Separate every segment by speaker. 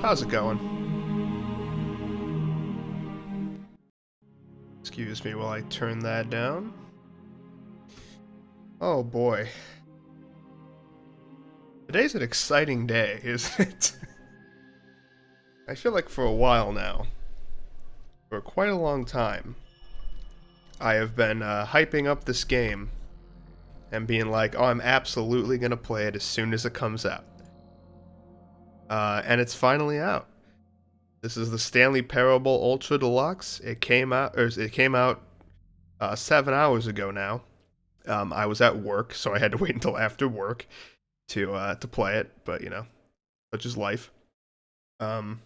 Speaker 1: How's it going? Excuse me while I turn that down. Oh boy. Today's an exciting day, isn't it? I feel like for a while now, for quite a long time, I have been hyping up this game and being like, oh, I'm absolutely gonna play it as soon as it comes out. And it's finally out. This is the Stanley Parable Ultra Deluxe. It came out 7 hours ago now. I was at work, so I had to wait until after work to play it. But you know, such is life. Yeah,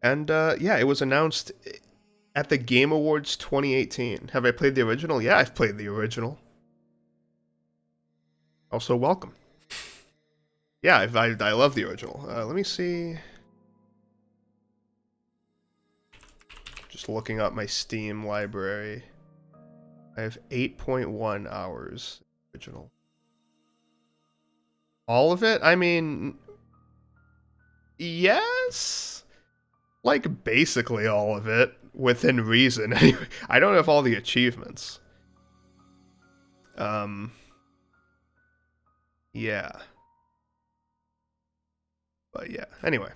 Speaker 1: it was announced at the Game Awards 2018. Have I played the original? Yeah, I've played the original. Also, welcome. Yeah, I love the original. Let me see. Just looking up my Steam library. I have 8.1 hours original. All of it? I mean, yes? Like, basically all of it, within reason. Anyway, I don't have all the achievements. Yeah. But yeah, anyway.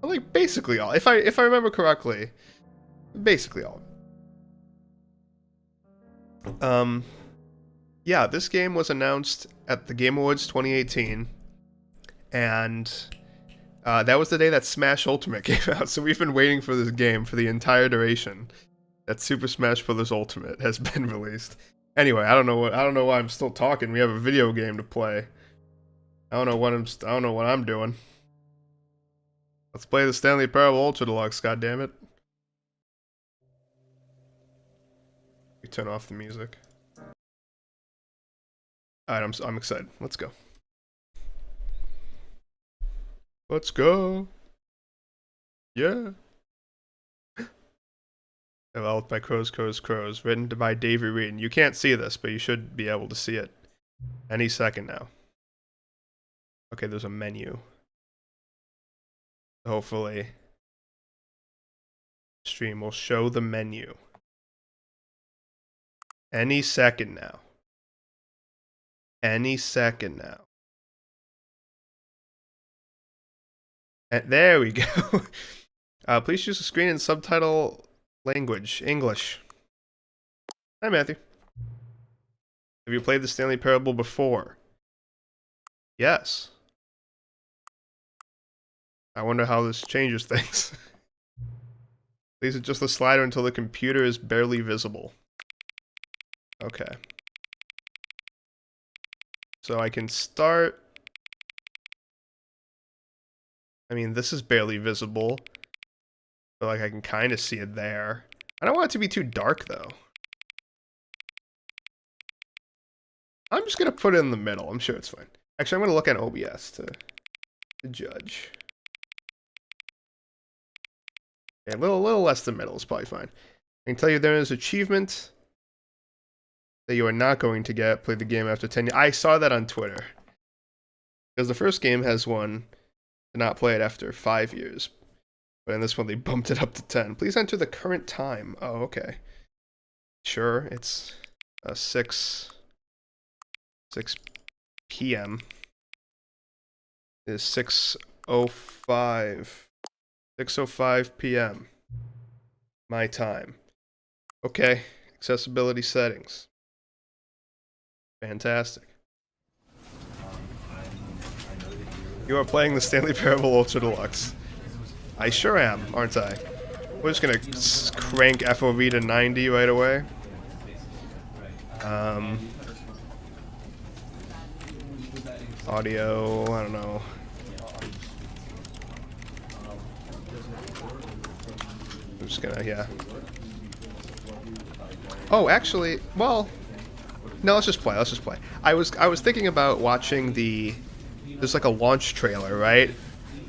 Speaker 1: Like, basically all. If I remember correctly, basically all of it. Yeah, this game was announced at the Game Awards 2018, and that was the day that Smash Ultimate came out, so we've been waiting for this game for the entire duration that Super Smash Bros. Ultimate has been released. Anyway, I don't know why I'm still talking. We have a video game to play. I don't know what I'm doing. Let's play the Stanley Parable Ultra Deluxe, goddammit. We turn off the music. Alright, I'm excited. Let's go. Let's go. Yeah. Developed by Crows, written by Davey Reed. You can't see this, but you should be able to see it any second now. Okay, there's a menu. Hopefully, stream will show the menu any second now. Any second now. And there we go. Please choose the screen and subtitle language, English. Hi, Matthew. Have you played the Stanley Parable before? Yes. I wonder how this changes things. Please adjust the slider until the computer is barely visible. Okay. So I can start. I mean, this is barely visible. But like I can kind of see it there. I don't want it to be too dark though. I'm just gonna put it in the middle. I'm sure it's fine. Actually, I'm gonna look at OBS to judge. Yeah, a little less than middle is probably fine. I can tell you there is an achievement that you are not going to get. Play the game after 10 years. I saw that on Twitter. Because the first game has one to not play it after 5 years. But in this one, they bumped it up to 10. Please enter the current time. Oh, okay. Sure, it's 6 p.m. It is 6:05. 6:05 p.m. my time. Okay, accessibility settings. Fantastic. You are playing the Stanley Parable Ultra Deluxe. I sure am, aren't I? We're just gonna crank FOV to 90 right away. Audio, I don't know. I'm just gonna, yeah. Oh, actually, well, no, let's just play. I was thinking about watching there's like a launch trailer, right?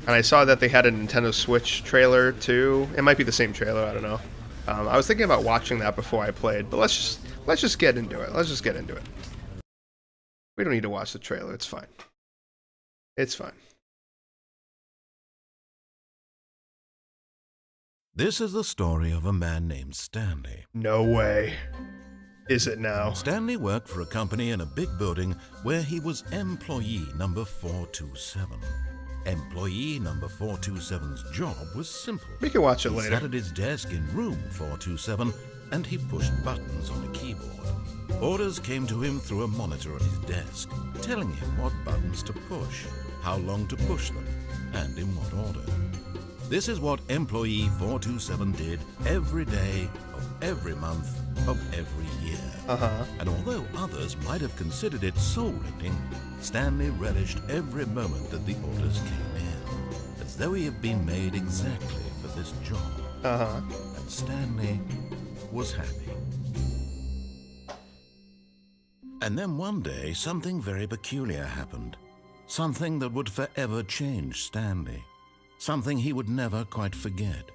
Speaker 1: And I saw that they had a Nintendo Switch trailer too. It might be the same trailer, I don't know. I was thinking about watching that before I played, but let's just get into it. We don't need to watch the trailer, it's fine. It's fine.
Speaker 2: This is the story of a man named Stanley.
Speaker 1: No way. Is it now?
Speaker 2: Stanley worked for a company in a big building where he was employee number 427. Employee number 427's job was simple.
Speaker 1: We can watch it
Speaker 2: He
Speaker 1: later.
Speaker 2: sat at his desk in room 427 and he pushed buttons on a keyboard. Orders came to him through a monitor on his desk, telling him what buttons to push, how long to push them, and in what order. This is what employee 427 did every day of every month of every year. And although others might have considered it soul-rending, Stanley relished every moment that the orders came in, as though he had been made exactly for this job. And Stanley was happy. And then one day, something very peculiar happened. Something that would forever change Stanley. Something he would never quite forget.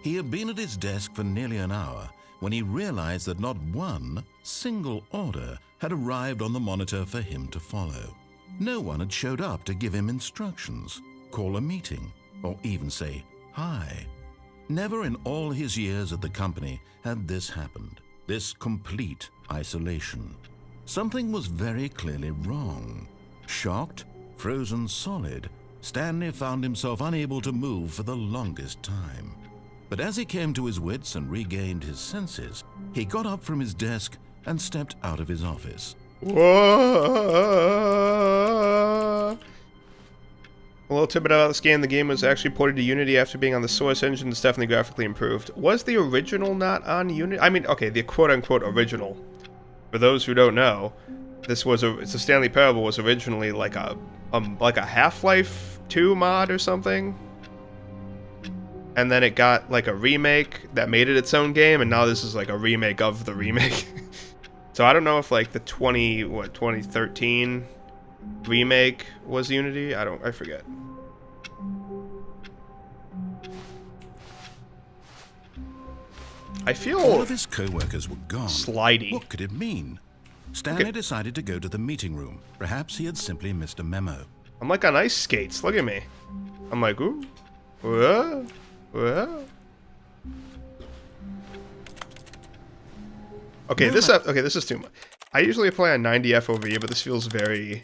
Speaker 2: He had been at his desk for nearly an hour when he realized that not one single order had arrived on the monitor for him to follow. No one had showed up to give him instructions, call a meeting, or even say hi. Never in all his years at the company had this happened, this complete isolation. Something was very clearly wrong. Shocked, frozen solid, Stanley found himself unable to move for the longest time. But as he came to his wits and regained his senses, he got up from his desk and stepped out of his office.
Speaker 1: Whoa. A little tidbit about this game. The game was actually ported to Unity after being on the Source engine. It's definitely graphically improved. Was the original not on Unity? I mean, okay, the quote-unquote original. For those who don't know, it's a Stanley Parable was originally like a Half-Life 2 mod or something. And then it got like a remake that made it its own game, and now this is like a remake of the remake. So I don't know if like the 2013 remake was Unity. I forget. I feel
Speaker 2: all of his co-workers were gone.
Speaker 1: Slidey.
Speaker 2: What could it mean? Stanley decided to go to the meeting room. Perhaps he had simply missed a memo.
Speaker 1: I'm like on ice skates. Look at me. I'm like, ooh. Whoa. Whoa. Okay, this is too much. I usually play on 90 FOV, but this feels very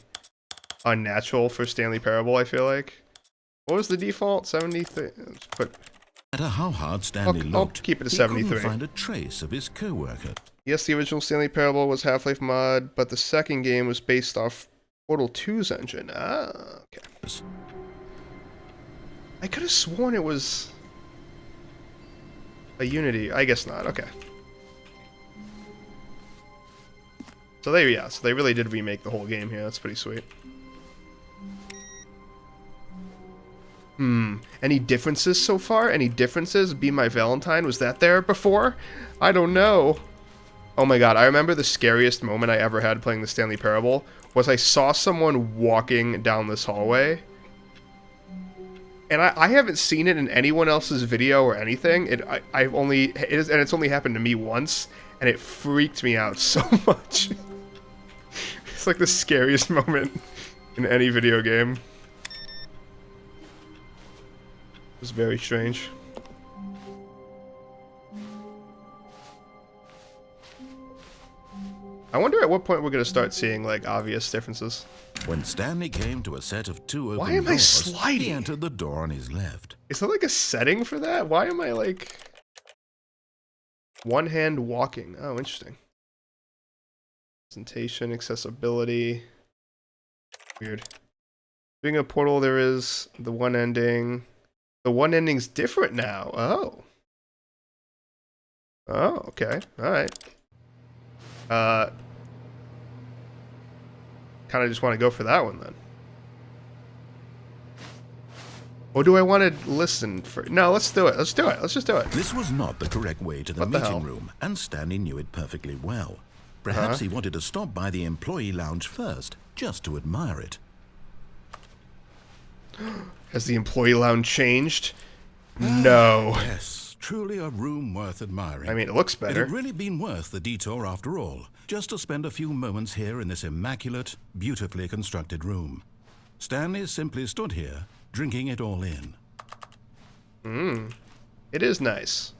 Speaker 1: unnatural for Stanley Parable, I feel like. What was the default? 73? Let's put...
Speaker 2: No matter how hard Stanley looked,
Speaker 1: I'll keep it at 73.
Speaker 2: He couldn't find a trace of his co-worker.
Speaker 1: Yes, the original Stanley Parable was Half-Life mod, but the second game was based off Portal 2's engine. Ah, okay. I could have sworn it was a Unity. I guess not. Okay. So they really did remake the whole game here. That's pretty sweet. Any differences so far? Any differences? Be My Valentine, was that there before? I don't know. Oh my god, I remember the scariest moment I ever had playing the Stanley Parable was I saw someone walking down this hallway. And I haven't seen it in anyone else's video or anything. It's only happened to me once, and it freaked me out so much. It's like the scariest moment in any video game. It was very strange. I wonder at what point we're going to start seeing, like, obvious differences.
Speaker 2: When Stanley came to a set of two open
Speaker 1: Why am I
Speaker 2: doors,
Speaker 1: sliding?
Speaker 2: he entered the door on his left.
Speaker 1: Is there, like, a setting for that? Why am I, like... One hand walking. Oh, interesting. Presentation, accessibility. Weird. Being a portal, there is the one ending. The one ending's different now. Oh. Oh, okay. Alright. Kind of just want to go for that one then. Or do I want to listen for... No, let's do it. Let's do it. Let's just do it.
Speaker 2: This was not the correct way to the meeting room, and Stanley knew it perfectly well. Perhaps he wanted to stop by the employee lounge first, just to admire it.
Speaker 1: Has the employee lounge changed? No.
Speaker 2: Yes, truly a room worth admiring.
Speaker 1: I mean, it looks better.
Speaker 2: It had really been worth the detour after all, just to spend a few moments here in this immaculate, beautifully constructed room. Stanley simply stood here, drinking it all in.
Speaker 1: It is nice.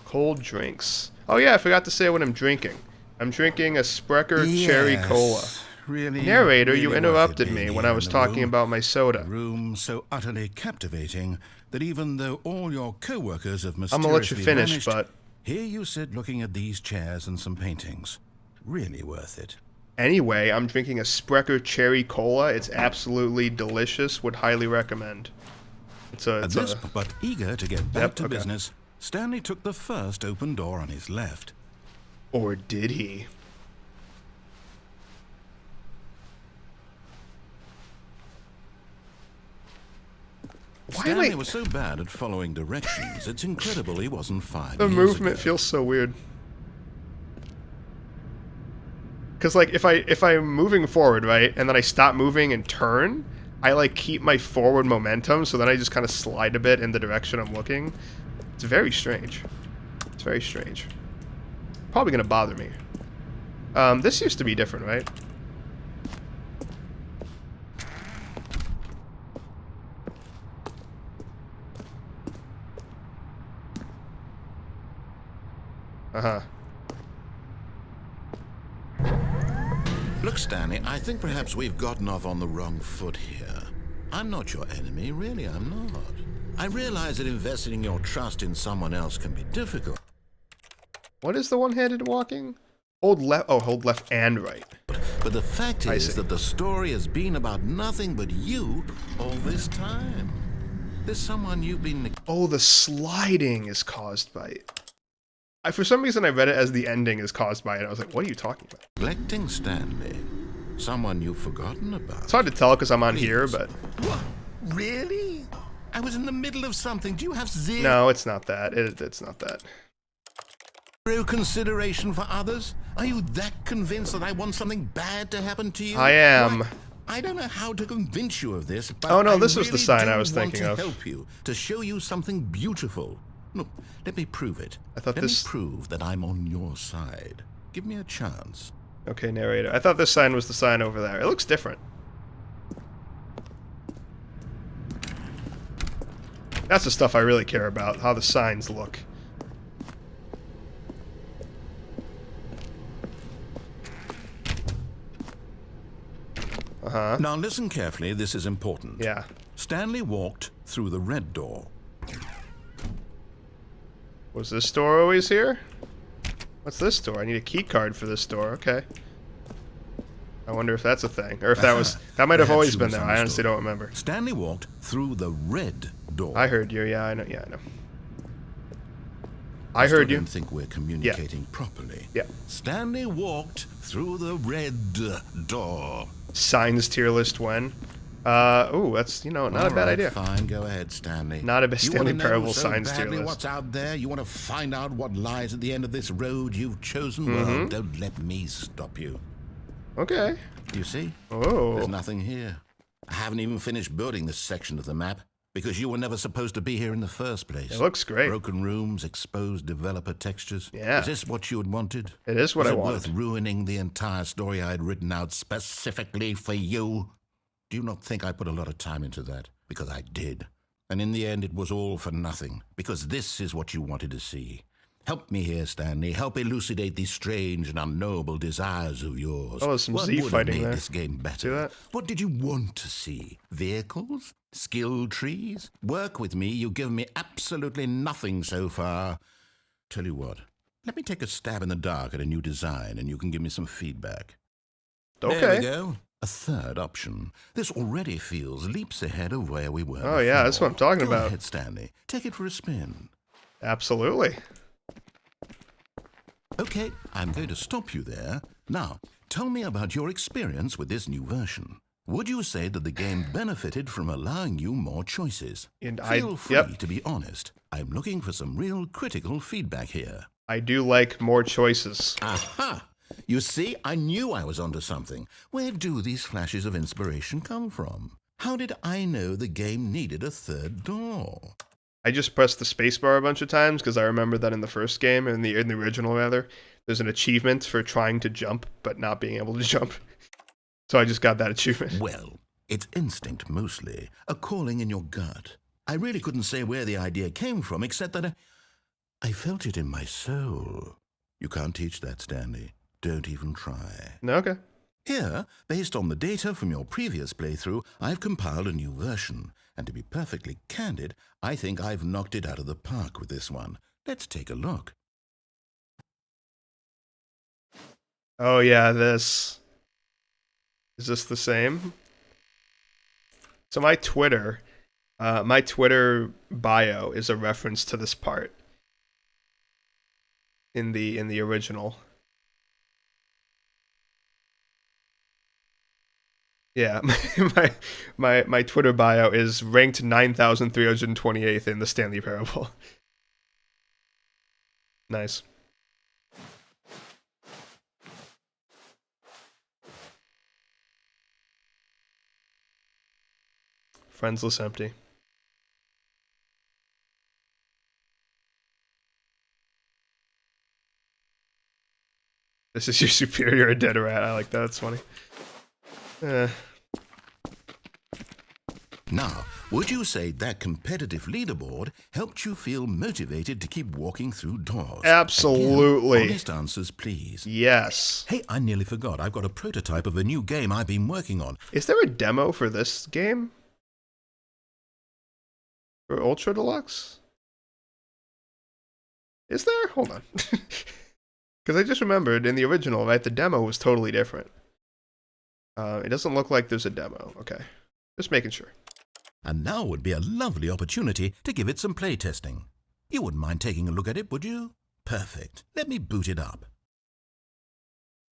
Speaker 1: Cold drinks. Oh yeah, I forgot to say what I'm drinking. I'm drinking a Sprecher Cherry Cola.
Speaker 2: Really,
Speaker 1: Narrator,
Speaker 2: really
Speaker 1: you
Speaker 2: worth it
Speaker 1: interrupted
Speaker 2: being
Speaker 1: me when
Speaker 2: here
Speaker 1: I was
Speaker 2: in the
Speaker 1: talking
Speaker 2: room.
Speaker 1: about my
Speaker 2: A
Speaker 1: soda.
Speaker 2: room so utterly captivating that even though all your co-workers have
Speaker 1: I'm gonna let you
Speaker 2: mysteriously
Speaker 1: finish,
Speaker 2: vanished,
Speaker 1: but
Speaker 2: here you sit looking at these chairs and some paintings. Really worth it.
Speaker 1: anyway, I'm drinking a Sprecher Cherry Cola. It's absolutely delicious. Would highly recommend.
Speaker 2: At this, but eager to get back to
Speaker 1: okay.
Speaker 2: business, Stanley took the first open door on his left.
Speaker 1: Or did he? Why am
Speaker 2: Stanley
Speaker 1: I...
Speaker 2: was so bad at following directions, it's incredible he wasn't 5
Speaker 1: The
Speaker 2: years
Speaker 1: movement
Speaker 2: ago.
Speaker 1: feels so weird. Cause like if I'm moving forward, right, and then I stop moving and turn, I like keep my forward momentum, so then I just kind of slide a bit in the direction I'm looking. It's very strange. It's very strange. Probably gonna bother me. This used to be different, right? Uh-huh.
Speaker 2: Look, Stanley, I think perhaps we've gotten off on the wrong foot here. I'm not your enemy, really, I'm not. I realize that investing your trust in someone else can be difficult.
Speaker 1: What is the one-handed walking? Hold left. Oh, hold left and right.
Speaker 2: But the fact
Speaker 1: I
Speaker 2: is
Speaker 1: see.
Speaker 2: that the story has been about nothing but you all this time. There's someone you've been...
Speaker 1: Oh, the sliding is caused by it. For some reason, I read it as the ending is caused by it. I was like, what are you talking about?
Speaker 2: neglecting Stanley. Someone you've forgotten about.
Speaker 1: It's hard to tell because I'm on here, but...
Speaker 2: What? Really? I was in the middle of something. Do you have zero
Speaker 1: No, it's not that. It's not that.
Speaker 2: consideration for others? Are you that convinced that I want something bad to happen to you?
Speaker 1: I am.
Speaker 2: Why, I don't know how to convince you of this, but
Speaker 1: Oh, no,
Speaker 2: I
Speaker 1: this was the
Speaker 2: really
Speaker 1: sign
Speaker 2: do
Speaker 1: I was
Speaker 2: want
Speaker 1: thinking
Speaker 2: to
Speaker 1: of.
Speaker 2: help you, to show you something beautiful. Look, let me prove it.
Speaker 1: I thought
Speaker 2: let
Speaker 1: this-
Speaker 2: me prove that I'm on your side. Give me a chance.
Speaker 1: Okay, narrator. I thought this sign was the sign over there. It looks different. That's the stuff I really care about, how the signs look. Uh-huh.
Speaker 2: Now listen carefully, this is important.
Speaker 1: Yeah.
Speaker 2: Stanley walked through the red door.
Speaker 1: Was this door always here? What's this door? I need a key card for this door. Okay. I wonder if that's a thing. Or if that was... That might have
Speaker 2: Perhaps
Speaker 1: always
Speaker 2: you
Speaker 1: been there. I honestly
Speaker 2: misunderstood.
Speaker 1: don't remember.
Speaker 2: Stanley walked through the red door.
Speaker 1: I heard you. Yeah, I know. Yeah, I know. I heard you.
Speaker 2: don't think we're communicating properly.
Speaker 1: Yeah.
Speaker 2: Stanley walked through the red door.
Speaker 1: Signs tier list when. Oh, that's, you know, not a bad
Speaker 2: All right,
Speaker 1: idea.
Speaker 2: Fine, go ahead, Stanley.
Speaker 1: Not a bad
Speaker 2: You
Speaker 1: Stanley
Speaker 2: wanna know
Speaker 1: Parable
Speaker 2: so
Speaker 1: signs tier
Speaker 2: badly
Speaker 1: list.
Speaker 2: what's out there? You want to find out what lies at the end of this road you've chosen? Well, don't let me stop you.
Speaker 1: Okay.
Speaker 2: You see?
Speaker 1: Oh.
Speaker 2: There's nothing here. I haven't even finished building this section of the map because you were never supposed to be here in the first place.
Speaker 1: It looks great.
Speaker 2: Broken rooms, exposed developer textures.
Speaker 1: Yeah.
Speaker 2: Is this what you had wanted?
Speaker 1: It is what
Speaker 2: Was
Speaker 1: I
Speaker 2: it
Speaker 1: wanted.
Speaker 2: worth ruining the entire story I had written out specifically for you? Do you not think I put a lot of time into that? Because I did. And in the end, it was all for nothing. Because this is what you wanted to see. Help me here, Stanley. Help elucidate these strange and unknowable desires of yours.
Speaker 1: Oh, there's some
Speaker 2: What
Speaker 1: Z
Speaker 2: would have
Speaker 1: fighting
Speaker 2: made
Speaker 1: there.
Speaker 2: this game better?
Speaker 1: See that?
Speaker 2: What did you want to see? Vehicles? Skill trees? Work with me. You've given me absolutely nothing so far. Tell you what. Let me take a stab in the dark at a new design, and you can give me some feedback.
Speaker 1: Okay.
Speaker 2: There we go. A third option. This already feels leaps ahead of where we were.
Speaker 1: Oh, yeah, that's what I'm talking
Speaker 2: Go
Speaker 1: about.
Speaker 2: ahead, Stanley. Take it for a spin.
Speaker 1: Absolutely.
Speaker 2: Okay, I'm going to stop you there. Now, tell me about your experience with this new version. Would you say that the game benefited from allowing you more choices?
Speaker 1: And
Speaker 2: Feel free
Speaker 1: yep.
Speaker 2: to be honest. I'm looking for some real critical feedback here.
Speaker 1: I do like more choices.
Speaker 2: Aha! You see, I knew I was onto something. Where do these flashes of inspiration come from? How did I know the game needed a third door?
Speaker 1: I just pressed the spacebar a bunch of times because I remember that in the first game, in the original rather, there's an achievement for trying to jump but not being able to jump. So I just got that achievement.
Speaker 2: Well, It's instinct mostly, a calling in your gut. I really couldn't say where the idea came from, except that I felt it in my soul. You can't teach that, Stanley. Don't even try.
Speaker 1: No, okay.
Speaker 2: Here, based on the data from your previous playthrough, I've compiled a new version. And to be perfectly candid, I think I've knocked it out of the park with this one. Let's take a look.
Speaker 1: Oh yeah, this. Is this the same? So my Twitter bio is a reference to this part in the original. Yeah, my Twitter bio is ranked 9,328th in the Stanley Parable. Nice. Friendless empty. This is your superior dead rat. I like that. That's funny.
Speaker 2: Now, would you say that competitive leaderboard helped you feel motivated to keep walking through doors?
Speaker 1: Absolutely.
Speaker 2: Again, honest answers, please.
Speaker 1: Yes.
Speaker 2: Hey, I nearly forgot. I've got a prototype of a new game I've been working on.
Speaker 1: Is there a demo for this game? For Ultra Deluxe? Is there? Hold on. Because I just remembered in the original, right, the demo was totally different. It doesn't look like there's a demo. Okay. Just making sure.
Speaker 2: And now would be a lovely opportunity to give it some playtesting. You wouldn't mind taking a look at it, would you? Perfect. Let me boot it up.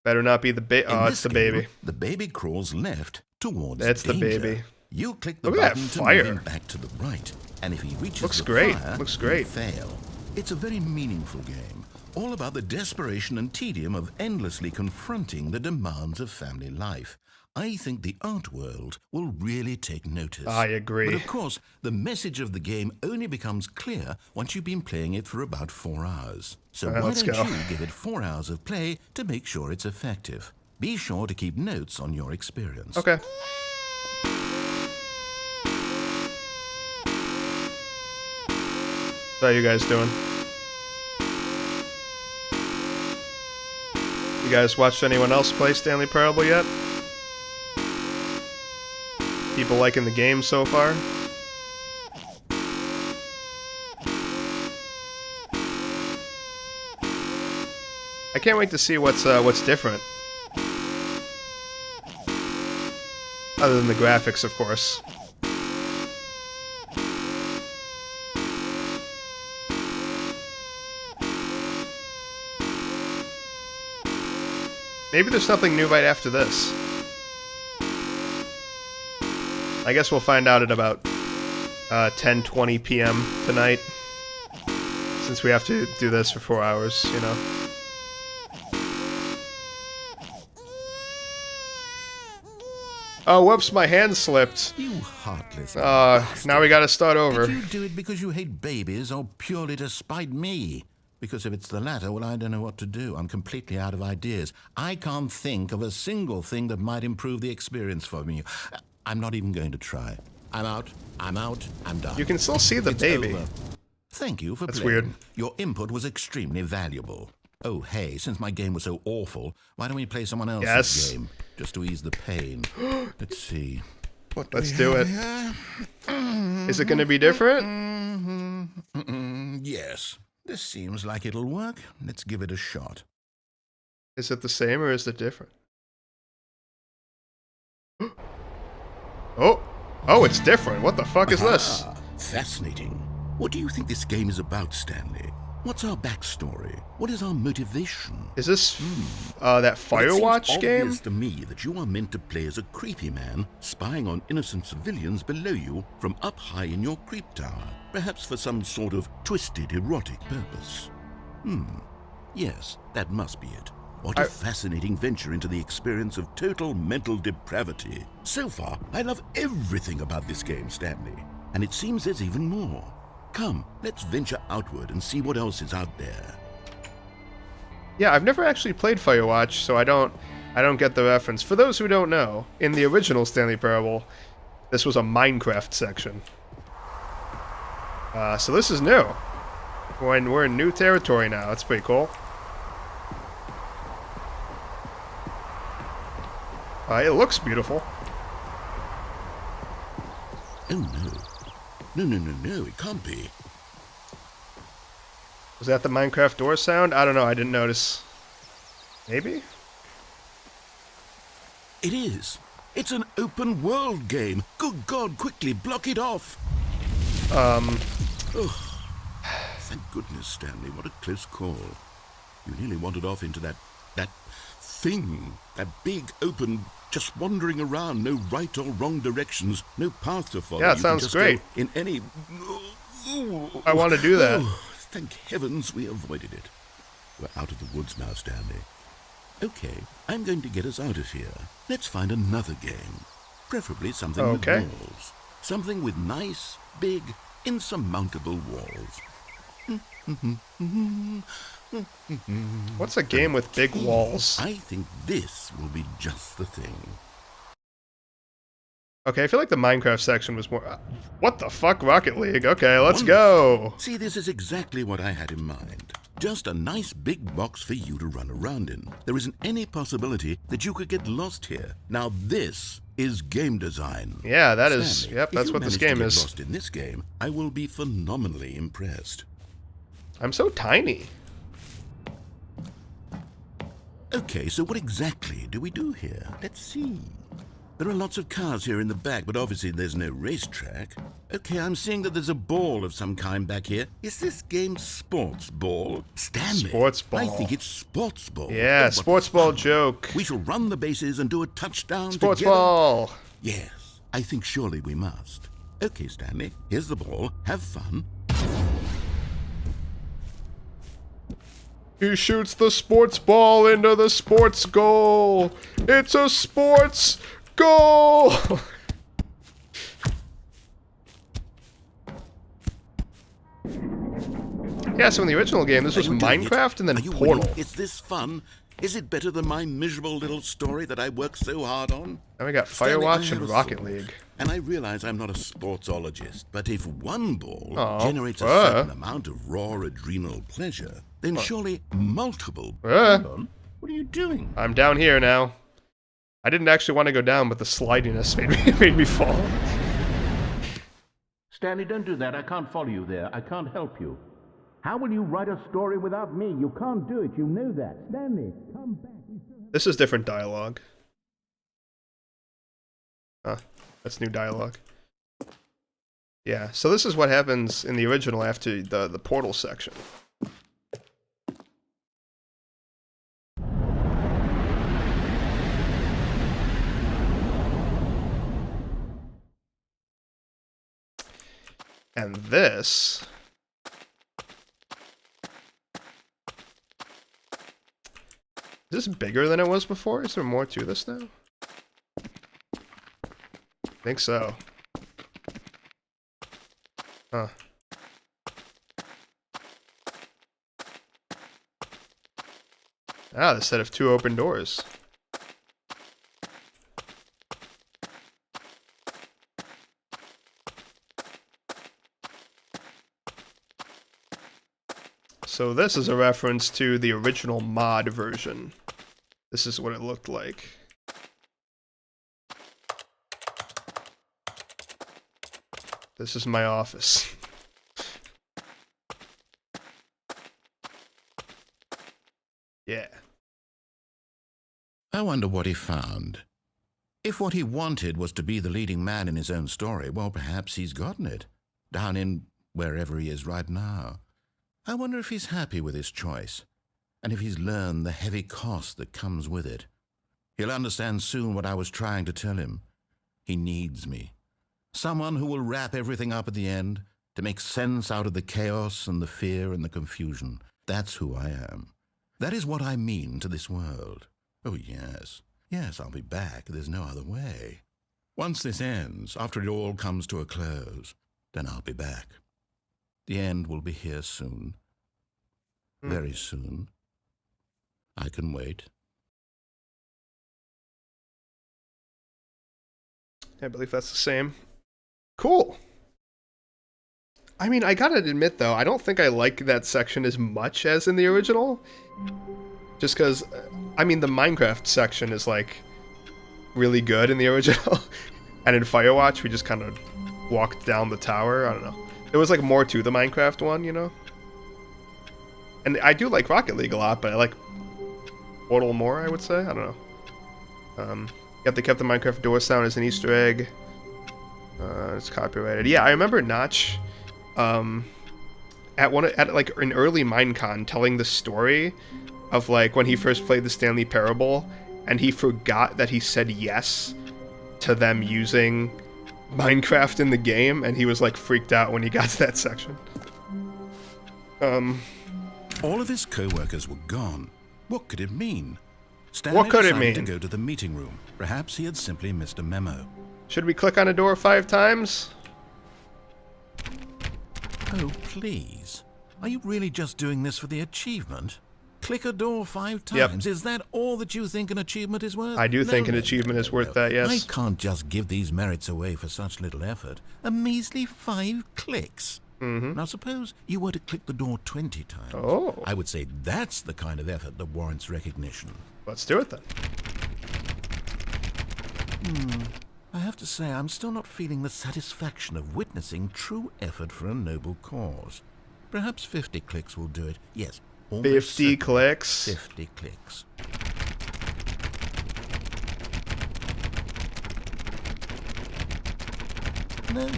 Speaker 1: Better not be the baby. Oh, it's the baby.
Speaker 2: The baby crawls left towards
Speaker 1: That's
Speaker 2: danger.
Speaker 1: the baby.
Speaker 2: You click the
Speaker 1: Look at
Speaker 2: button
Speaker 1: that
Speaker 2: to
Speaker 1: fire.
Speaker 2: move him back to the right. And if he reaches
Speaker 1: Looks
Speaker 2: the
Speaker 1: great.
Speaker 2: fire,
Speaker 1: Looks great.
Speaker 2: you fail. It's a very meaningful game. All about the desperation and tedium of endlessly confronting the demands of family life. I think the art world will really take notice.
Speaker 1: I agree.
Speaker 2: But of course, the message of the game only becomes clear once you've been playing it for about 4 hours. So
Speaker 1: All right,
Speaker 2: why
Speaker 1: let's
Speaker 2: don't
Speaker 1: go.
Speaker 2: you give it 4 hours of play to make sure it's effective? Be sure to keep notes on your experience.
Speaker 1: Okay. How you guys doing? You guys watched anyone else play Stanley Parable yet? People liking the game so far? I can't wait to see what's different. Other than the graphics, of course. Maybe there's something new right after this. I guess we'll find out at about 10:20 p.m. tonight. Since we have to do this for 4 hours, you know. Oh, whoops, my hand slipped.
Speaker 2: You heartless bastard.
Speaker 1: Now we gotta start over.
Speaker 2: Did you do it because you hate babies or purely to spite me? Because if it's the latter, well, I don't know what to do. I'm completely out of ideas. I can't think of a single thing that might improve the experience for me. I'm not even going to try. I'm out, I'm done.
Speaker 1: You can still see the
Speaker 2: It's
Speaker 1: baby.
Speaker 2: over. Thank you for
Speaker 1: That's
Speaker 2: playing.
Speaker 1: weird.
Speaker 2: Your input was extremely valuable. Oh, hey, since my game was so awful, why don't we play someone else's
Speaker 1: Yes.
Speaker 2: game? Just to ease the pain. Let's see. What
Speaker 1: Let's do it. Is it gonna be different?
Speaker 2: Yes. This seems like it'll work. Let's give it a shot.
Speaker 1: Is it the same or is it different? Oh! Oh, it's different. What the fuck is this?
Speaker 2: Ah, fascinating. What do you think this game is about, Stanley? What's our backstory? What is our motivation?
Speaker 1: Is this that
Speaker 2: Well, it
Speaker 1: Firewatch
Speaker 2: seems
Speaker 1: game?
Speaker 2: obvious to me that you are meant to play as a creepy man, spying on innocent civilians below you from up high in your creep tower, perhaps for some sort of twisted erotic purpose. Yes, that must be it. What a fascinating venture into the experience of total mental depravity. So far, I love everything about this game, Stanley. And it seems there's even more. Come, let's venture outward and see what else is out there.
Speaker 1: Yeah, I've never actually played Firewatch, so I don't I don't get the reference. For those who don't know, in the original Stanley Parable, this was a Minecraft section. So this is new. We're in new territory now. That's pretty cool. It looks beautiful.
Speaker 2: Oh, no. No, it can't be.
Speaker 1: Was that the Minecraft door sound? I don't know, I didn't notice. Maybe?
Speaker 2: It is. It's an open world game. Good God, quickly block it off. Oh, thank goodness, Stanley. What a close call. You nearly wandered off into that thing. That big, open, just wandering around. No right or wrong directions. No path to follow.
Speaker 1: Yeah, it sounds great.
Speaker 2: In any...
Speaker 1: I want to do that.
Speaker 2: Oh, thank heavens we avoided it. We're out of the woods now, Stanley. Okay, I'm going to get us out of here. Let's find another game. Preferably something with walls. Something with nice, big, insurmountable walls.
Speaker 1: What's a game with big walls?
Speaker 2: I think this will be just the thing.
Speaker 1: Okay, I feel like the Minecraft section was more... what the fuck, Rocket League? Okay, let's go!
Speaker 2: See, this is exactly what I had in mind. Just a nice big box for you to run around in. There isn't any possibility that you could get lost here. Now this is game design.
Speaker 1: Yeah, that is...
Speaker 2: Stanley,
Speaker 1: yep, that's what this game is.
Speaker 2: If you manage to get lost in this game, I will be phenomenally impressed.
Speaker 1: I'm so tiny.
Speaker 2: Okay, so what exactly do we do here? Let's see. There are lots of cars here in the back, but obviously there's no racetrack. Okay, I'm seeing that there's a ball of some kind back here. Is this game sports ball? Stanley,
Speaker 1: sports ball.
Speaker 2: I think it's sports ball.
Speaker 1: Yeah,
Speaker 2: oh,
Speaker 1: sports ball joke.
Speaker 2: We shall run the bases and do a touchdown
Speaker 1: sports
Speaker 2: together.
Speaker 1: Ball.
Speaker 2: Yes, I think surely we must. Okay, Stanley, here's the ball. Have fun.
Speaker 1: He shoots the sports ball into the sports goal. It's a sports goal. Yeah, so in the original game, this was Minecraft and then Portal.
Speaker 2: Is this fun? Is it better than my miserable little story that I worked so hard on?
Speaker 1: Now we got Firewatch and Rocket League.
Speaker 2: And I realize I'm not a sportsologist, but if one ball generates a certain amount of raw adrenal pleasure, then surely multiple... Hold on. What are you doing?
Speaker 1: I'm down here now. I didn't actually want to go down, but the slidiness made me fall.
Speaker 3: Stanley, don't do that. I can't follow you there. I can't help you. How will you write a story without me? You can't do it. You know that. Stanley, come back.
Speaker 1: This is different dialogue. That's new dialogue. Yeah, so this is what happens in the original after the portal section. And this... is this bigger than it was before? Is there more to this now? I think so. Huh. Ah, the set of 2 open doors. So this is a reference to the original mod version. This is what it looked like. This is my office. Yeah.
Speaker 2: I wonder what he found. If what he wanted was to be the leading man in his own story, well, perhaps he's gotten it. Down in wherever he is right now. I wonder if he's happy with his choice, and if he's learned the heavy cost that comes with it. He'll understand soon what I was trying to tell him. He needs me. Someone who will wrap everything up at the end, to make sense out of the chaos and the fear and the confusion. That's who I am. That is what I mean to this world. Oh, yes. Yes, I'll be back. There's no other way. Once this ends, after it all comes to a close, then I'll be back. The end will be here soon. Very soon. I can wait.
Speaker 1: I believe that's the same. Cool. I mean, I gotta admit, though, I don't think I like that section as much as in the original. Just because, I mean, the Minecraft section is, like, really good in the original. And in Firewatch, we just kind of walked down the tower. I don't know. There was, like, more to the Minecraft one, you know? And I do like Rocket League a lot, but I like Portal more, I would say. I don't know. They kept the Minecraft door sound as an Easter egg. It's copyrighted. Yeah, I remember Notch at like an early Minecon telling the story of like when he first played the Stanley Parable, and he forgot that he said yes to them using Minecraft in the game, and he was like freaked out when he got to that section.
Speaker 2: All of his co-workers were gone. What could it mean? Stanley
Speaker 1: What could it
Speaker 2: decided
Speaker 1: mean?
Speaker 2: to go to the meeting room. Perhaps he had simply missed a memo.
Speaker 1: Should we click on a door 5 times?
Speaker 2: Oh, please. Are you really just doing this for the achievement? Click a door 5 times.
Speaker 1: Yep.
Speaker 2: Is that all that you think an achievement is worth?
Speaker 1: I do think an
Speaker 2: No,
Speaker 1: achievement is worth
Speaker 2: no.
Speaker 1: that, yes.
Speaker 2: I can't just give these merits away for such little effort. A measly 5 clicks. Now suppose you were to click the door 20 times.
Speaker 1: Oh.
Speaker 2: I would say that's the kind of effort that warrants recognition.
Speaker 1: Let's do it then.
Speaker 2: I have to say, I'm still not feeling the satisfaction of witnessing true effort for a noble cause. Perhaps 50 clicks will do it. Yes, almost
Speaker 1: 50
Speaker 2: certainly
Speaker 1: clicks.
Speaker 2: 50 clicks. No,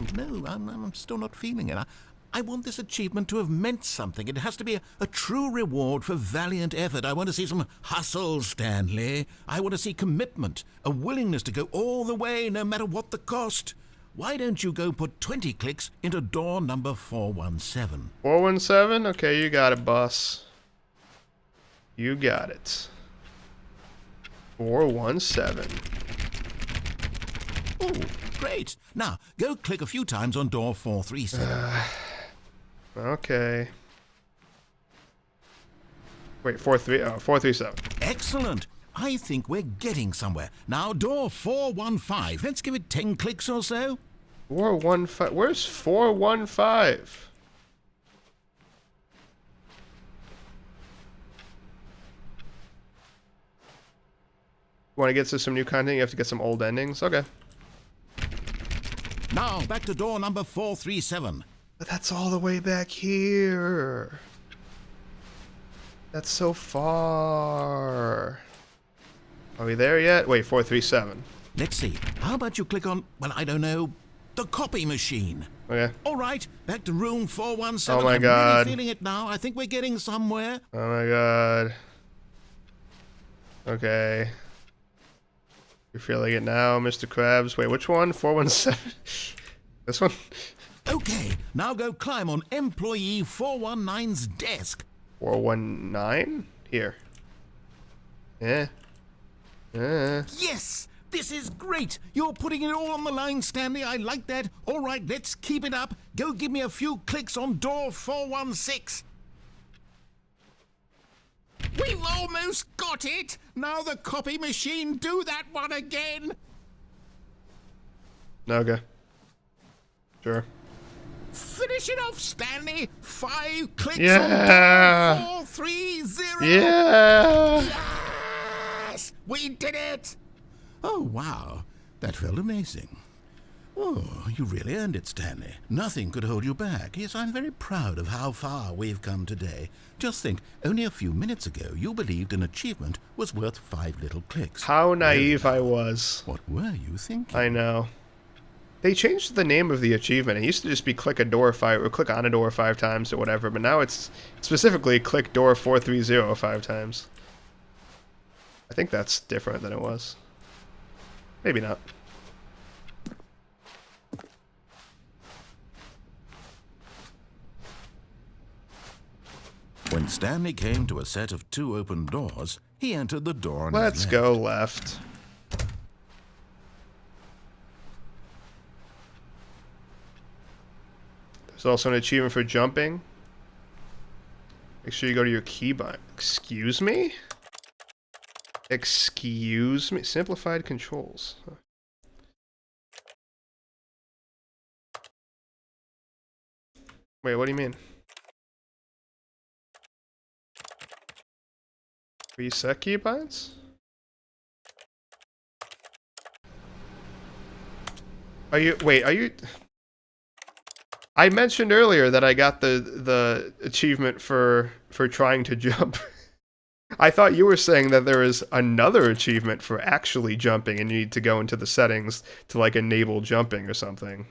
Speaker 2: I'm still not feeling it. I want this achievement to have meant something. It has to be a true reward for valiant effort. I want to see some hustle, Stanley. I want to see commitment, a willingness to go all the way, no matter what the cost. Why don't you go put 20 clicks into door number 417?
Speaker 1: 417? Okay, you got it, boss. You got it. 417.
Speaker 2: Oh, great. Now, go click a few times on door 437.
Speaker 1: Okay. Wait, 437.
Speaker 2: Excellent. I think we're getting somewhere. Now, door 415. Let's give it 10 clicks or so.
Speaker 1: 415. Where's 415? Want to get to some new content? You have to get some old endings? Okay.
Speaker 2: Now, back to door number 437.
Speaker 1: But that's all the way back here. That's so far. Are we there yet? Wait, 437.
Speaker 2: Let's see. How about you click on, well, I don't know, the copy machine?
Speaker 1: Okay.
Speaker 2: All right, back to room 417.
Speaker 1: Oh my
Speaker 2: I'm
Speaker 1: God.
Speaker 2: really feeling it now. I think we're getting somewhere.
Speaker 1: Oh my god. Okay. You're feeling it now, Mr. Krabs. Wait, which one? 417? This one?
Speaker 2: Okay, now go climb on employee 419's desk.
Speaker 1: 419? Here. Yeah. Yeah.
Speaker 2: Yes! This is great! You're putting it all on the line, Stanley. I like that. All right, let's keep it up. Go give me a few clicks on door 416. We've almost got it! Now the copy machine, do that one again!
Speaker 1: Okay. Sure.
Speaker 2: Finish it off, Stanley! 5 clicks
Speaker 1: Yeah.
Speaker 2: on door 430!
Speaker 1: Yeah!
Speaker 2: Yes! We did it! Oh, wow. That felt amazing. Oh, you really earned it, Stanley. Nothing could hold you back. Yes, I'm very proud of how far we've come today. Just think, only a few minutes ago, you believed an achievement was worth 5 little clicks.
Speaker 1: How naive I was.
Speaker 2: What were you thinking?
Speaker 1: I know. They changed the name of the achievement. It used to just be click a door 5 or click on a door 5 times or whatever, but now it's specifically click door 430 5 times. I think that's different than it was. Maybe not.
Speaker 2: When Stanley came to a set of 2 open doors, he entered the door on
Speaker 1: Let's
Speaker 2: his left.
Speaker 1: go left. There's also an achievement for jumping. Make sure you go to your keybind. Excuse me? Excuse me? Simplified controls. Huh. Wait, what do you mean? Reset keybinds? Are you... I mentioned earlier that I got the achievement for trying to jump. I thought you were saying that there is another achievement for actually jumping and you need to go into the settings to, like, enable jumping or something.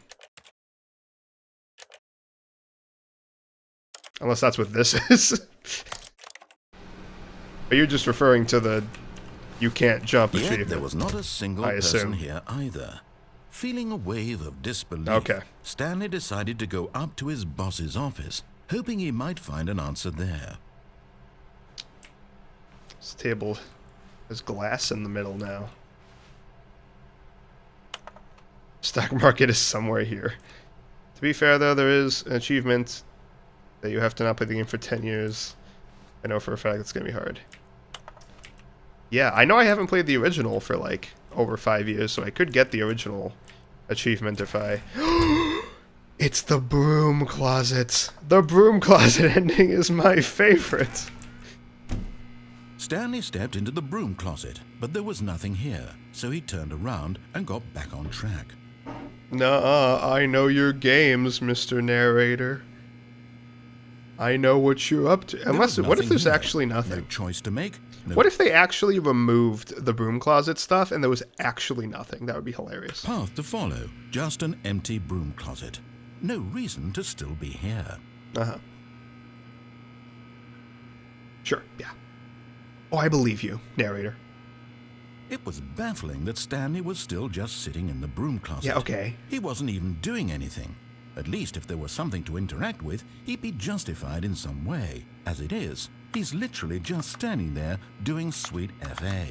Speaker 1: Unless that's what this is. Are you just referring to the you can't jump achievement?
Speaker 2: Yet there was not a single person here either. Feeling a wave of disbelief, Stanley decided to go up to his boss's office, hoping he might find an answer there.
Speaker 1: This table has glass in the middle now. Stock market is somewhere here. To be fair, though, there is an achievement that you have to not play the game for 10 years. I know for a fact it's going to be hard. Yeah, I know I haven't played the original for, like, over 5 years, so I could get the original achievement if I... It's the broom closet. The broom closet ending is my favorite.
Speaker 2: Stanley stepped into the broom closet, but there was nothing here, so he turned around and got back on track.
Speaker 1: Nuh-uh, I know your games, Mr. Narrator. I know what you're up to. Unless, what if there's actually nothing?
Speaker 2: No choice to make. No.
Speaker 1: What if they actually removed the broom closet stuff and there was actually nothing? That would be hilarious.
Speaker 2: Path to follow, just an empty broom closet. No reason to still be here.
Speaker 1: Uh-huh. Sure, yeah. Oh, I believe you, narrator.
Speaker 2: It was baffling that Stanley was still just sitting in the broom closet.
Speaker 1: Yeah, okay.
Speaker 2: He wasn't even doing anything. At least if there was something to interact with, he'd be justified in some way. As it is, he's literally just standing there doing sweet FA.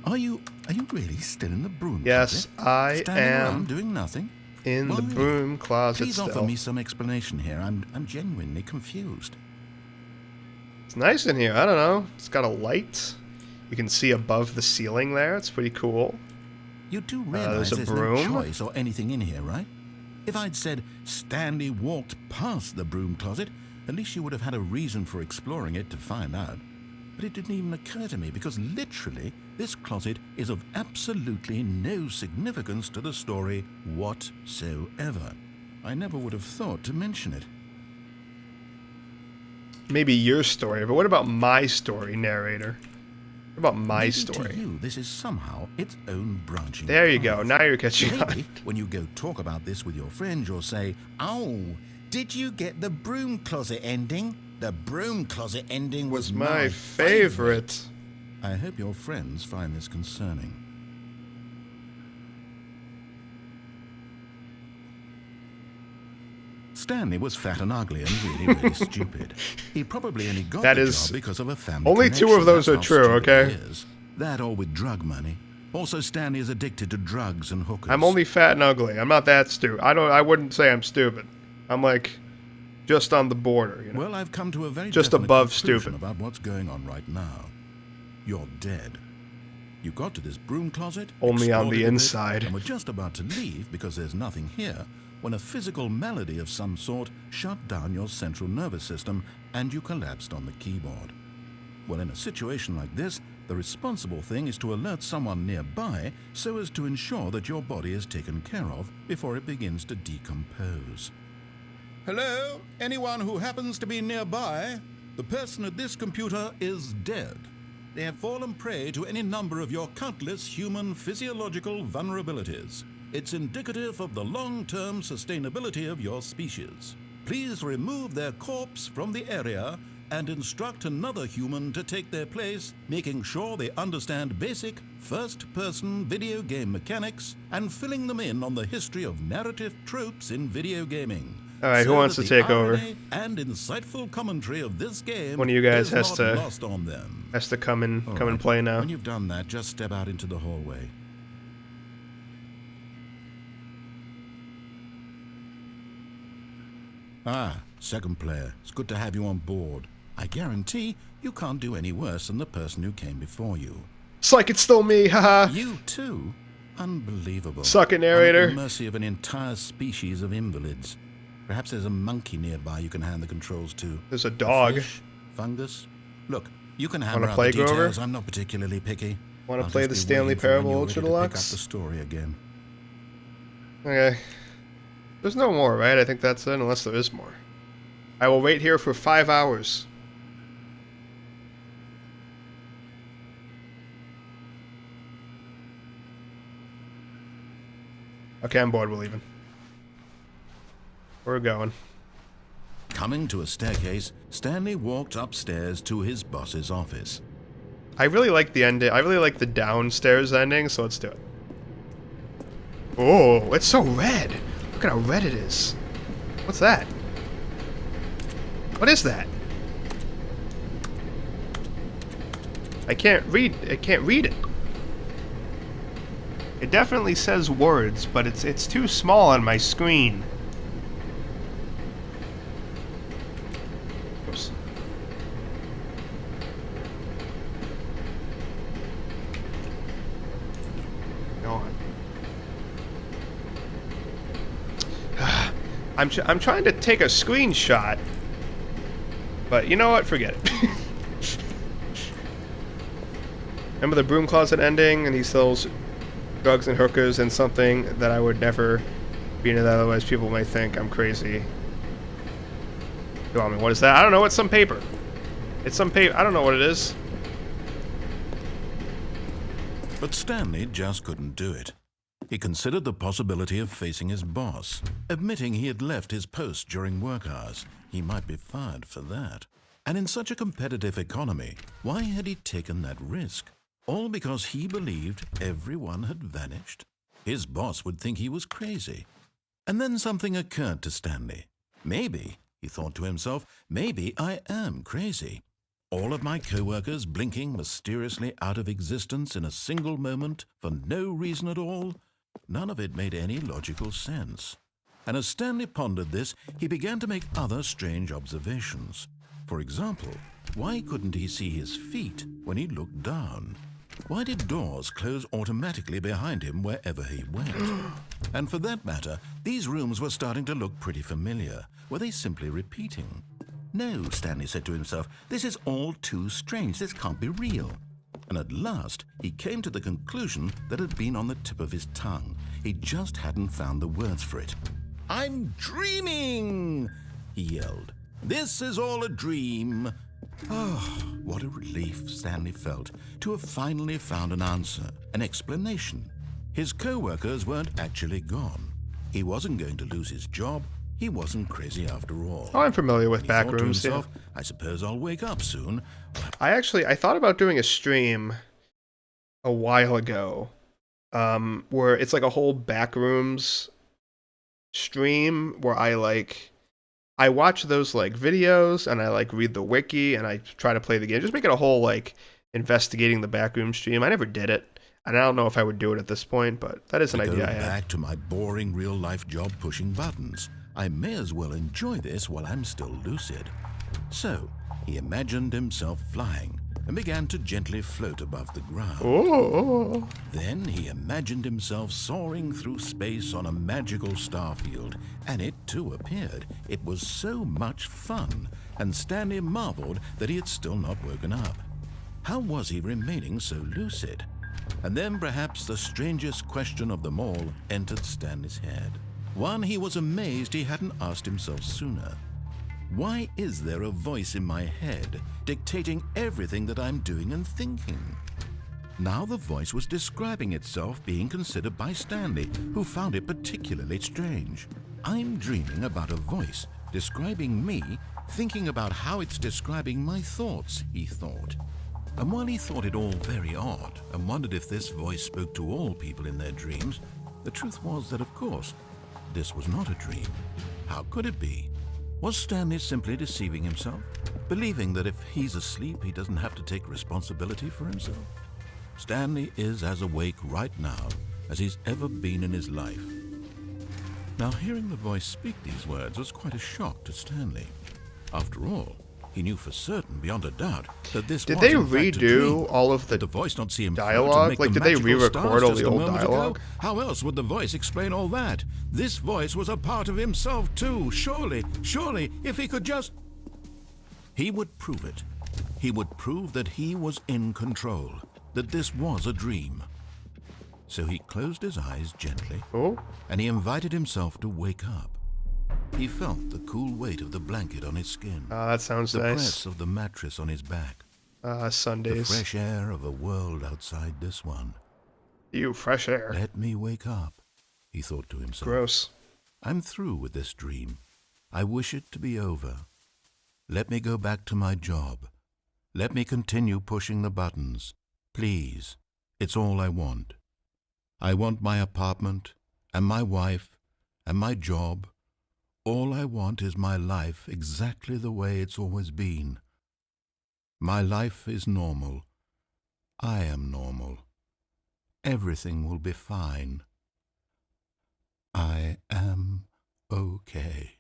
Speaker 2: Are you really still in the broom closet?
Speaker 1: Yes, I
Speaker 2: Standing
Speaker 1: am.
Speaker 2: around doing nothing?
Speaker 1: In the broom closet
Speaker 2: Please
Speaker 1: still.
Speaker 2: offer me some explanation here. I'm genuinely confused.
Speaker 1: It's nice in here. I don't know. It's got a light. You can see above the ceiling there. It's pretty cool.
Speaker 2: You do realize
Speaker 1: there's a
Speaker 2: there's
Speaker 1: broom.
Speaker 2: no choice or anything in here, right? If I'd said Stanley walked past the broom closet, at least you would have had a reason for exploring it to find out. But it didn't even occur to me because literally this closet is of absolutely no significance to the story whatsoever. I never would have thought to mention it.
Speaker 1: Maybe your story, but what about my story, narrator? What about my
Speaker 2: Maybe
Speaker 1: story?
Speaker 2: To you, this is somehow its own branching
Speaker 1: There you
Speaker 2: path.
Speaker 1: go. Now you're catching on.
Speaker 2: Maybe when you go talk about this with your friends, you'll say, "Oh, did you get the broom closet ending? The broom closet ending was
Speaker 1: My favorite.
Speaker 2: I hope your friends find this concerning. Stanley was fat and ugly and really, really stupid. He probably only got
Speaker 1: That
Speaker 2: the
Speaker 1: is-
Speaker 2: job because of a family
Speaker 1: only two
Speaker 2: connection.
Speaker 1: of those
Speaker 2: That's
Speaker 1: are
Speaker 2: how
Speaker 1: true,
Speaker 2: stupid
Speaker 1: okay?
Speaker 2: he is. That or with drug money. Also, Stanley is addicted to drugs and hookers.
Speaker 1: I'm only fat and ugly. I'm not that stupid. I wouldn't say I'm stupid. I'm like just on the border, you know.
Speaker 2: Well, I've come to a very
Speaker 1: Just
Speaker 2: definite
Speaker 1: above
Speaker 2: conclusion
Speaker 1: stupid.
Speaker 2: about what's going on right now. You're dead. You got to this broom closet,
Speaker 1: Only on
Speaker 2: explored
Speaker 1: the
Speaker 2: it a bit,
Speaker 1: inside.
Speaker 2: and were just about to leave because there's nothing here when a physical malady of some sort shut down your central nervous system and you collapsed on the keyboard. Well, in a situation like this, the responsible thing is to alert someone nearby so as to ensure that your body is taken care of before it begins to decompose. Hello? Anyone who happens to be nearby? The person at this computer is dead. They have fallen prey to any number of your countless human physiological vulnerabilities. It's indicative of the long-term sustainability of your species. Please remove their corpse from the area and instruct another human to take their place, making sure they understand basic first-person video game mechanics and filling them in on the history of narrative tropes in video gaming.
Speaker 1: All right, who
Speaker 2: So
Speaker 1: wants
Speaker 2: that
Speaker 1: to
Speaker 2: the
Speaker 1: take over?
Speaker 2: irony and insightful commentary of this game
Speaker 1: One of you guys
Speaker 2: is
Speaker 1: has
Speaker 2: not
Speaker 1: to-
Speaker 2: lost on them.
Speaker 1: Has to come and
Speaker 2: All
Speaker 1: come and
Speaker 2: right.
Speaker 1: play now.
Speaker 2: When you've done that, just step out into the hallway. Ah, second player. It's good to have you on board. I guarantee you can't do any worse than the person who came before you.
Speaker 1: It's like it's still me, haha.
Speaker 2: You, too, Unbelievable.
Speaker 1: Suck it,
Speaker 2: I'm at
Speaker 1: narrator.
Speaker 2: the mercy of an entire species of invalids. Perhaps there's a monkey nearby you can hand the controls to.
Speaker 1: There's a dog.
Speaker 2: Fish, fungus. Look, you can hammer
Speaker 1: Wanna
Speaker 2: out
Speaker 1: play,
Speaker 2: the details.
Speaker 1: Grover?
Speaker 2: I'm not particularly picky.
Speaker 1: Want to
Speaker 2: I'll
Speaker 1: play
Speaker 2: just
Speaker 1: the
Speaker 2: be
Speaker 1: Stanley
Speaker 2: waiting for when
Speaker 1: Parable
Speaker 2: you're
Speaker 1: Ultra
Speaker 2: ready to pick up
Speaker 1: Deluxe?
Speaker 2: the story again.
Speaker 1: Okay. There's no more, right? I think that's it, unless there is more. I will wait here for 5 hours. Okay, I'm bored. We're leaving. We're going.
Speaker 2: Coming to a staircase, Stanley walked upstairs to his boss's office.
Speaker 1: I really like the ending. I really like the downstairs ending, so let's do it. Oh, it's so red. Look at how red it is. What's that? What is that? I can't read it. It definitely says words, but it's too small on my screen. Oops. Go on. I'm trying to take a screenshot, but you know what? Forget it. Remember the broom closet ending, and he sells drugs and hookers and something that I would never be into that, otherwise people might think I'm crazy. Go on, what is that? I don't know, it's some paper. It's some paper, I don't know what it is.
Speaker 2: But Stanley just couldn't do it. He considered the possibility of facing his boss, admitting he had left his post during work hours. He might be fired for that. And in such a competitive economy, why had he taken that risk? All because he believed everyone had vanished? His boss would think he was crazy. And then something occurred to Stanley. Maybe, he thought to himself, maybe I am crazy. All of my co-workers blinking mysteriously out of existence in a single moment for no reason at all? None of it made any logical sense. And as Stanley pondered this, he began to make other strange observations. For example, why couldn't he see his feet when he looked down? Why did doors close automatically behind him wherever he went? And for that matter, these rooms were starting to look pretty familiar. Were they simply repeating? No, Stanley said to himself, this is all too strange. This can't be real. And at last, he came to the conclusion that had been on the tip of his tongue. He just hadn't found the words for it. I'm dreaming, he yelled. This is all a dream. Oh, what a relief Stanley felt to have finally found an answer, an explanation. His co-workers weren't actually gone. He wasn't going to lose his job. He wasn't crazy after all.
Speaker 1: Oh, I'm familiar with
Speaker 2: He thought to
Speaker 1: Backrooms.
Speaker 2: himself,
Speaker 1: Yeah.
Speaker 2: I suppose I'll wake up soon.
Speaker 1: I thought about doing a stream a while ago, where it's like a whole Backrooms stream where I watch those like videos and I like read the wiki and I try to play the game. Just make it a whole like investigating the Backroom stream. I never did it, and I don't know if I would do it at this point, but that is an idea I
Speaker 2: Go
Speaker 1: had.
Speaker 2: back to my boring real-life job pushing buttons. I may as well enjoy this while I'm still lucid. So, he imagined himself flying and began to gently float above the ground.
Speaker 1: Oh.
Speaker 2: Then he imagined himself soaring through space on a magical starfield, and it too appeared. It was so much fun, and Stanley marveled that he had still not woken up. How was he remaining so lucid? And then perhaps the strangest question of them all entered Stanley's head. One he was amazed he hadn't asked himself sooner. Why is there a voice in my head dictating everything that I'm doing and thinking? Now the voice was describing itself being considered by Stanley, who found it particularly strange. I'm dreaming about a voice describing me, thinking about how it's describing my thoughts, he thought. And while he thought it all very odd and wondered if this voice spoke to all people in their dreams, the truth was that, of course, this was not a dream. How could it be? Was Stanley simply deceiving himself, believing that if he's asleep, he doesn't have to take responsibility for himself? Stanley is as awake right now as he's ever been in his life. Now, hearing the voice speak these words was quite a shock to Stanley. After all, He knew for certain, beyond a doubt, that this
Speaker 1: Did
Speaker 2: was
Speaker 1: they
Speaker 2: in fact a
Speaker 1: redo
Speaker 2: dream.
Speaker 1: all of the
Speaker 2: Did the voice not see him float
Speaker 1: dialogue?
Speaker 2: and make
Speaker 1: Like,
Speaker 2: the
Speaker 1: did they
Speaker 2: magical
Speaker 1: re-record
Speaker 2: stars
Speaker 1: all
Speaker 2: just
Speaker 1: the
Speaker 2: a
Speaker 1: old
Speaker 2: moment
Speaker 1: dialogue?
Speaker 2: ago? How else would the voice explain all that? This voice was a part of himself too. Surely, if he could just... He would prove it. He would prove that he was in control, that this was a dream. So he closed his eyes gently, and he invited himself to wake up. He felt the cool weight of the blanket on his skin.
Speaker 1: That sounds
Speaker 2: the
Speaker 1: nice.
Speaker 2: press of the mattress on his back.
Speaker 1: Sundays.
Speaker 2: The fresh air of a world outside this one.
Speaker 1: Ew, fresh air.
Speaker 2: Let me wake up, he thought to himself.
Speaker 1: Gross.
Speaker 2: I'm through with this dream. I wish it to be over. Let me go back to my job. Let me continue pushing the buttons. Please, it's all I want. I want my apartment, and my wife, and my job. All I want is my life exactly the way it's always been. My life is normal. I am normal. Everything will be fine. I am okay.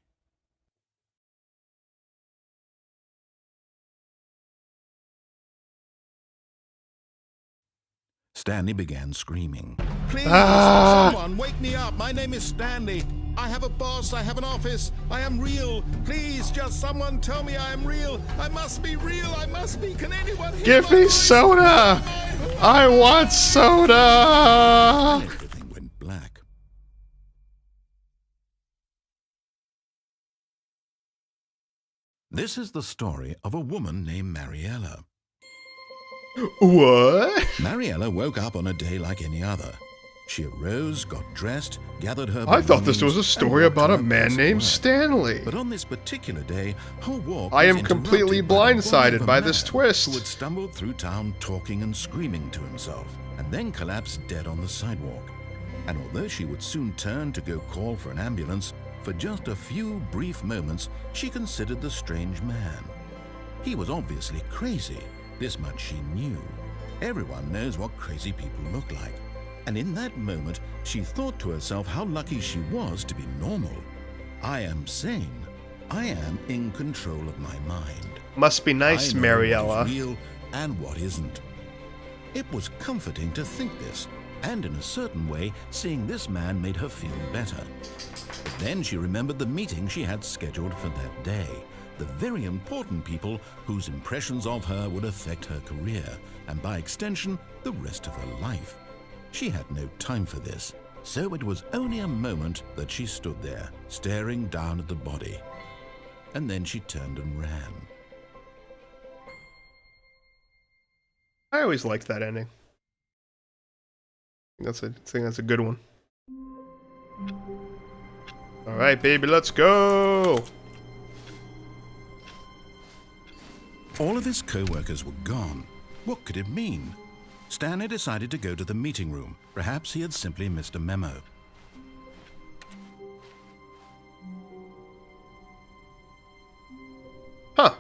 Speaker 2: Stanley began screaming. Please, someone, wake me up. My name is Stanley. I have a boss. I have an office. I am real. Please, just someone tell me I am real. I must be real. I must be. Can anyone hear
Speaker 1: Give
Speaker 2: my
Speaker 1: me
Speaker 2: voice?
Speaker 1: soda! I want soda!
Speaker 2: Everything went black. This is the story of a woman named Mariella.
Speaker 1: What?
Speaker 2: Mariella woke up on a day like any other. She arose, got dressed, gathered her
Speaker 1: I thought this
Speaker 2: belongings,
Speaker 1: was a
Speaker 2: and
Speaker 1: story
Speaker 2: walked
Speaker 1: about
Speaker 2: to
Speaker 1: a
Speaker 2: her
Speaker 1: man
Speaker 2: place of
Speaker 1: named
Speaker 2: work.
Speaker 1: Stanley.
Speaker 2: But on this particular day, her walk
Speaker 1: I
Speaker 2: was
Speaker 1: am completely
Speaker 2: interrupted by the
Speaker 1: blindsided
Speaker 2: voice of a
Speaker 1: by this
Speaker 2: man
Speaker 1: twist.
Speaker 2: who had stumbled through town talking and screaming to himself, and then collapsed dead on the sidewalk. And although she would soon turn to go call for an ambulance, for just a few brief moments she considered the strange man. He was obviously crazy. This much she knew. Everyone knows what crazy people look like. And in that moment, she thought to herself how lucky she was to be normal. I am sane. I am in control of my mind.
Speaker 1: Must be nice,
Speaker 2: I know
Speaker 1: Mariella.
Speaker 2: what is real and what isn't. It was comforting to think this, and in a certain way, seeing this man made her feel better. But then she remembered the meeting she had scheduled for that day. The very important people whose impressions of her would affect her career, and by extension, the rest of her life. She had no time for this, so it was only a moment that she stood there, staring down at the body. And then she turned and ran.
Speaker 1: I always liked that ending. I think that's a good one. Alright, baby, let's go!
Speaker 2: All of his co-workers were gone. What could it mean? Stanley decided to go to the meeting room. Perhaps he had simply missed a memo.
Speaker 1: Huh.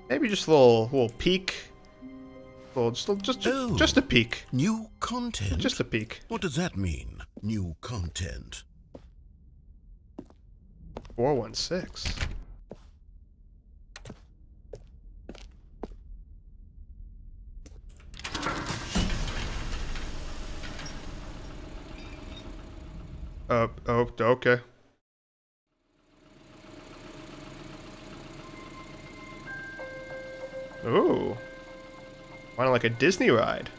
Speaker 1: Maybe just a little peek. Well, just a peek.
Speaker 2: New content?
Speaker 1: Just a peek.
Speaker 2: What does that mean, new content?
Speaker 1: 416. Oh, okay. Ooh. Kind of like a Disney ride.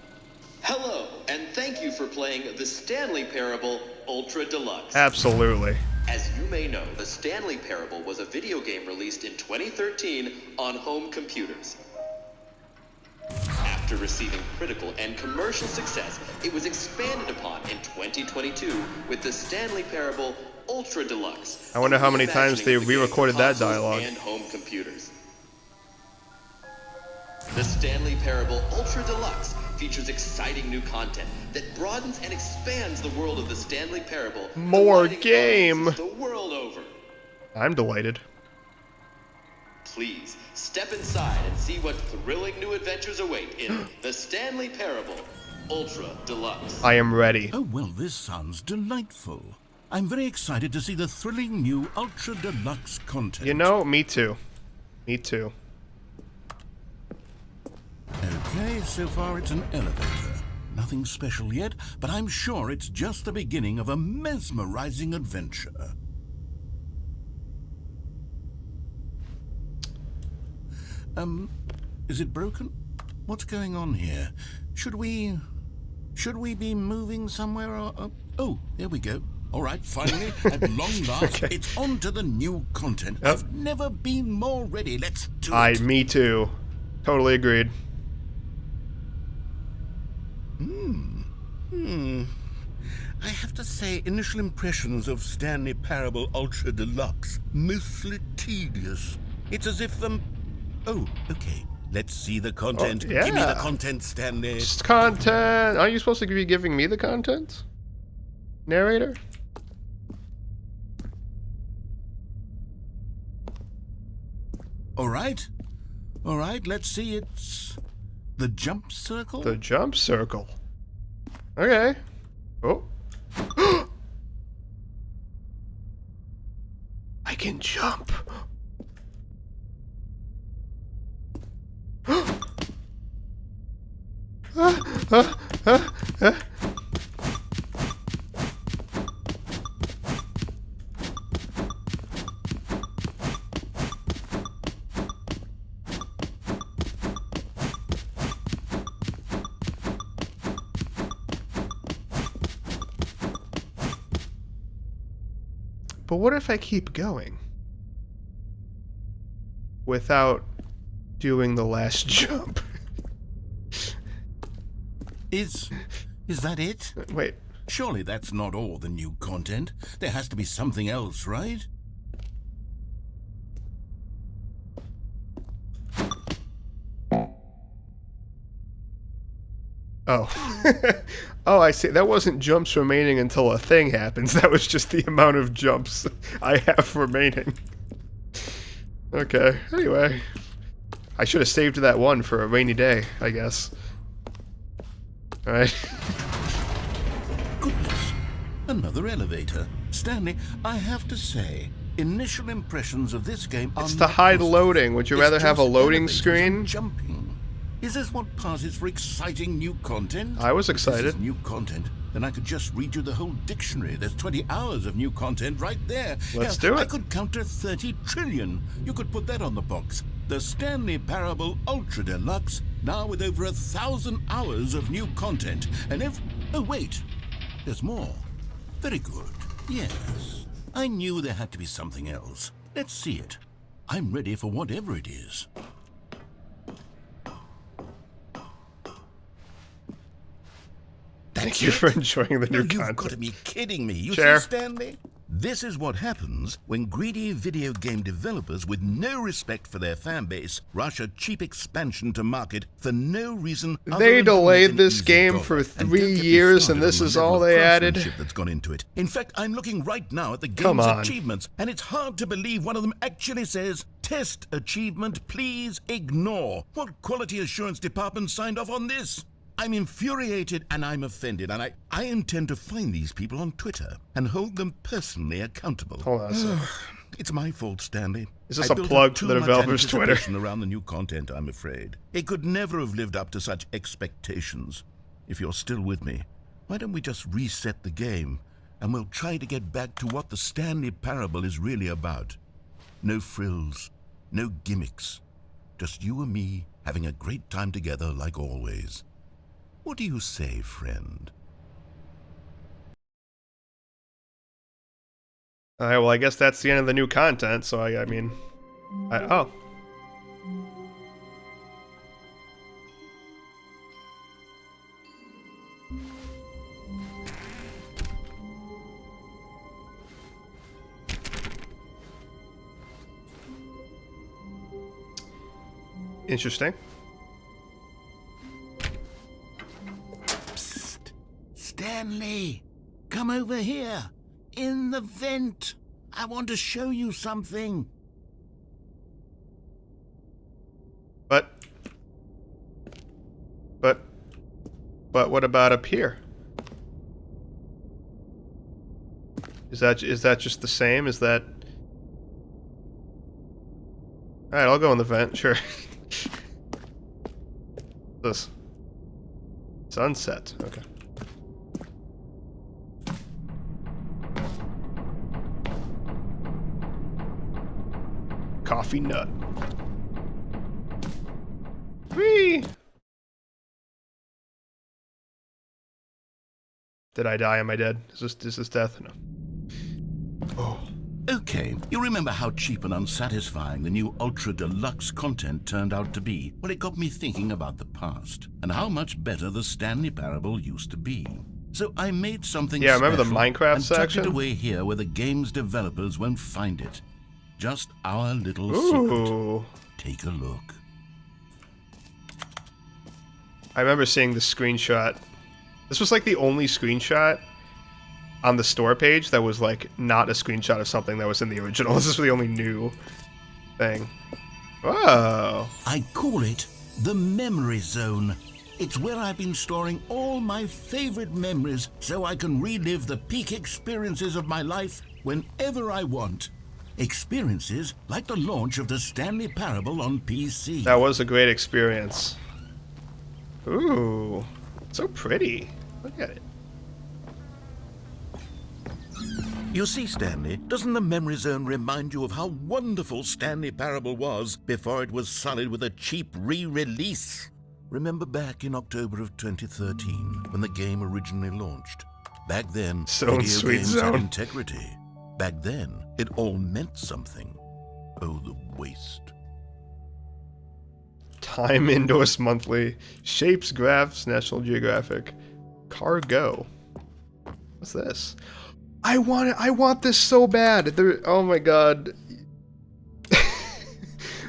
Speaker 4: Hello, and thank you for playing the Stanley Parable Ultra Deluxe.
Speaker 1: Absolutely.
Speaker 4: As you may know, the Stanley Parable was a video game released in 2013 on home computers. After receiving critical and commercial success, it was expanded upon in 2022 with the Stanley Parable Ultra Deluxe.
Speaker 1: I wonder how many times they
Speaker 4: reimagining of the game
Speaker 1: re-recorded
Speaker 4: for
Speaker 1: that
Speaker 4: consoles
Speaker 1: dialogue.
Speaker 4: and home computers. The Stanley Parable Ultra Deluxe features exciting new content that broadens and expands the world of the Stanley Parable.
Speaker 1: More
Speaker 4: delighting
Speaker 1: game.
Speaker 4: audiences the world over.
Speaker 1: I'm delighted.
Speaker 4: Please Step inside and see what thrilling new adventures await in The Stanley Parable Ultra Deluxe.
Speaker 1: I am ready.
Speaker 3: Oh, well, this sounds delightful. I'm very excited to see the thrilling new Ultra Deluxe content.
Speaker 1: You know, me too. Me too.
Speaker 3: Okay, so far it's an elevator. Nothing special yet, but I'm sure it's just the beginning of a mesmerizing adventure. Is it broken? What's going on here? Should we be moving somewhere or... Oh, there we go. All right, finally, at long last,
Speaker 1: Okay.
Speaker 3: It's on to the new content.
Speaker 1: Yep.
Speaker 3: I've never been more ready. Let's do it.
Speaker 1: Me too. Totally agreed.
Speaker 3: I have to say, initial impressions of Stanley Parable Ultra Deluxe, mostly tedious. It's as if Oh, okay. Let's see the content.
Speaker 1: Oh, yeah.
Speaker 3: Give me the content, Stanley.
Speaker 1: Just content. Aren't you supposed to be giving me the content? Narrator?
Speaker 3: All right. Let's see. It's the jump circle.
Speaker 1: The jump circle. Okay. Oh. I can jump. But what if I keep going without doing the last jump?
Speaker 3: Is that it?
Speaker 1: Wait.
Speaker 3: Surely that's not all the new content. There has to be something else, right?
Speaker 1: Oh. Oh, I see. That wasn't jumps remaining until a thing happens. That was just the amount of jumps I have remaining. Okay. Anyway. I should have saved that one for a rainy day, I guess. Alright.
Speaker 3: Goodness. Another elevator. Stanley, I have to say, initial impressions of this game are
Speaker 1: It's
Speaker 3: not
Speaker 1: to hide
Speaker 3: positive.
Speaker 1: loading. Would you
Speaker 3: It's
Speaker 1: rather have a
Speaker 3: just
Speaker 1: loading
Speaker 3: elevators
Speaker 1: screen?
Speaker 3: and jumping. Is this what passes for exciting new content?
Speaker 1: I was
Speaker 3: If this
Speaker 1: excited.
Speaker 3: is new content, then I could just read you the whole dictionary. There's 20 hours of new content right there.
Speaker 1: Let's
Speaker 3: Hell,
Speaker 1: do
Speaker 3: I
Speaker 1: it.
Speaker 3: could count to 30 trillion. You could put that on the box. The Stanley Parable Ultra Deluxe, now with over 1,000 hours of new content. And oh, wait. There's more. Very good. Yes. I knew there had to be something else. Let's see it. I'm ready for whatever it is.
Speaker 1: Thank you for enjoying the
Speaker 3: No,
Speaker 1: new
Speaker 3: you've
Speaker 1: content.
Speaker 3: got to be kidding me. You
Speaker 1: Share.
Speaker 3: see, Stanley? This is what happens when greedy video game developers with no respect for their fan base rush a cheap expansion to market for no reason other
Speaker 1: They
Speaker 3: than to make
Speaker 1: delayed
Speaker 3: an
Speaker 1: this
Speaker 3: easy
Speaker 1: game
Speaker 3: dollar.
Speaker 1: for
Speaker 3: And
Speaker 1: 3
Speaker 3: don't get me
Speaker 1: years,
Speaker 3: started
Speaker 1: and this
Speaker 3: on the
Speaker 1: is
Speaker 3: level
Speaker 1: all
Speaker 3: of
Speaker 1: they added?
Speaker 3: craftsmanship that's gone into it. In fact, I'm looking right now at the
Speaker 1: Come
Speaker 3: game's
Speaker 1: on.
Speaker 3: achievements, and it's hard to believe one of them actually says, "Test achievement, please ignore." What quality assurance department signed off on this? I'm infuriated and I'm offended, and I intend to find these people on Twitter and hold them personally accountable.
Speaker 1: Hold on a second.
Speaker 3: It's my fault, Stanley.
Speaker 1: Is this
Speaker 3: I
Speaker 1: a
Speaker 3: built
Speaker 1: plug
Speaker 3: up
Speaker 1: to
Speaker 3: too
Speaker 1: the
Speaker 3: much
Speaker 1: developer's Twitter?
Speaker 3: anticipation around the new content, I'm afraid. It could never have lived up to such expectations. If you're still with me, why don't we just reset the game, and we'll try to get back to what the Stanley Parable is really about. No frills, no gimmicks. Just you and me having a great time together like always. What do you say, friend?
Speaker 1: Alright, well, I guess that's the end of the new content, so I mean... oh. Interesting.
Speaker 3: Stanley, come over here. In the vent. I want to show you something.
Speaker 1: But what about up here? Is that just the same? Is that... Alright, I'll go in the vent, sure. This. Sunset, okay. Coffee nut. Whee! Did I die? Am I dead? Is this death? No. Oh.
Speaker 3: Okay, you remember how cheap and unsatisfying the new Ultra Deluxe content turned out to be? Well, it got me thinking about the past and how much better the Stanley Parable used to be. So I made something
Speaker 1: Yeah, remember the
Speaker 3: special
Speaker 1: Minecraft
Speaker 3: and tucked
Speaker 1: section?
Speaker 3: it away here where the game's developers won't find it. Just our little
Speaker 1: Ooh.
Speaker 3: secret. Take a look.
Speaker 1: I remember seeing the screenshot. This was like the only screenshot on the store page that was like not a screenshot of something that was in the original. This is the only new thing. Whoa.
Speaker 3: I call it the Memory Zone. It's where I've been storing all my favorite memories so I can relive the peak experiences of my life whenever I want. Experiences like the launch of the Stanley Parable on PC.
Speaker 1: That was a great experience. Ooh. So pretty. Look at it.
Speaker 3: You see, Stanley, doesn't the Memory Zone remind you of how wonderful Stanley Parable was before it was sullied with a cheap re-release? Remember back in October of 2013 when the game originally launched? Back then,
Speaker 1: Zone,
Speaker 3: video
Speaker 1: sweet
Speaker 3: games
Speaker 1: zone.
Speaker 3: had integrity. Back then, it all meant something. Oh, the waste.
Speaker 1: Time Indoors Monthly. Shapes, Graphs, National Geographic. Cargo. What's this? I want it. I want this so bad. Oh my god.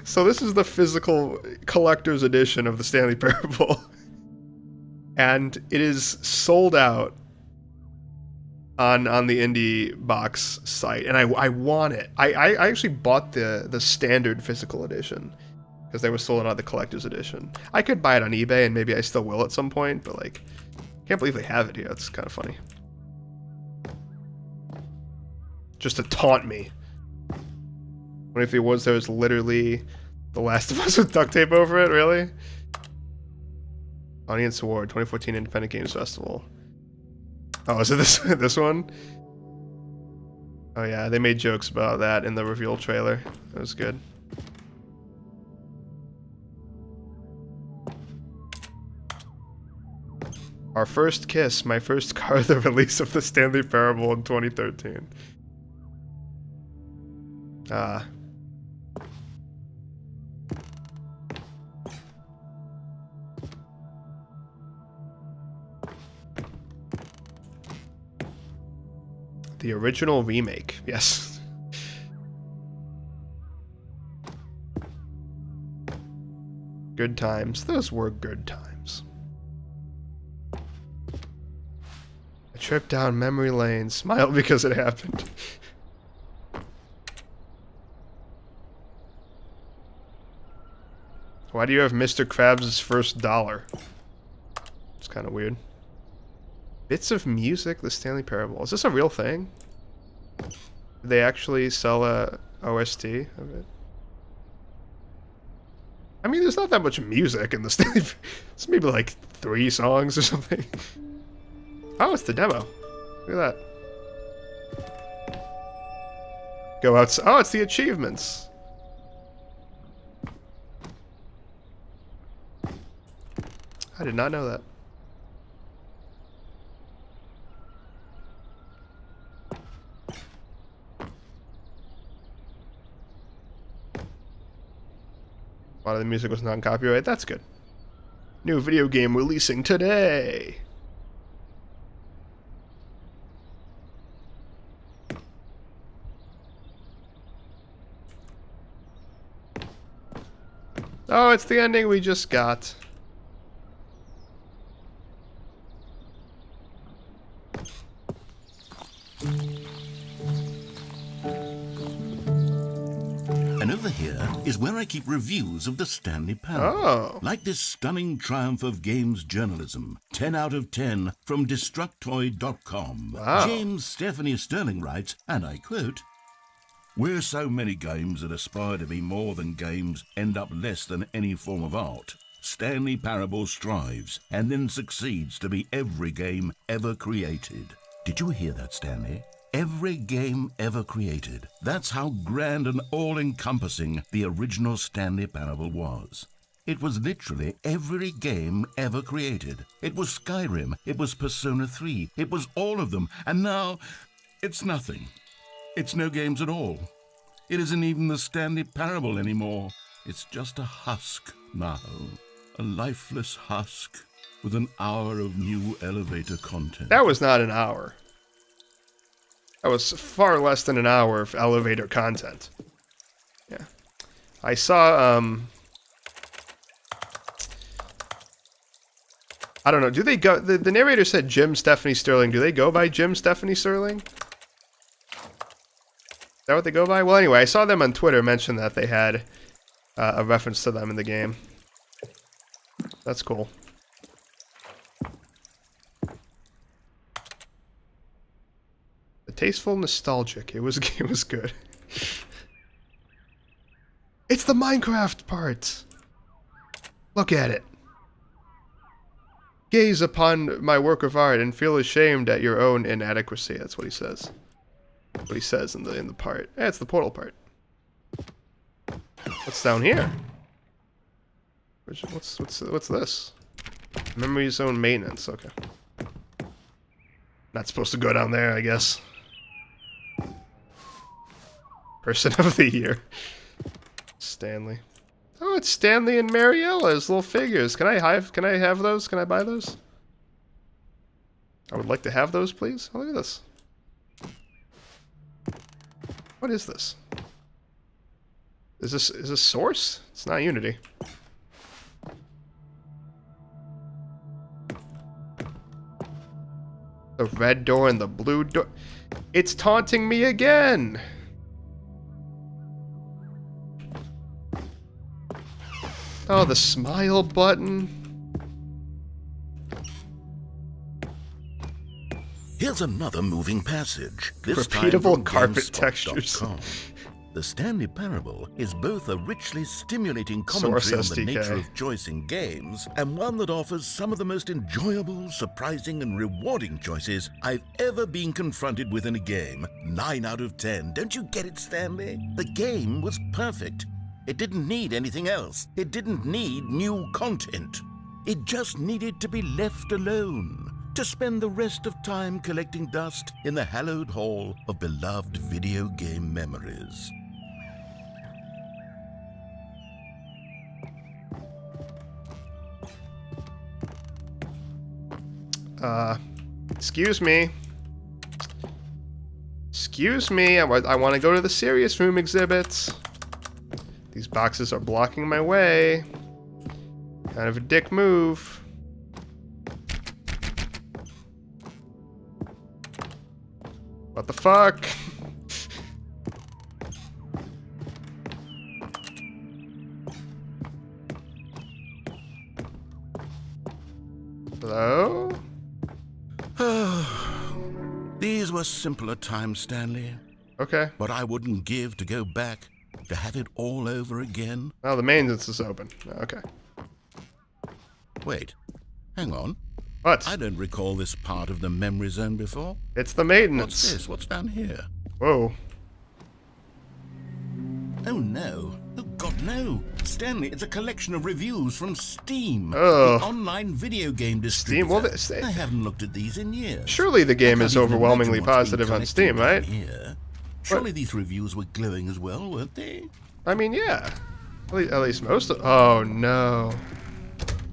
Speaker 1: So this is the physical collector's edition of the Stanley Parable. And it is sold out on the Indie Box site. And I want it. I actually bought the standard physical edition because they were sold out the collector's edition. I could buy it on eBay and maybe I still will at some point, but like, can't believe they have it here. It's kind of funny. Just to taunt me. What if it was there was literally The Last of Us with duct tape over it? Really? Audience Award 2014 Independent Games Festival. Oh, is it this one? Oh yeah, they made jokes about that in the reveal trailer. That was good. Our First Kiss, my first car, the release of the Stanley Parable in 2013. The original remake, yes. Good times. Those were good times. A trip down memory lane. Smile because it happened. Why do you have Mr. Krabs' first dollar? It's kind of weird. Bits of music, the Stanley Parable. Is this a real thing? Did they actually sell a OST of it? I mean, there's not that much music in the Stanley. It's maybe like 3 songs or something. Oh, it's the demo. Look at that. Go outside. Oh, it's the achievements. I did not know that. A lot of the music was non-copyright. That's good. New video game releasing today. Oh, it's the ending we just got.
Speaker 3: And over here is where I keep reviews of the Stanley Parable.
Speaker 1: Oh.
Speaker 3: Like this stunning triumph of games journalism, 10 out of 10 from Destructoid.com.
Speaker 1: Wow.
Speaker 3: James Stephanie Sterling writes, and I quote, "Where so many games that aspire to be more than games end up less than any form of art, Stanley Parable strives and then succeeds to be every game ever created." Did you hear that, Stanley? Every game ever created. That's how grand and all-encompassing the original Stanley Parable was. It was literally every game ever created. It was Skyrim, it was Persona 3, it was all of them, and now it's nothing. It's no games at all. It isn't even the Stanley Parable anymore. It's just a husk now. A lifeless husk with an hour of new elevator content.
Speaker 1: That was not an hour. That was far less than an hour of elevator content. Yeah. I saw, I don't know, do they go, the narrator said Jim Stephanie Sterling, do they go by Jim Stephanie Sterling? Is that what they go by? Well, anyway, I saw them on Twitter mention that they had a reference to them in the game. That's cool. Tasteful, nostalgic. It was good. It's the Minecraft part. Look at it. Gaze upon my work of art and feel ashamed at your own inadequacy. That's what he says. What he says in the part. Yeah, it's the portal part. What's down here? What's this? Memory zone maintenance. Okay. Not supposed to go down there, I guess. Person of the year. Stanley. Oh, it's Stanley and Mariella's little figures. Can I have those? Can I buy those? I would like to have those, please. Oh, look at this. What is this? Is this Source? It's not Unity. The red door and the blue door. It's taunting me again. Oh, the smile button.
Speaker 3: Here's another moving passage. This
Speaker 1: Repeatable
Speaker 3: time from
Speaker 1: carpet
Speaker 3: GameSpot.com.
Speaker 1: textures.
Speaker 3: The Stanley Parable is both a richly stimulating commentary
Speaker 1: Source
Speaker 3: on the
Speaker 1: SDK.
Speaker 3: nature of choice in games, and one that offers some of the most enjoyable, surprising, and rewarding choices I've ever been confronted with in a game. 9 out of 10. Don't you get it, Stanley? The game was perfect. It didn't need anything else. It didn't need new content. It just needed to be left alone, to spend the rest of time collecting dust in the hallowed hall of beloved video game memories.
Speaker 1: Excuse me. Excuse me, I want to go to the serious room exhibits. These boxes are blocking my way. Kind of a dick move. What the fuck? Hello?
Speaker 3: These were simpler times, Stanley.
Speaker 1: Okay.
Speaker 3: But I wouldn't give to go back, to have it all over again.
Speaker 1: Oh, the maintenance is open. Okay.
Speaker 3: Wait, hang on.
Speaker 1: What?
Speaker 3: I don't recall this part of the memory zone before.
Speaker 1: It's the maintenance.
Speaker 3: What's this? What's down here?
Speaker 1: Whoa.
Speaker 3: Oh no. Oh God, no. Stanley, it's a collection of reviews from Steam,
Speaker 1: Ugh.
Speaker 3: the online video game distributor.
Speaker 1: Steam? Well,
Speaker 3: I haven't looked at these in years.
Speaker 1: Surely the game
Speaker 3: I
Speaker 1: is
Speaker 3: can't even
Speaker 1: overwhelmingly
Speaker 3: imagine what's been
Speaker 1: positive on
Speaker 3: collected
Speaker 1: Steam,
Speaker 3: down
Speaker 1: right?
Speaker 3: here. Surely these reviews were glowing as well, weren't they?
Speaker 1: I mean, yeah. At least most of... Oh, no.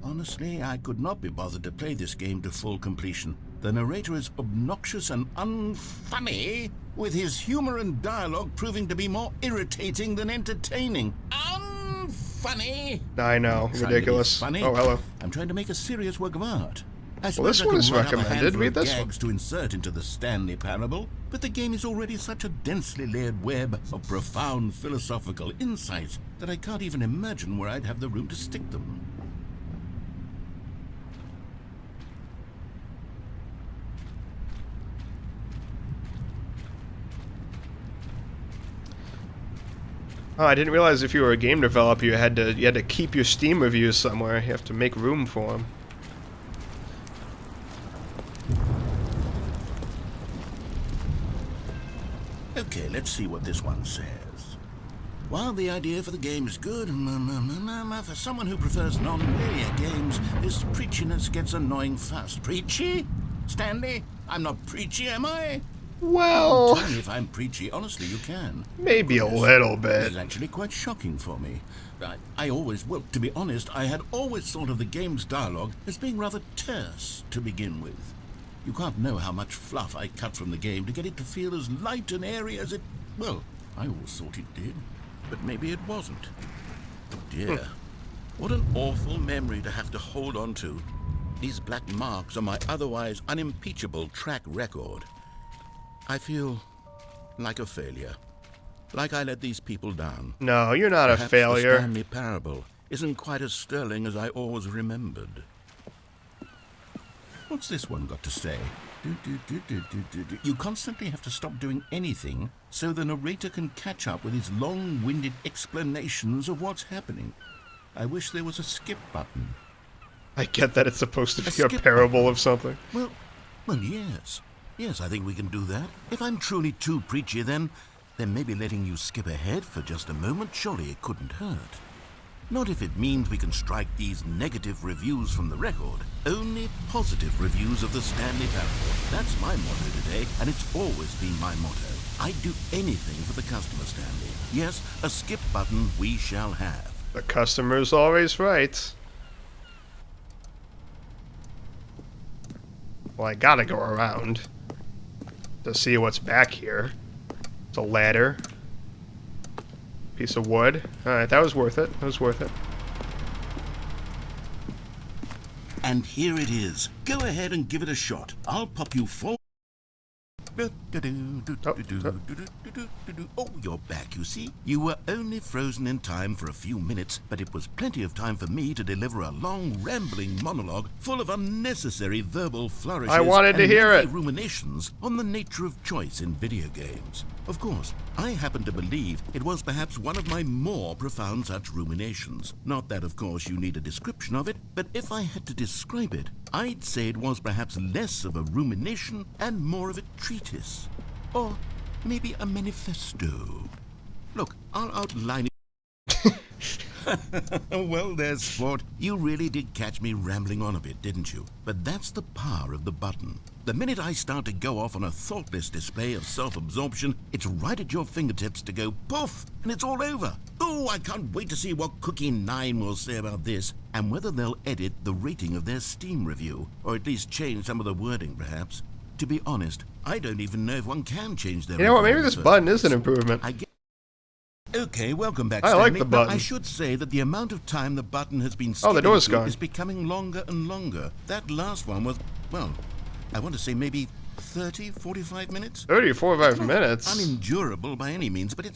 Speaker 3: Honestly, I could not be bothered to play this game to full completion. The narrator is obnoxious and unfunny, with his humor and dialogue proving to be more irritating than entertaining. Unfunny!
Speaker 1: I know.
Speaker 3: Trying to be
Speaker 1: Ridiculous.
Speaker 3: funny?
Speaker 1: Oh, hello.
Speaker 3: I'm trying to make a serious work of art. I
Speaker 1: Well,
Speaker 3: suppose
Speaker 1: this
Speaker 3: I
Speaker 1: one
Speaker 3: could
Speaker 1: is
Speaker 3: write up a
Speaker 1: recommended.
Speaker 3: handful
Speaker 1: Read
Speaker 3: of
Speaker 1: this one.
Speaker 3: gags to insert into the Stanley Parable, but the game is already such a densely layered web of profound philosophical insights that I can't even imagine where I'd have the room to stick them.
Speaker 1: Oh, I didn't realize if you were a game developer, you had to keep your Steam reviews somewhere. You have to make room for them.
Speaker 3: Okay, let's see what this one says. While the idea for the game is good, for someone who prefers non-linear games, this preachiness gets annoying fast. Preachy? Stanley? I'm not preachy, am I?
Speaker 1: Well,
Speaker 3: Tell me if I'm preachy. Honestly, you can.
Speaker 1: maybe a
Speaker 3: Goodness.
Speaker 1: little
Speaker 3: This
Speaker 1: bit.
Speaker 3: is actually quite shocking for me. Well, to be honest, I had always thought of the game's dialogue as being rather terse to begin with. You can't know how much fluff I cut from the game to get it to feel as light and airy as it... Well, I always thought it did, but maybe it wasn't. Oh dear. What an awful memory to have to hold on to. These black marks on my otherwise unimpeachable track record. I feel like a failure. Like I let these people down.
Speaker 1: No, you're not a
Speaker 3: Perhaps
Speaker 1: failure.
Speaker 3: The Stanley Parable isn't quite as sterling as I always remembered. What's this one got to say? You constantly have to stop doing anything so the narrator can catch up with his long-winded explanations of what's happening. I wish there was a skip button.
Speaker 1: I get that it's supposed to be a
Speaker 3: skip
Speaker 1: parable of something.
Speaker 3: Well, yes. Yes, I think we can do that. If I'm truly too preachy, then maybe letting you skip ahead for just a moment, surely it couldn't hurt. Not if it means we can strike these negative reviews from the record. Only positive reviews of the Stanley Parable. That's my motto today, and it's always been my motto. I'd do anything for the customer, Stanley. Yes, a skip button we shall have.
Speaker 1: The customer's always right. Well, I gotta go around to see what's back here. It's a ladder. Piece of wood. Alright, that was worth it. That was worth it.
Speaker 3: And here it is. Go ahead and give it a shot. I'll pop you forward. Oh, you're back, you see. You were only frozen in time for a few minutes, but it was plenty of time for me to deliver a long, rambling monologue full of unnecessary verbal flourishes
Speaker 1: I wanted to
Speaker 3: and
Speaker 1: hear
Speaker 3: lengthy
Speaker 1: it.
Speaker 3: ruminations on the nature of choice in video games. Of course, I happen to believe it was perhaps one of my more profound such ruminations. Not that, of course, you need a description of it, but if I had to describe it, I'd say it was perhaps less of a rumination and more of a treatise. Or maybe a manifesto. Look, I'll outline it. Well, there's sport. You really did catch me rambling on a bit, didn't you? But that's the power of the button. The minute I start to go off on a thoughtless display of self-absorption, it's right at your fingertips to go poof, and it's all over. Oh, I can't wait to see what Cookie 9 will say about this, and whether they'll edit the rating of their Steam review, or at least change some of the wording, perhaps. To be honest, I don't even know if one can change their
Speaker 1: You know what?
Speaker 3: review
Speaker 1: Maybe
Speaker 3: in the
Speaker 1: this
Speaker 3: first
Speaker 1: button is an
Speaker 3: place.
Speaker 1: improvement.
Speaker 3: Okay, welcome back,
Speaker 1: I
Speaker 3: Stanley.
Speaker 1: like the
Speaker 3: Now,
Speaker 1: button.
Speaker 3: I should say that the amount of time the button has been
Speaker 1: Oh, the door's
Speaker 3: skipping
Speaker 1: gone.
Speaker 3: is becoming longer and longer. That last one was, well, I want to say maybe 30, 45 minutes?
Speaker 1: 30 or 45
Speaker 3: Not
Speaker 1: minutes.
Speaker 3: unendurable by any means, but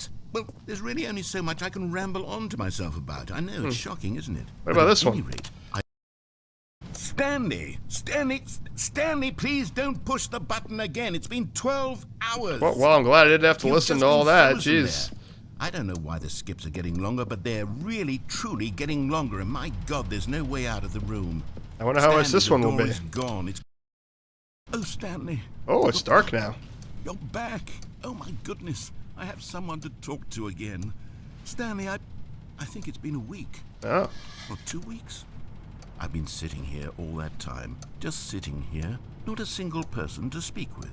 Speaker 3: there's really only so much I can ramble on to myself about. I know, it's shocking, isn't it?
Speaker 1: What
Speaker 3: But
Speaker 1: about
Speaker 3: at
Speaker 1: this one?
Speaker 3: any rate, Stanley, please don't push the button again. It's been 12 hours.
Speaker 1: Well, I'm glad I didn't have to
Speaker 3: You've
Speaker 1: listen
Speaker 3: just
Speaker 1: to all
Speaker 3: been
Speaker 1: that.
Speaker 3: frozen
Speaker 1: Jeez.
Speaker 3: there. I don't know why the skips are getting longer, but they're really, truly getting longer, and my God, there's no way out of the room.
Speaker 1: I wonder how much
Speaker 3: Stanley,
Speaker 1: this
Speaker 3: the
Speaker 1: one will
Speaker 3: door
Speaker 1: be.
Speaker 3: is gone. It's... Oh, Stanley.
Speaker 1: Oh, it's dark now.
Speaker 3: You're back. Oh, my goodness. I have someone to talk to again. Stanley, I think it's been a week.
Speaker 1: Oh.
Speaker 3: Or 2 weeks. I've been sitting here all that time. Just sitting here. Not a single person to speak with.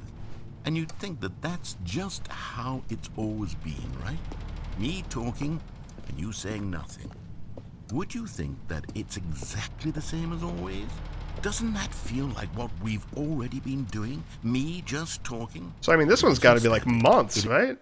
Speaker 3: And you'd think that that's just how it's always been, right? Me talking and you saying nothing. Would you think that it's exactly the same as always? Doesn't that feel like what we've already been doing? Me just talking?
Speaker 1: So, I mean, this one's got to be like months, right?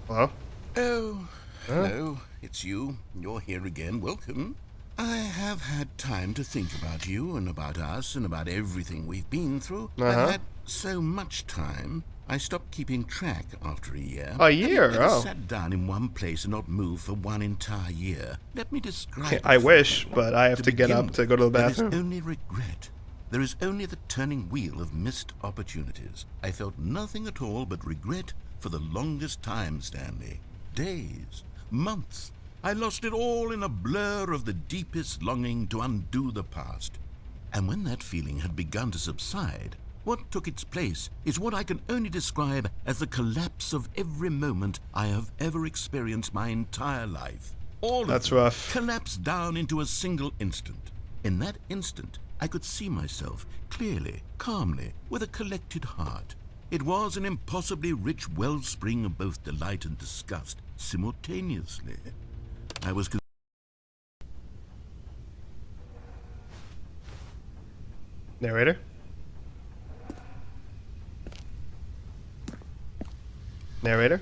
Speaker 1: Hello?
Speaker 3: Oh, hello. It's you. You're here again. Welcome. I have had time to think about you and about us and about everything we've been through.
Speaker 1: Uh-huh.
Speaker 3: I've had so much time, I stopped keeping track after a year.
Speaker 1: A year?
Speaker 3: Have you ever
Speaker 1: Oh.
Speaker 3: sat down in one place and not moved for one entire year? Let me describe it
Speaker 1: I
Speaker 3: for
Speaker 1: wish,
Speaker 3: you.
Speaker 1: but I have to get
Speaker 3: begin
Speaker 1: up to go to the
Speaker 3: There is
Speaker 1: bathroom.
Speaker 3: only regret. There is only the turning wheel of missed opportunities. I felt nothing at all but regret for the longest time, Stanley. Days, months. I lost it all in a blur of the deepest longing to undo the past. And when that feeling had begun to subside, what took its place is what I can only describe as the collapse of every moment I have ever experienced my entire life. All of
Speaker 1: That's
Speaker 3: them
Speaker 1: rough.
Speaker 3: collapsed down into a single instant. In that instant, I could see myself clearly, calmly, with a collected heart. It was an impossibly rich wellspring of both delight and disgust simultaneously. I was
Speaker 1: Narrator? Narrator?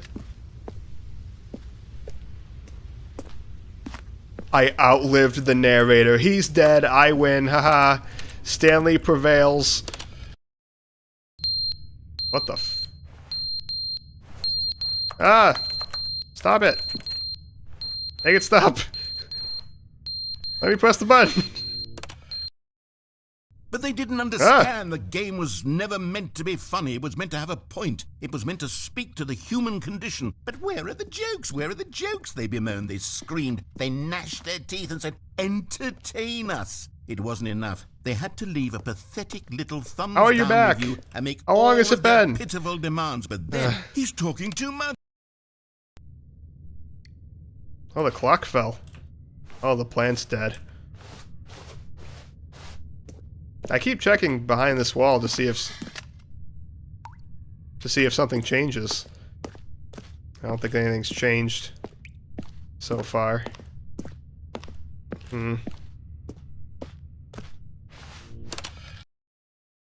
Speaker 1: I outlived the narrator. He's dead. I win. Haha. Stanley prevails. What the f... Ah! Stop it. Make it stop. Let me press the button.
Speaker 3: But they didn't understand the game was never meant to be funny. It was meant to have a point. It was meant to speak to the human condition. But where are the jokes? Where are the jokes? They bemoaned, they screamed, they gnashed their teeth and said, entertain us. It wasn't enough. They had to leave a pathetic little thumbs
Speaker 1: How are you
Speaker 3: down
Speaker 1: back?
Speaker 3: review and make
Speaker 1: How long
Speaker 3: all
Speaker 1: has it
Speaker 3: of their
Speaker 1: been?
Speaker 3: pitiful demands. But then, he's talking too much.
Speaker 1: Oh, the clock fell. Oh, the plant's dead. I keep checking behind this wall to see if something changes. I don't think anything's changed so far.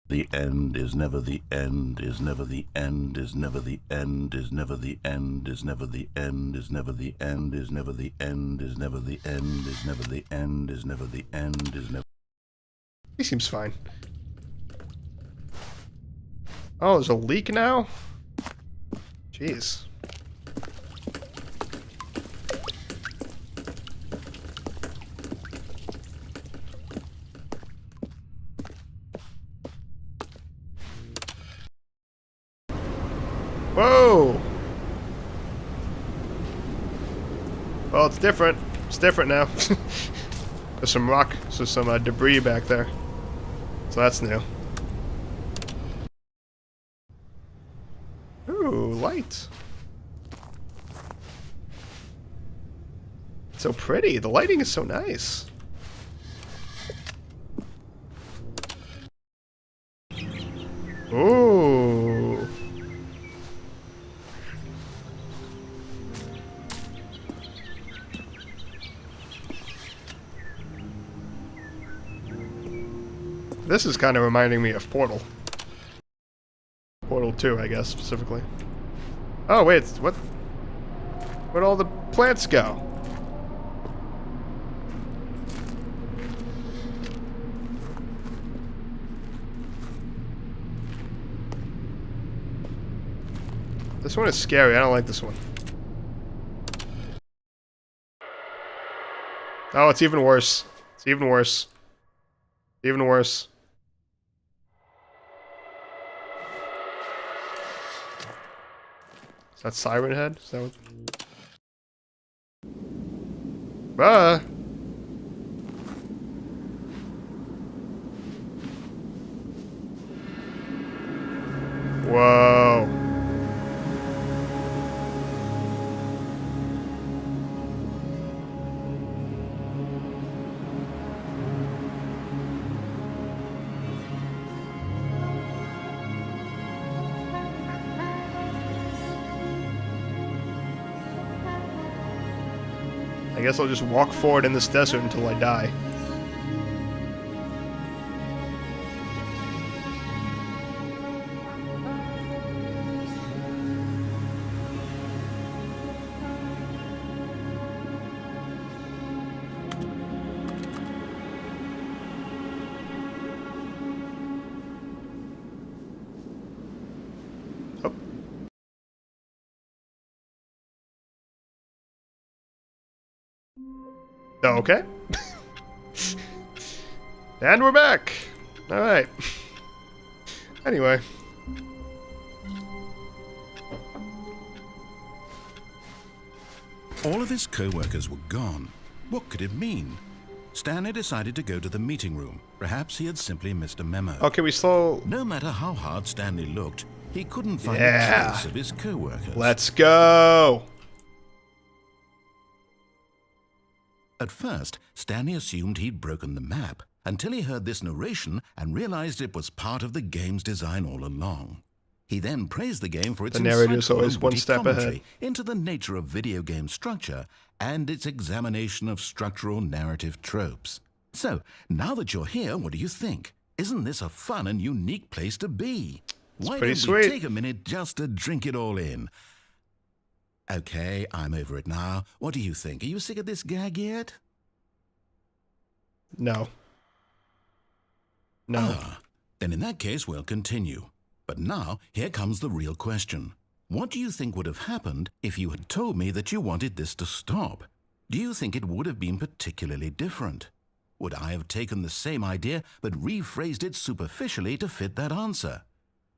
Speaker 2: The end is never the end, is never the end, is never the end, is never the end, is never the end, is never the end, is never the end, is never the end, is never the end, is never the end, is never.
Speaker 1: He seems fine. Oh, there's a leak now? Jeez. Whoa! Well, it's different. It's different now. There's some rock, so some debris back there. So that's new. Ooh, light. So pretty. The lighting is so nice. Ooh. This is kind of reminding me of Portal. Portal 2, I guess, specifically. Oh, wait, what? Where'd all the plants go? This one is scary. I don't like this one. Oh, it's even worse. It's even worse. Even worse. Is that Siren Head? Is that what... Ah! Whoa. I guess I'll just walk forward in this desert until I die. Okay. And we're back. All right. Anyway.
Speaker 2: All of his co-workers were gone. What could it mean? Stanley decided to go to the meeting room. Perhaps he had simply missed a memo.
Speaker 1: Okay, we slow.
Speaker 2: No matter how hard Stanley looked, he couldn't find a
Speaker 1: Yeah.
Speaker 2: trace of his co-workers.
Speaker 1: Let's go.
Speaker 2: At first, Stanley assumed he'd broken the map until he heard this narration and realized it was part of the game's design all along. He then praised the game for its
Speaker 1: The narrator's
Speaker 2: insightful
Speaker 1: always
Speaker 2: and
Speaker 1: one
Speaker 2: witty
Speaker 1: step
Speaker 2: commentary
Speaker 1: ahead.
Speaker 2: into the nature of video game structure and its examination of structural narrative tropes. So, now that you're here, what do you think? Isn't this a fun and unique place to be? Why
Speaker 1: pretty
Speaker 2: don't we
Speaker 1: sweet.
Speaker 2: take a minute just to drink it all in? Okay, I'm over it now. What do you think? Are you sick of this gag yet?
Speaker 1: No. No.
Speaker 2: Ah, then in that case, we'll continue. But now, here comes the real question. What do you think would have happened if you had told me that you wanted this to stop? Do you think it would have been particularly different? Would I have taken the same idea but rephrased it superficially to fit that answer?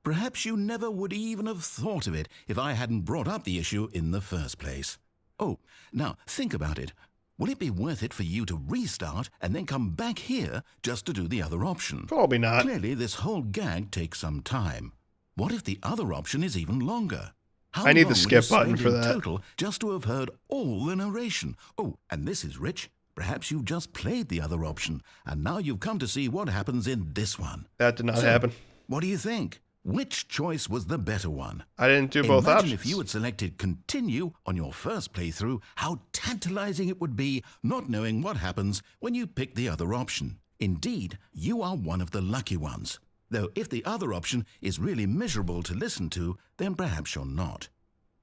Speaker 2: Perhaps you never would even have thought of it if I hadn't brought up the issue in the first place. Oh, now think about it. Will it be worth it for you to restart and then come back here just to do the other option?
Speaker 1: Probably not.
Speaker 2: Clearly, this whole gag takes some time. What if the other option is even longer? How
Speaker 1: I need the
Speaker 2: long
Speaker 1: skip
Speaker 2: will you
Speaker 1: button
Speaker 2: spend
Speaker 1: for
Speaker 2: in
Speaker 1: that.
Speaker 2: total just to have heard all the narration? Oh, and this is rich. Perhaps you've just played the other option, and now you've come to see what happens in this one.
Speaker 1: That did not
Speaker 2: So,
Speaker 1: happen.
Speaker 2: What do you think? Which choice was the better one?
Speaker 1: I didn't do both
Speaker 2: Imagine
Speaker 1: options.
Speaker 2: if you had selected continue on your first playthrough, how tantalizing it would be not knowing what happens when you pick the other option. Indeed, you are one of the lucky ones. Though if the other option is really miserable to listen to, then perhaps you're not.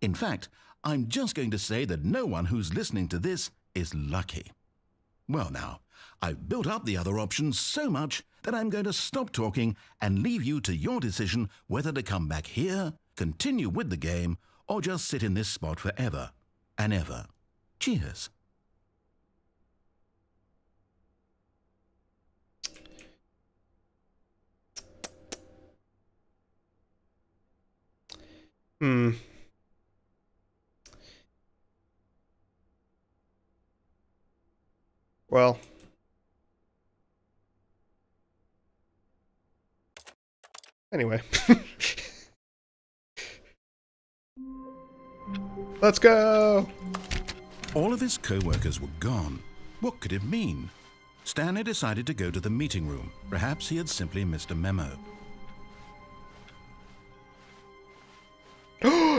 Speaker 2: In fact, I'm just going to say that no one who's listening to this is lucky. Well now, I've built up the other options so much that I'm going to stop talking and leave you to your decision whether to come back here, continue with the game, or just sit in this spot forever and ever. Cheers.
Speaker 1: Well. Anyway. Let's go!
Speaker 2: All of his co-workers were gone. What could it mean? Stanley decided to go to the meeting room. Perhaps he had simply missed a memo.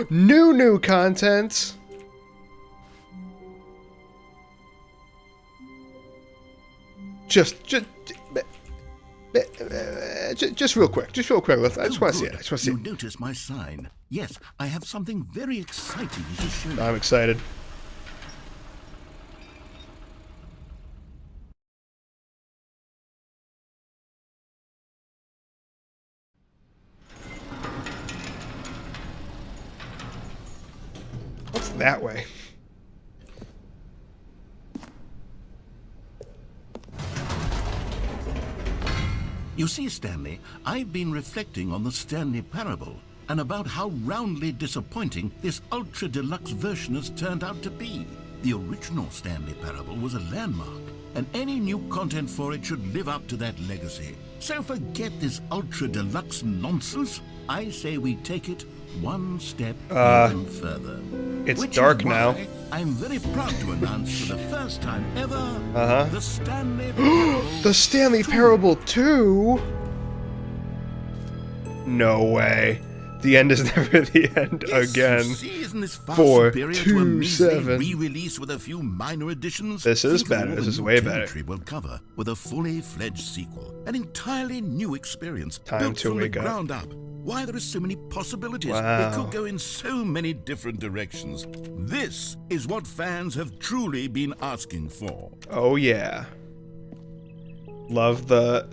Speaker 1: New content! Just real quick. Just real quick. I just want to see it. I just want to see
Speaker 3: You
Speaker 1: it.
Speaker 3: noticed my sign. Yes, I have something very exciting to show you.
Speaker 1: I'm excited. What's that way?
Speaker 3: You see, Stanley, I've been reflecting on the Stanley Parable and about how roundly disappointing this ultra deluxe version has turned out to be. The original Stanley Parable was a landmark, and any new content for it should live up to that legacy. So forget this ultra deluxe nonsense. I say we take it one step even further.
Speaker 1: It's
Speaker 3: Which
Speaker 1: dark
Speaker 3: is why
Speaker 1: now.
Speaker 3: I'm very proud to announce for the first time ever the Stanley
Speaker 1: The Stanley Parable 2? No way. The end is never the end again.
Speaker 3: See, isn't this far
Speaker 1: 4,
Speaker 3: superior to a
Speaker 1: 2,
Speaker 3: measly
Speaker 1: 7.
Speaker 3: re-release with a few minor additions?
Speaker 1: This is
Speaker 3: Think of
Speaker 1: better.
Speaker 3: all
Speaker 1: This
Speaker 3: the
Speaker 1: is
Speaker 3: new
Speaker 1: way better.
Speaker 3: territory we'll cover with a fully fledged sequel, an entirely new experience
Speaker 1: Time
Speaker 3: built
Speaker 1: to
Speaker 3: from the
Speaker 1: wake up.
Speaker 3: ground up. Why, there are so many possibilities.
Speaker 1: Wow.
Speaker 3: It could go in so many different directions. This is what fans have truly been asking for.
Speaker 1: Oh yeah. Love the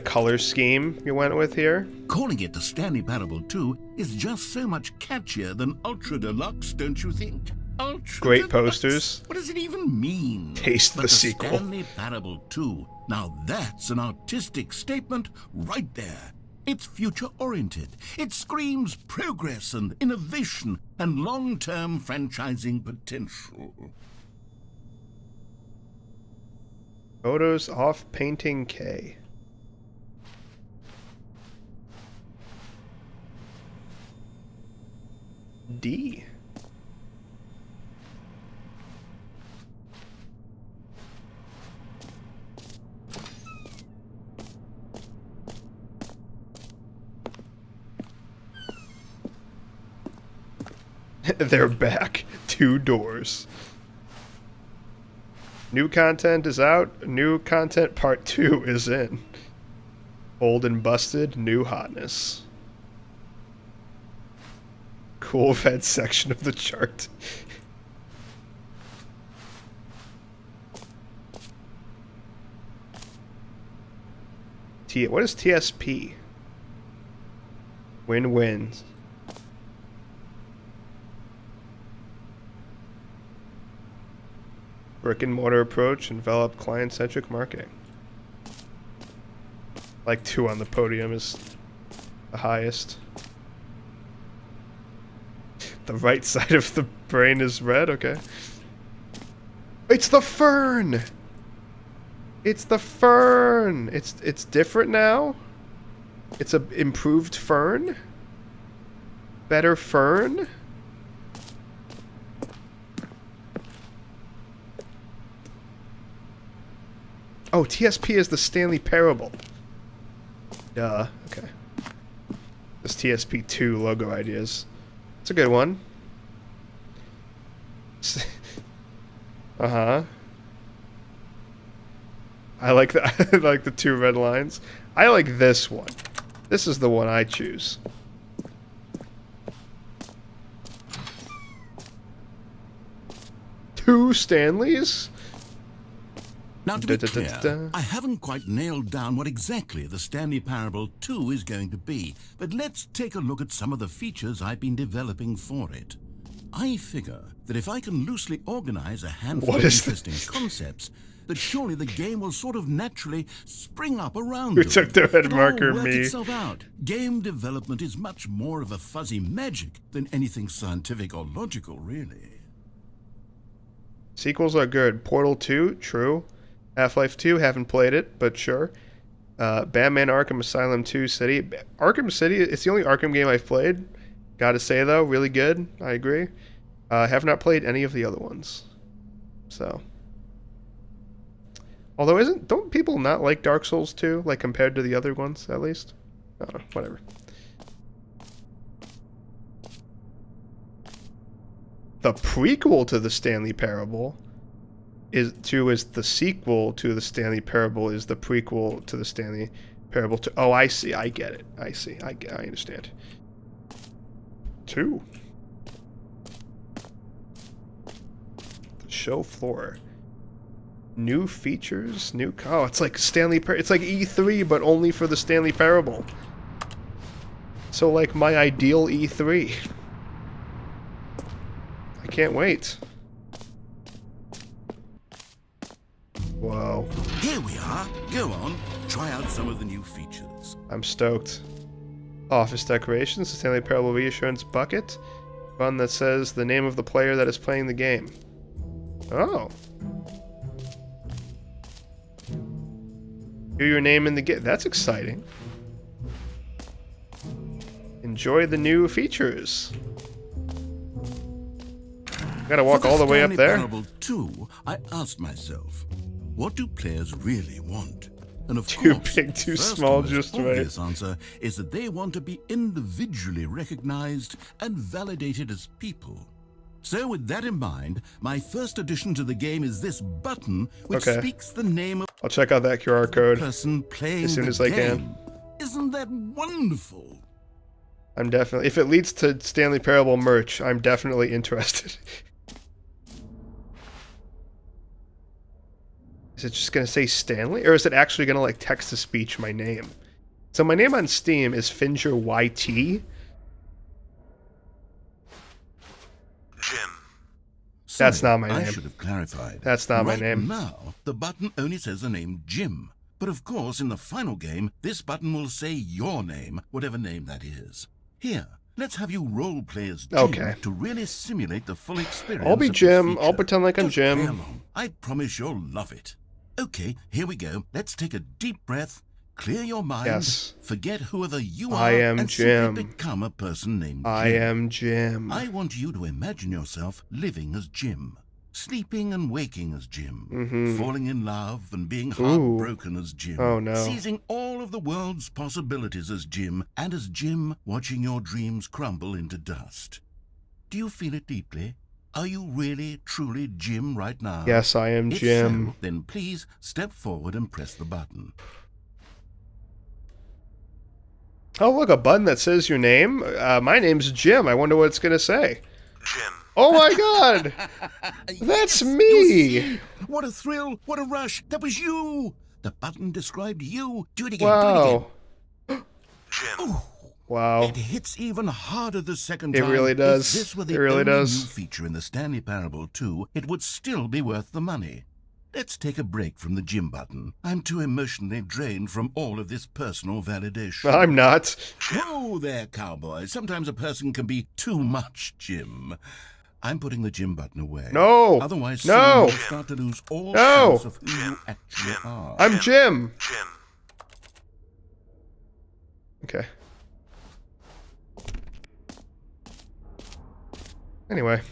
Speaker 1: color scheme you went with here.
Speaker 3: Calling it the Stanley Parable 2 is just so much catchier than Ultra Deluxe, don't you think?
Speaker 1: Great
Speaker 3: Ultra
Speaker 1: posters.
Speaker 3: Deluxe? What does it even mean?
Speaker 1: Taste
Speaker 3: But
Speaker 1: the sequel.
Speaker 3: Stanley Parable 2. Now that's an artistic statement right there. It's future-oriented. It screams progress and innovation and long-term franchising potential.
Speaker 1: Photos off painting K. D. They're back. 2 doors. New content is out. New content part 2 is in. Old and busted. New hotness. Cool red section of the chart. What is TSP? Win-wins. Brick and mortar approach, envelop client-centric marketing. Like 2 on the podium is the highest. The right side of the brain is red, okay. It's the fern! It's the fern! It's different now? It's a improved fern? Better fern? Oh, TSP is the Stanley Parable. Duh. Okay. This TSP2 logo ideas. It's a good one. Uh-huh. I like that. I like the 2 red lines. I like this one. This is the one I choose. Two Stanleys?
Speaker 2: Now, to be clear, I haven't quite nailed down what exactly the Stanley Parable 2 is going to be, but let's take a look at some of the features I've been developing for it. I figure that if I can loosely organize a handful of interesting concepts, that surely the game will sort of naturally spring up around
Speaker 1: Who took the red marker?
Speaker 2: It'll all work
Speaker 1: Me.
Speaker 2: itself out. Game development is much more of a fuzzy magic than anything scientific or logical, really.
Speaker 1: Sequels are good. Portal 2, true. Half-Life 2, haven't played it, but sure. Batman Arkham Asylum 2 City. Arkham City, it's the only Arkham game I've played. Gotta say, though, really good. I agree. Have not played any of the other ones. So. Although, don't people not like Dark Souls 2, like, compared to the other ones, at least? I don't know, whatever. The prequel to the Stanley Parable is the sequel to the Stanley Parable is the prequel to the Stanley Parable 2. Oh, I see. I get it. I see. I understand. 2. The show floor. New features, oh, it's like it's like E3, but only for the Stanley Parable. So, like, my ideal E3. I can't wait. Whoa.
Speaker 2: Here we are. Go on. Try out some of the new features.
Speaker 1: I'm stoked. Office decorations, the Stanley Parable reassurance bucket. One that says the name of the player that is playing the game. Oh. Hear your name in the game. That's exciting. Enjoy the new features. Gotta walk all the way up there.
Speaker 2: For the Stanley Parable 2, I asked myself, what do players really want? And of
Speaker 1: Too
Speaker 2: course,
Speaker 1: big, too
Speaker 2: first
Speaker 1: small,
Speaker 2: and most
Speaker 1: just right.
Speaker 2: obvious answer is that they want to be individually recognized and validated as people. So with that in mind, my first addition to the game is this button which speaks the name of
Speaker 1: I'll check out that QR code
Speaker 2: the person playing
Speaker 1: as soon
Speaker 2: the
Speaker 1: as I
Speaker 2: game.
Speaker 1: can.
Speaker 2: Isn't that wonderful?
Speaker 1: I'm definitely, if it leads to Stanley Parable merch, I'm definitely interested. Is it just gonna say Stanley, or is it actually gonna like text to speech my name? So my name on Steam is Finger YT.
Speaker 5: Jim,
Speaker 1: That's
Speaker 3: Sorry,
Speaker 1: not my
Speaker 3: I
Speaker 1: name.
Speaker 3: should have clarified.
Speaker 1: That's not my
Speaker 3: Right
Speaker 1: name.
Speaker 3: now, the button only says the name Jim. But of course, in the final game, this button will say your name, whatever name that is. Here, let's have you role play as Jim
Speaker 1: Okay.
Speaker 3: to really simulate the full experience.
Speaker 1: I'll be
Speaker 3: of this
Speaker 1: Jim. I'll
Speaker 3: feature.
Speaker 1: pretend like I'm
Speaker 3: Just play
Speaker 1: Jim.
Speaker 3: along. I promise you'll love it. Okay, here we go. Let's take a deep breath, clear your mind,
Speaker 1: Yes.
Speaker 3: forget whoever you
Speaker 1: I
Speaker 3: are,
Speaker 1: am
Speaker 3: and
Speaker 1: Jim.
Speaker 3: simply become a person named Jim.
Speaker 1: I am Jim.
Speaker 3: I want you to imagine yourself living as Jim, sleeping and waking as Jim, falling in love and being heartbroken as Jim,
Speaker 1: Oh, no.
Speaker 3: seizing all of the world's possibilities as Jim, and as Jim watching your dreams crumble into dust. Do you feel it deeply? Are you really, truly Jim right now?
Speaker 1: Yes, I am
Speaker 3: If
Speaker 1: Jim.
Speaker 3: so, then please step forward and press the button.
Speaker 1: Oh, look, a button that says your name. My name's Jim. I wonder what it's going to say.
Speaker 5: Jim.
Speaker 1: Oh, my God. That's
Speaker 3: Yes, you
Speaker 1: me.
Speaker 3: see? What a thrill! What a rush! That was you! The button described you. Do it again, do it
Speaker 1: Wow.
Speaker 3: again.
Speaker 5: Jim.
Speaker 1: Wow.
Speaker 3: It hits even harder the second
Speaker 1: It
Speaker 3: time.
Speaker 1: really does.
Speaker 3: If this were the
Speaker 1: It really
Speaker 3: only
Speaker 1: does.
Speaker 3: new feature in the Stanley Parable 2, it would still be worth the money. Let's take a break from the Jim button. I'm too emotionally drained from all of this personal validation.
Speaker 1: I'm not.
Speaker 3: Whoa there, cowboy. Sometimes a person can be too much Jim. I'm putting the Jim button away.
Speaker 1: No.
Speaker 3: Otherwise,
Speaker 1: No.
Speaker 3: soon you'll start to lose all
Speaker 1: No.
Speaker 3: sense of who you actually are.
Speaker 1: I'm Jim.
Speaker 5: Jim.
Speaker 1: Okay. Anyway.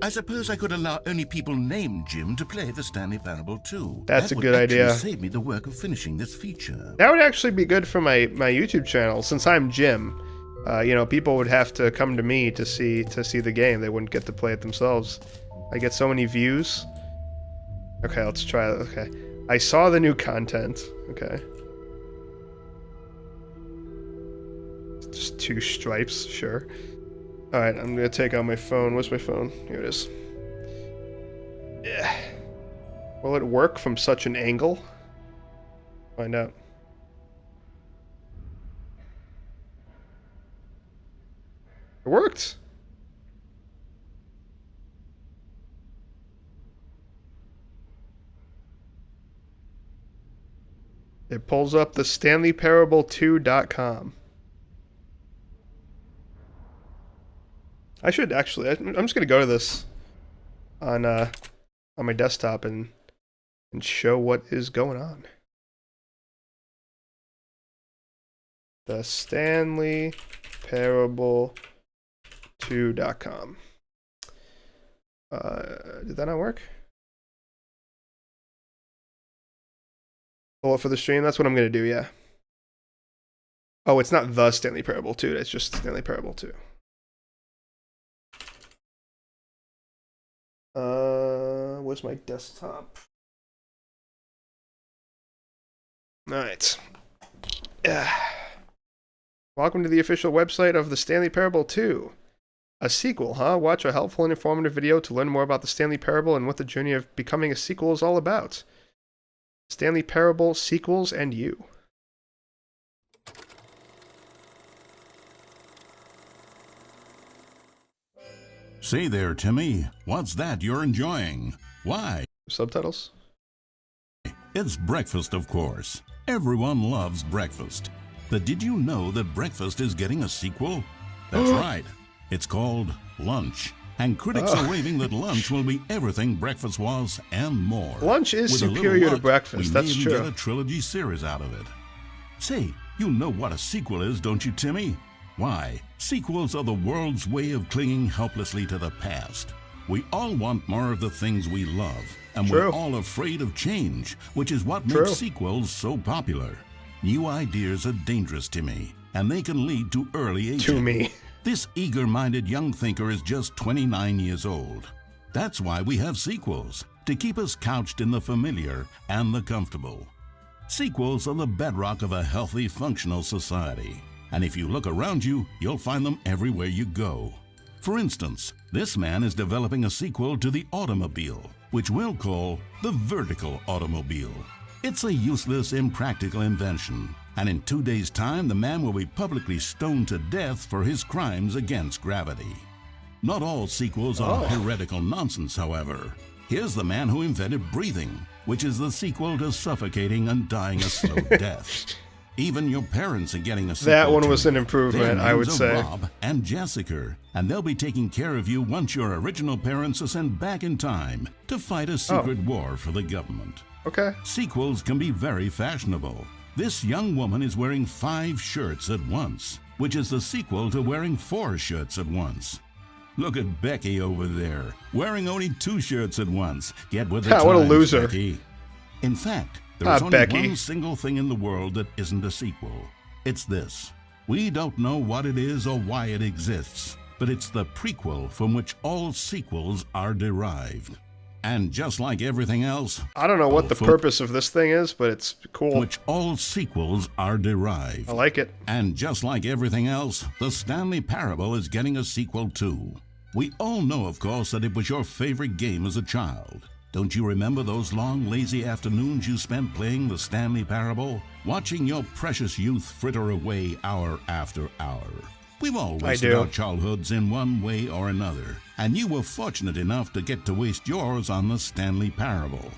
Speaker 3: I suppose I could allow only people named Jim to play the Stanley Parable 2.
Speaker 1: That's
Speaker 3: That
Speaker 1: a
Speaker 3: would
Speaker 1: good
Speaker 3: actually
Speaker 1: idea.
Speaker 3: Save me the work of finishing this feature.
Speaker 1: That would actually be good for my YouTube channel since I'm Jim. You know, people would have to come to me to see the game. They wouldn't get to play it themselves. I get so many views. Okay, let's try it. Okay. I saw the new content. Okay. Just 2 stripes, sure. Alright, I'm gonna take out my phone. Where's my phone? Here it is. Yeah. Will it work from such an angle? Find out. It worked. It pulls up the StanleyParable2.com. I should actually. I'm just gonna go to this on my desktop and show what is going on. The StanleyParable2.com. Did that not work? Pull it for the stream. That's what I'm gonna do. Yeah. Oh, it's not the Stanley Parable 2. It's just Stanley Parable 2. Where's my desktop? Alright. Welcome to the official website of the Stanley Parable 2. A sequel, huh? Watch a helpful and informative video to learn more about the Stanley Parable and what the journey of becoming a sequel is all about. Stanley Parable, Sequels, and You.
Speaker 2: Say there, Timmy. What's that you're enjoying? Why?
Speaker 1: Subtitles?
Speaker 2: It's breakfast, of course. Everyone loves breakfast. But did you know that breakfast is getting a sequel? That's right. It's called Lunch. And critics are raving that Lunch will be everything breakfast was and more.
Speaker 1: Lunch is
Speaker 2: With a little
Speaker 1: superior to
Speaker 2: luck,
Speaker 1: breakfast,
Speaker 2: we
Speaker 1: that's
Speaker 2: may even
Speaker 1: true.
Speaker 2: get a trilogy series out of it. Say, you know what a sequel is, don't you, Timmy? Why, sequels are the world's way of clinging helplessly to the past. We all want more of the things we love, and we're
Speaker 1: True.
Speaker 2: all afraid of change, which is what
Speaker 1: True.
Speaker 2: makes sequels so popular. New ideas are dangerous, Timmy, and they can lead to early aging.
Speaker 1: To me.
Speaker 2: This eager-minded young thinker is just 29 years old. That's why we have sequels, to keep us couched in the familiar and the comfortable. Sequels are the bedrock of a healthy, functional society. And if you look around you, you'll find them everywhere you go. For instance, this man is developing a sequel to the automobile, which we'll call the vertical automobile. It's a useless, impractical invention, and in 2 days' time the man will be publicly stoned to death for his crimes against gravity. Not all sequels are heretical nonsense, however. Here's the man who invented breathing, which is the sequel to suffocating and dying a slow death. Even your parents are getting a sequel.
Speaker 1: That one
Speaker 2: too.
Speaker 1: was an improvement,
Speaker 2: Their
Speaker 1: I would
Speaker 2: names are
Speaker 1: say.
Speaker 2: Rob and Jessica, and they'll be taking care of you once your original parents are sent back in time to fight a secret war for the government.
Speaker 1: Okay.
Speaker 2: Sequels can be very fashionable. This young woman is wearing 5 shirts at once, which is the sequel to wearing 4 shirts at once. Look at Becky over there, wearing only 2 shirts at once. Get with the times,
Speaker 1: what a loser.
Speaker 2: Becky. In fact, there's only
Speaker 1: Becky.
Speaker 2: one single thing in the world that isn't a sequel. It's this. We don't know what it is or why it exists, but it's the prequel from which all sequels are derived. And just like everything else,
Speaker 1: I don't know what the purpose of this thing is, but it's cool.
Speaker 2: which all sequels are derived.
Speaker 1: I like it.
Speaker 2: And just like everything else, the Stanley Parable is getting a sequel too. We all know, of course, that it was your favorite game as a child. Don't you remember those long, lazy afternoons you spent playing the Stanley Parable? Watching your precious youth fritter away hour after hour. We've all wasted our childhoods in one way or another, and you were fortunate enough to get to waste yours on the Stanley Parable.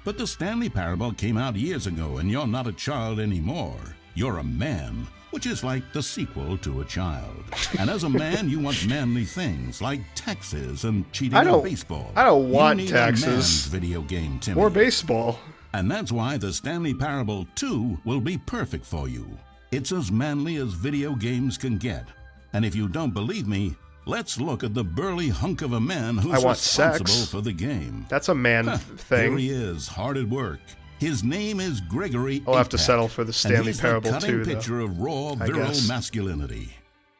Speaker 2: But the Stanley Parable came out years ago, and you're not a child anymore. You're a man, which is like the sequel to a child. And as a man, you want manly things like taxes and cheating at baseball.
Speaker 1: I don't want
Speaker 2: you need
Speaker 1: taxes.
Speaker 2: A man's video game, Timmy.
Speaker 1: More baseball.
Speaker 2: And that's why the Stanley Parable 2 will be perfect for you. It's as manly as video games can get. And if you don't believe me, let's look at the burly hunk of a man who's responsible for the game.
Speaker 1: That's a man thing.
Speaker 2: There he is, hard at work. His name is Gregory.
Speaker 1: I'll have to settle for the Stanley Parable too, though.
Speaker 2: Picture of raw, virile masculinity.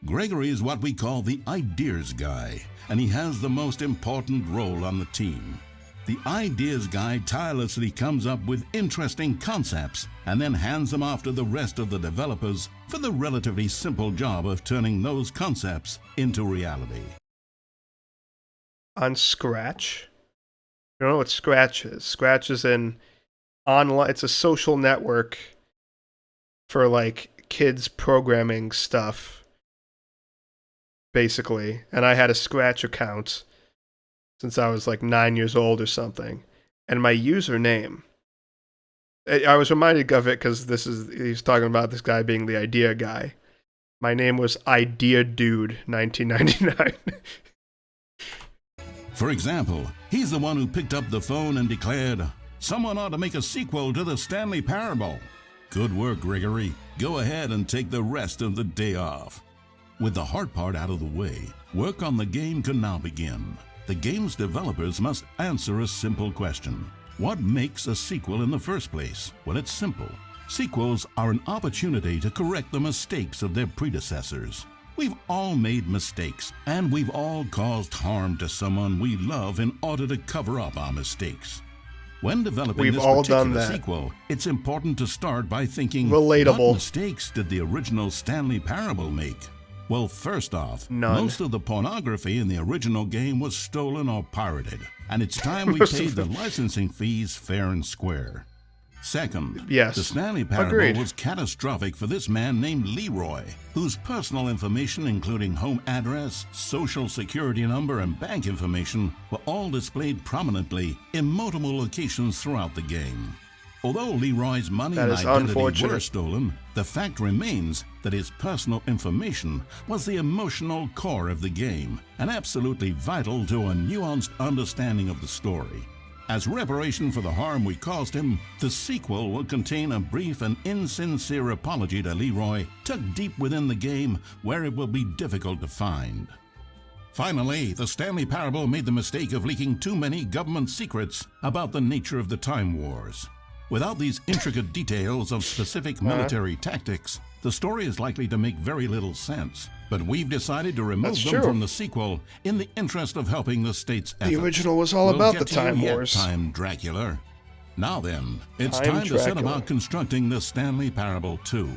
Speaker 2: Gregory is what we call the ideas guy, and he has the most important role on the team. The ideas guy tirelessly comes up with interesting concepts and then hands them off to the rest of the developers for the relatively simple job of turning those concepts into reality.
Speaker 1: On Scratch? You know what Scratch is? Scratch is an online, it's a social network for like kids programming stuff, basically. And I had a Scratch account since I was like 9 years old or something. And my username, I was reminded of it because he's talking about this guy being the idea guy. My name was Idea Dude 1999.
Speaker 2: For example, he's the one who picked up the phone and declared, "Someone ought to make a sequel to the Stanley Parable." Good work, Gregory. Go ahead and take the rest of the day off. With the hard part out of the way, work on the game can now begin. The game's developers must answer a simple question. What makes a sequel in the first place? Well, it's simple. Sequels are an opportunity to correct the mistakes of their predecessors. We've all made mistakes, and we've all caused harm to someone we love in order to cover up our mistakes. When developing this particular sequel, it's important to start by thinking,
Speaker 1: relatable.
Speaker 2: What mistakes did the original Stanley Parable make? Well, first off, most of the pornography in the original game was stolen or pirated, and it's time we paid the licensing fees fair and square. Second, the Stanley Parable was catastrophic for this man named Leroy, whose personal information, including home address, social security number, and bank information, were all displayed prominently in multiple locations throughout the game. Although Leroy's money and identity were stolen, the fact remains that his personal information was the emotional core of the game and absolutely vital to a nuanced understanding of the story. As reparation for the harm we caused him, the sequel will contain a brief and insincere apology to Leroy tucked deep within the game where it will be difficult to find. Finally, the Stanley Parable made the mistake of leaking too many government secrets about the nature of the Time Wars. Without these intricate details of specific military tactics, the story is likely to make very little sense. But we've decided to remove them from the sequel in the interest of helping the state's efforts.
Speaker 1: The original was all about the Time Wars.
Speaker 2: Time Dracula. Now then, it's time to set about constructing the Stanley Parable 2.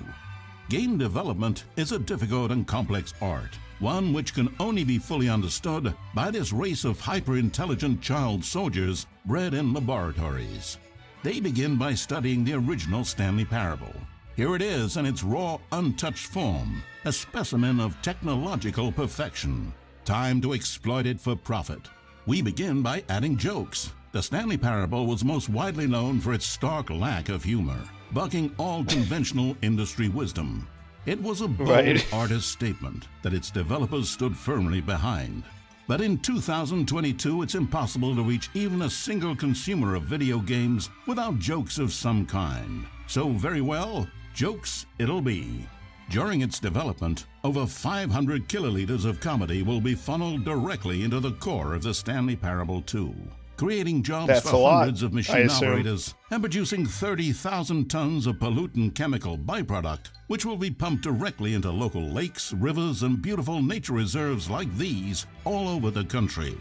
Speaker 2: Game development is a difficult and complex art, one which can only be fully understood by this race of hyper-intelligent child soldiers bred in laboratories. They begin by studying the original Stanley Parable. Here it is in its raw, untouched form, a specimen of technological perfection. Time to exploit it for profit. We begin by adding jokes. The Stanley Parable was most widely known for its stark lack of humor, bucking all conventional industry wisdom. It was a bold artist statement that its developers stood firmly behind. But in 2022, it's impossible to reach even a single consumer of video games without jokes of some kind. So very well, jokes it'll be. During its development, over 500 kiloliters of comedy will be funneled directly into the core of the Stanley Parable 2, creating jobs for hundreds of machine operators and producing 30,000 tons of pollutant chemical byproduct, which will be pumped directly into local lakes, rivers, and beautiful nature reserves like these all over the country.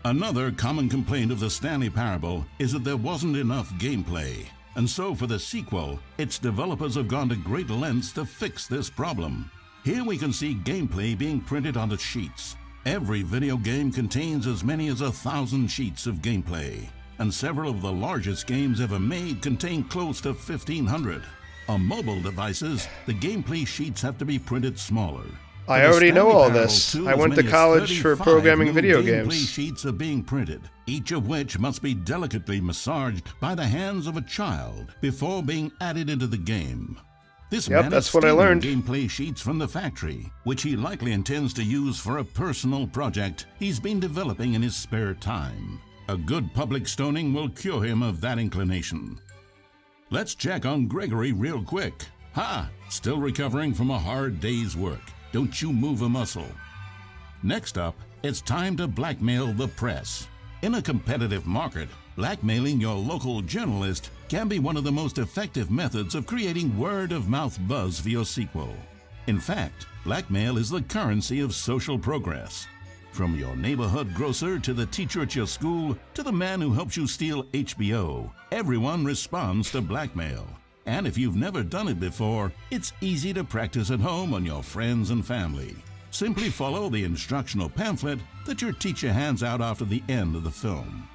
Speaker 2: Another common complaint of the Stanley Parable is that there wasn't enough gameplay. And so for the sequel, its developers have gone to great lengths to fix this problem. Here we can see gameplay being printed onto sheets. Every video game contains as many as 1,000 sheets of gameplay, and several of the largest games ever made contain close to 1,500. On mobile devices, the gameplay sheets have to be printed smaller.
Speaker 1: I already know all this. I went to college for programming video games.
Speaker 2: Sheets are being printed, each of which must be delicately massaged by the hands of a child before being added into the game. This man
Speaker 1: that's what I learned.
Speaker 2: Gameplay sheets from the factory, which he likely intends to use for a personal project he's been developing in his spare time. A good public stoning will cure him of that inclination. Let's check on Gregory real quick. Ha! Still recovering from a hard day's work. Don't you move a muscle. Next up, it's time to blackmail the press. In a competitive market, blackmailing your local journalist can be one of the most effective methods of creating word-of-mouth buzz for your sequel. In fact, blackmail is the currency of social progress. From your neighborhood grocer to the teacher at your school to the man who helps you steal HBO, everyone responds to blackmail. And if you've never done it before, it's easy to practice at home on your friends and family. Simply follow the instructional pamphlet that your teacher hands out after the end of the film.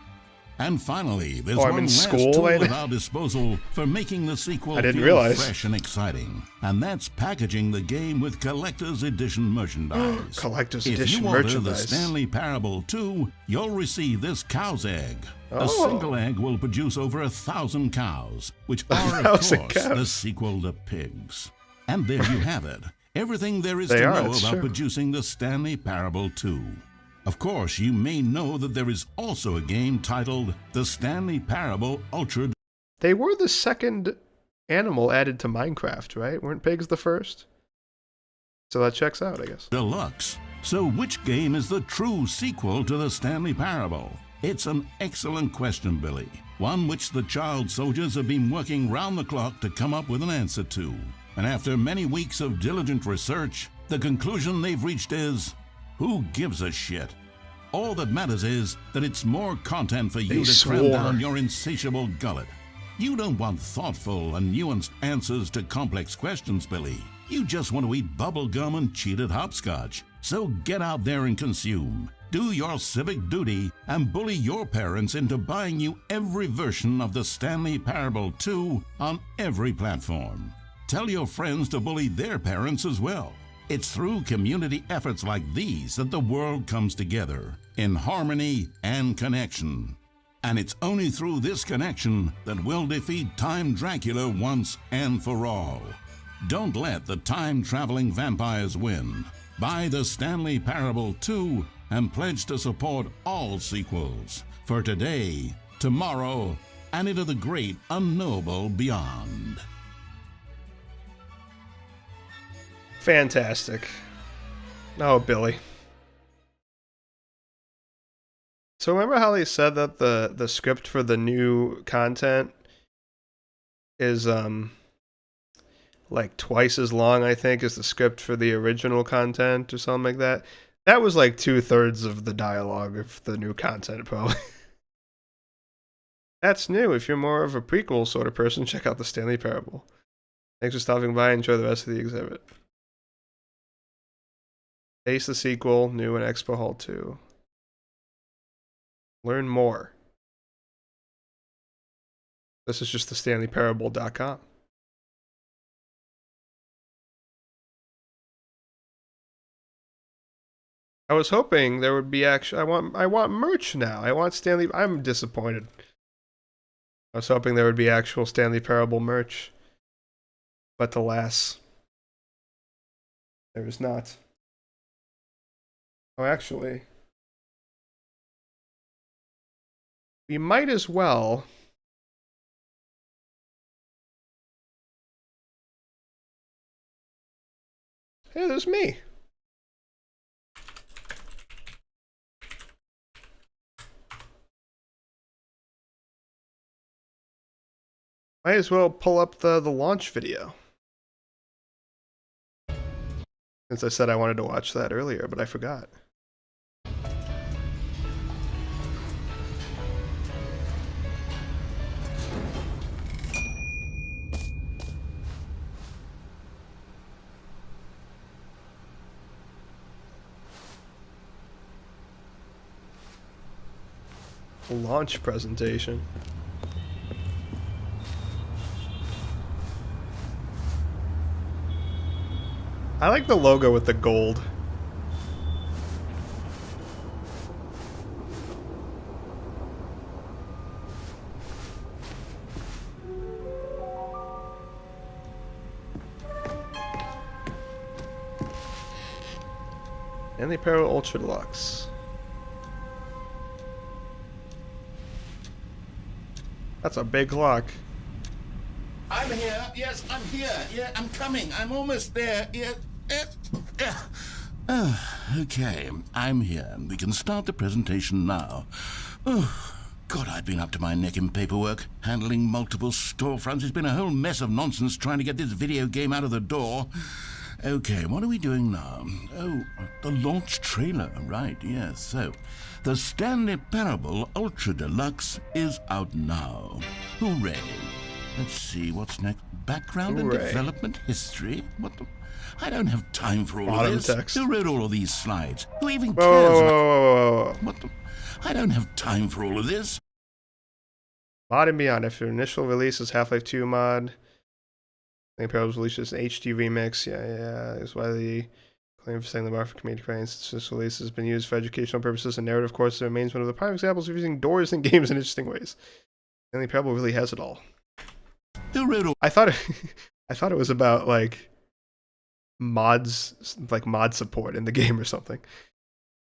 Speaker 2: And finally, there's one last tool at our disposal for making the sequel feel fresh and exciting. And that's packaging the game with Collector's Edition merchandise.
Speaker 1: Collector's Edition merchandise.
Speaker 2: If you order the Stanley Parable 2, you'll receive this cow's egg. A single egg will produce over 1,000 cows, which are, of course, the sequel to pigs. And there you have it. Everything there is to know about producing the Stanley Parable 2. Of course, you may know that there is also a game titled The Stanley Parable Ultra.
Speaker 1: They were the second animal added to Minecraft, right? Weren't pigs the first? So that checks out, I guess.
Speaker 2: Deluxe. So which game is the true sequel to The Stanley Parable? It's an excellent question, Billy. One which the child soldiers have been working round the clock to come up with an answer to. And after many weeks of diligent research, the conclusion they've reached is, who gives a shit? All that matters is that it's more content for you to cram down your insatiable gullet. You don't want thoughtful and nuanced answers to complex questions, Billy. You just want to eat bubblegum and cheated hopscotch. So get out there and consume. Do your civic duty and bully your parents into buying you every version of the Stanley Parable 2 on every platform. Tell your friends to bully their parents as well. It's through community efforts like these that the world comes together, in harmony and connection. And it's only through this connection that we'll defeat Time Dracula once and for all. Don't let the time-traveling vampires win. Buy the Stanley Parable 2 and pledge to support all sequels for today, tomorrow, and into the great unknowable beyond.
Speaker 1: Fantastic. Oh, Billy. So remember how they said that the script for the new content is like twice as long, I think, as the script for the original content or something like that? That was like 2/3 of the dialogue of the new content, probably. That's new. If you're more of a prequel sort of person, check out the Stanley Parable. Thanks for stopping by. Enjoy the rest of the exhibit. Taste the sequel, new and Expo Hall 2. Learn more. This is just the StanleyParable.com. I was hoping there would be actually. I want merch now. I want Stanley. I'm disappointed. I was hoping there would be actual Stanley Parable merch, but alas, there is not. Oh, actually, we might as well. Hey, there's me. Might as well pull up the launch video. Since I said I wanted to watch that earlier, but I forgot. Launch presentation. I like the logo with the gold. And the Apparel Ultra Deluxe. That's a big clock.
Speaker 3: I'm here. Yes, I'm here. Yeah, I'm coming. I'm almost there. Yeah. Okay, I'm here. We can start the presentation now. Oh, God, I've been up to my neck in paperwork, handling multiple storefronts. It's been a whole mess of nonsense trying to get this video game out of the door. Okay, what are we doing now? Oh, the launch trailer, right, yes. So, the Stanley Parable Ultra Deluxe is out now. Hooray. Let's see, what's next? Background and development history? What the... I don't have time for all of this.
Speaker 1: Text.
Speaker 3: Who wrote all of these slides? Who even cares about... What the... I don't have time for all of this.
Speaker 1: Mod and Beyond. After initial release is Half-Life 2 mod. Stanley Parable's released as an HD remix. Yeah. That's why the claim for setting the bar for comedic critics. This release has been used for educational purposes and narrative course. It remains one of the prime examples of using doors in games in interesting ways. Stanley Parable really has it all.
Speaker 3: Who wrote all...
Speaker 1: I thought it was about like mods, like mod support in the game or something.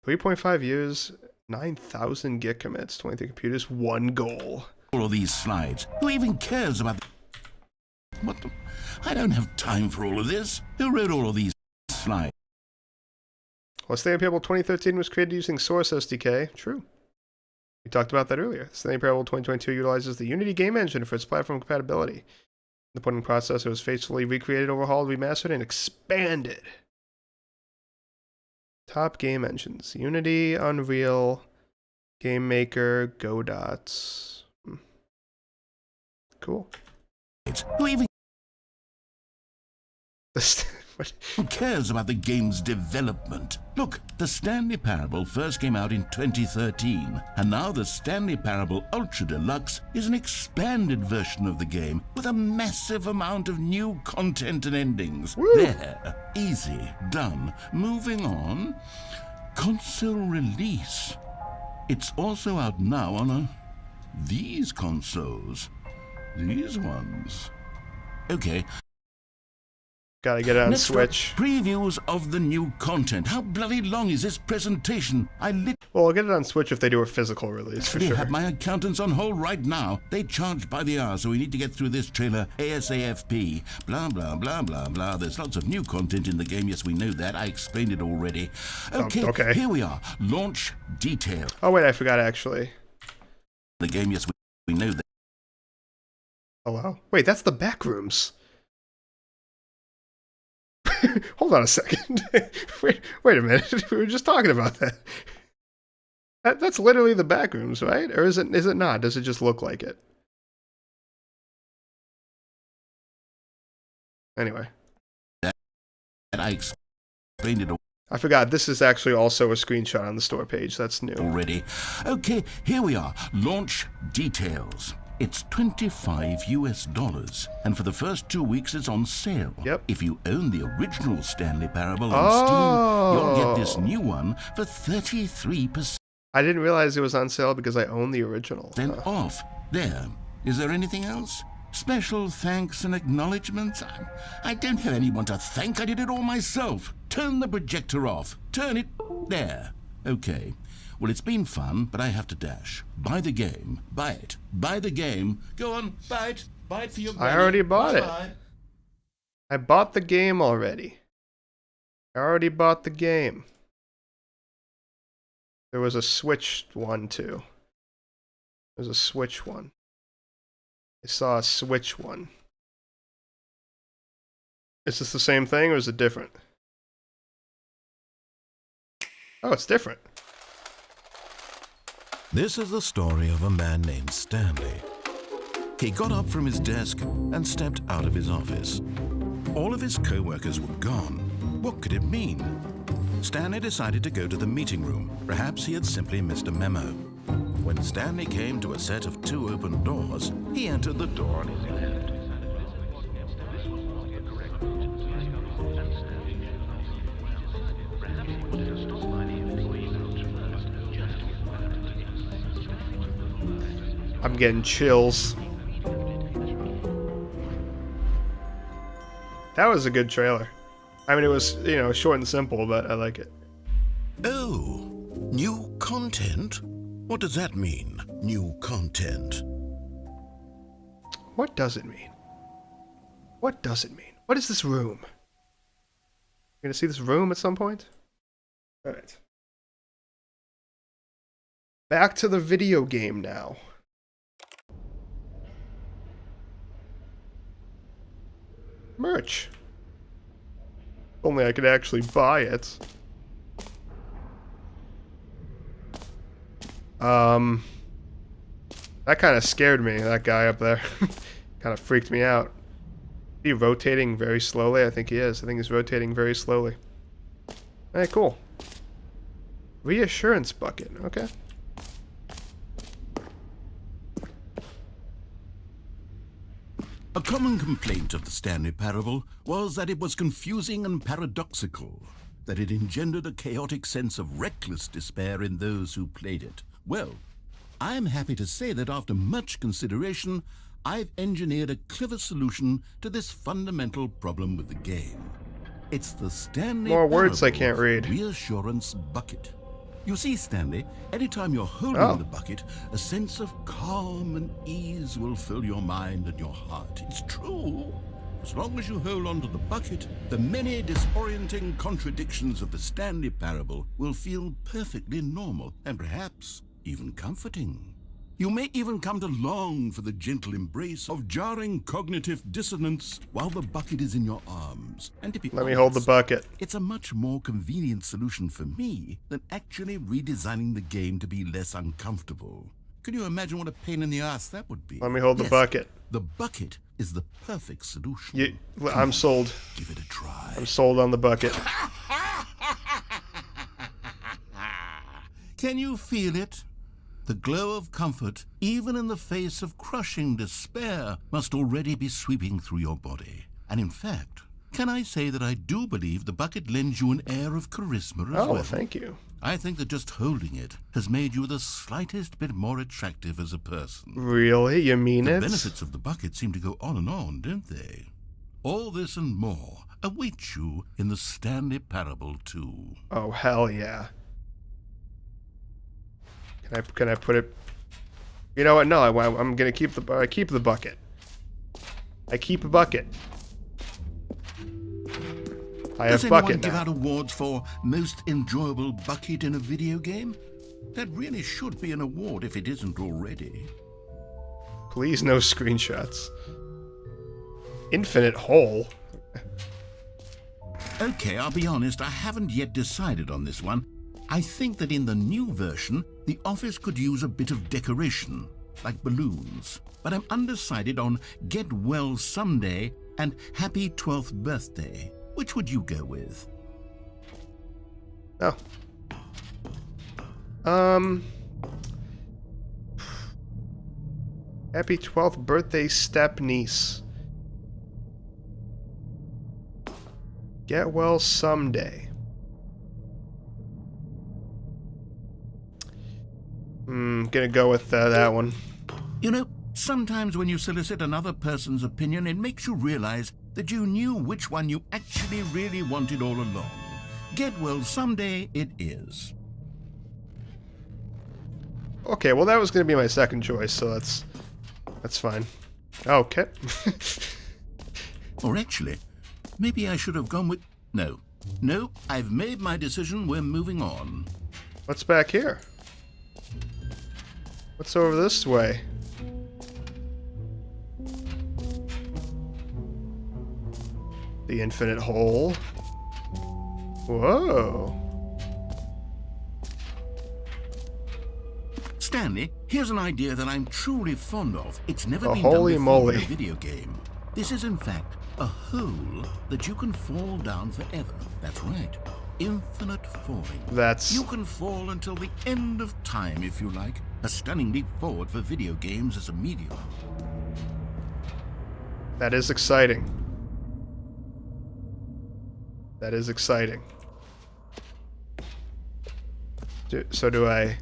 Speaker 1: 3.5 years, 9,000 Git commits, 23 computers, 1 goal.
Speaker 3: All of these slides. Who even cares about... What the... I don't have time for all of this. Who wrote all of these slides?
Speaker 1: Well, Stanley Parable 2013 was created using Source SDK. True. We talked about that earlier. Stanley Parable 2022 utilizes the Unity game engine for its platform compatibility. The porting process was faithfully recreated, overhauled, remastered, and expanded. Top game engines: Unity, Unreal, Game Maker, Godot. Cool.
Speaker 3: Who even
Speaker 1: What?
Speaker 3: Who cares about the game's development? Look, the Stanley Parable first came out in 2013, and now the Stanley Parable Ultra Deluxe is an expanded version of the game with a massive amount of new content and endings.
Speaker 1: Woo.
Speaker 3: There. Easy. Done. Moving on. Console release. It's also out now on these consoles. These ones. Okay.
Speaker 1: Gotta get it on
Speaker 3: Next
Speaker 1: Switch.
Speaker 3: up, previews of the new content. How bloody long is this presentation?
Speaker 1: Well, I'll get it on Switch if they do a physical release, for sure.
Speaker 3: have my accountants on hold right now. They charge by the hour, so we need to get through this trailer ASAFP. Blah, blah, blah, blah, blah. There's lots of new content in the game. Yes, we know that. I explained it already. Okay. Here we are. Launch detail.
Speaker 1: Oh, wait, I forgot, actually.
Speaker 3: The game, yes, we know that.
Speaker 1: Hello? Wait, that's the back rooms. Hold on a second. wait a minute. We were just talking about that. That's literally the back rooms, right? Or is it not? Does it just look like it? Anyway.
Speaker 3: I explained it
Speaker 1: I forgot, this is actually also a screenshot on the store page. That's new.
Speaker 3: already. Okay, here we are. Launch details. It's $25 US, and for the first 2 weeks it's on sale.
Speaker 1: Yep.
Speaker 3: If you own the original Stanley Parable on Steam, you'll get this new one for 33%
Speaker 1: I didn't realize it was on sale because I own the original.
Speaker 3: off. There. Is there anything else? Special thanks and acknowledgements? I don't have anyone to thank. I did it all myself. Turn the projector off. Turn it. There. Okay. Well, it's been fun, but I have to dash. Buy the game. Buy it. Buy the game. Go on, buy it. Buy it for your granny.
Speaker 1: I already bought
Speaker 3: Bye-bye.
Speaker 1: it. I bought the game already. I already bought the game. There was a Switch one, too. There's a Switch one. I saw a Switch one. Is this the same thing, or is it different? Oh, it's different.
Speaker 2: This is the story of a man named Stanley. He got up from his desk and stepped out of his office. All of his co-workers were gone. What could it mean? Stanley decided to go to the meeting room. Perhaps he had simply missed a memo. When Stanley came to a set of 2 open doors, he entered the door on his left.
Speaker 1: I'm getting chills. That was a good trailer. I mean, it was, short and simple, but I like it.
Speaker 3: Oh, new content? What does that mean, new content?
Speaker 1: What does it mean? What does it mean? What is this room? You're gonna see this room at some point? Alright. Back to the video game now. Merch. Only I could actually buy it. That kind of scared me, that guy up there. Kind of freaked me out. Is he rotating very slowly? I think he is. I think he's rotating very slowly. Alright, cool. Reassurance bucket. Okay.
Speaker 3: A common complaint of the Stanley Parable was that it was confusing and paradoxical, that it engendered a chaotic sense of reckless despair in those who played it. Well, I'm happy to say that after much consideration, I've engineered a clever solution to this fundamental problem with the game. It's the Stanley
Speaker 1: More words I
Speaker 3: Parable
Speaker 1: can't read.
Speaker 3: Reassurance Bucket. You see, Stanley, anytime you're holding the bucket, a sense of calm and ease will fill your mind and your heart. It's true. As long as you hold on to the bucket, the many disorienting contradictions of the Stanley Parable will feel perfectly normal and perhaps even comforting. You may even come to long for the gentle embrace of jarring cognitive dissonance while the bucket is in your arms. And to be
Speaker 1: Let me hold the
Speaker 3: honest,
Speaker 1: bucket.
Speaker 3: it's a much more convenient solution for me than actually redesigning the game to be less uncomfortable. Can you imagine what a pain in the ass that would be?
Speaker 1: Let me hold the
Speaker 3: Yes,
Speaker 1: bucket.
Speaker 3: The bucket is the perfect solution.
Speaker 1: I'm sold.
Speaker 3: Give it a try.
Speaker 1: I'm sold on the bucket.
Speaker 3: Can you feel it? The glow of comfort, even in the face of crushing despair, must already be sweeping through your body. And in fact, can I say that I do believe the bucket lends you an air of charisma as
Speaker 1: Oh,
Speaker 3: well?
Speaker 1: thank you.
Speaker 3: I think that just holding it has made you the slightest bit more attractive as a person.
Speaker 1: Really? You mean
Speaker 3: The
Speaker 1: it?
Speaker 3: benefits of the bucket seem to go on, don't they? All this and more await you in the Stanley Parable 2.
Speaker 1: Oh, hell yeah. Can I put it? You know what? No, I'm gonna keep the bucket. I keep a bucket. I have
Speaker 3: Does anyone
Speaker 1: bucket
Speaker 3: give
Speaker 1: now.
Speaker 3: out awards for most enjoyable bucket in a video game? That really should be an award if it isn't already.
Speaker 1: Please, no screenshots. Infinite hole.
Speaker 3: Okay, I'll be honest, I haven't yet decided on this one. I think that in the new version, the office could use a bit of decoration, like balloons. But I'm undecided on Get Well Someday and Happy 12th Birthday. Which would you go with?
Speaker 1: Oh. Happy 12th birthday, step niece. Get well someday. Gonna go with that one.
Speaker 3: You know, sometimes when you solicit another person's opinion, it makes you realize that you knew which one you actually really wanted all along. Get well someday it is.
Speaker 1: Okay, well that was gonna be my second choice, so that's fine. Okay.
Speaker 3: Or actually, maybe I should have gone with... No, I've made my decision. We're moving on.
Speaker 1: What's back here? What's over this way? The infinite hole. Whoa.
Speaker 3: Stanley, here's an idea that I'm truly fond of. It's never
Speaker 1: Oh,
Speaker 3: been
Speaker 1: holy
Speaker 3: done before
Speaker 1: moly.
Speaker 3: in a video game. This is, in fact, a hole that you can fall down forever. That's right. Infinite falling.
Speaker 1: That's...
Speaker 3: You can fall until the end of time, if you like. A stunning leap forward for video games as a medium.
Speaker 1: That is exciting. That is exciting. So do I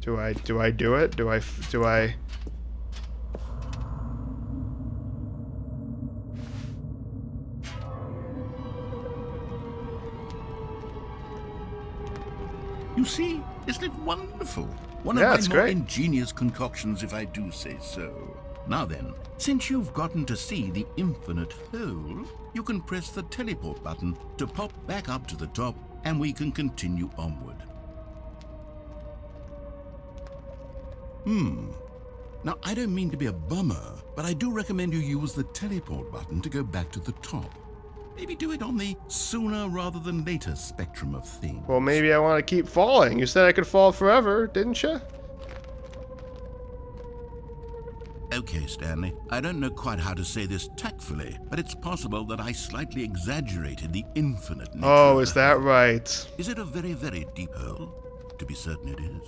Speaker 1: do it? Do I...
Speaker 3: You see, isn't it wonderful? One
Speaker 1: Yeah,
Speaker 3: of
Speaker 1: it's
Speaker 3: my more
Speaker 1: great.
Speaker 3: ingenious concoctions, if I do say so. Now then, since you've gotten to see the infinite hole, you can press the teleport button to pop back up to the top, and we can continue onward. Now, I don't mean to be a bummer, but I do recommend you use the teleport button to go back to the top. Maybe do it on the sooner rather than later spectrum of things.
Speaker 1: Well, maybe I want to keep falling. You said I could fall forever, didn't you?
Speaker 3: Okay, Stanley, I don't know quite how to say this tactfully, but it's possible that I slightly exaggerated the infinite nature
Speaker 1: Oh,
Speaker 3: of
Speaker 1: is
Speaker 3: the
Speaker 1: that
Speaker 3: hole.
Speaker 1: right?
Speaker 3: Is it a very, very deep hole? To be certain it is.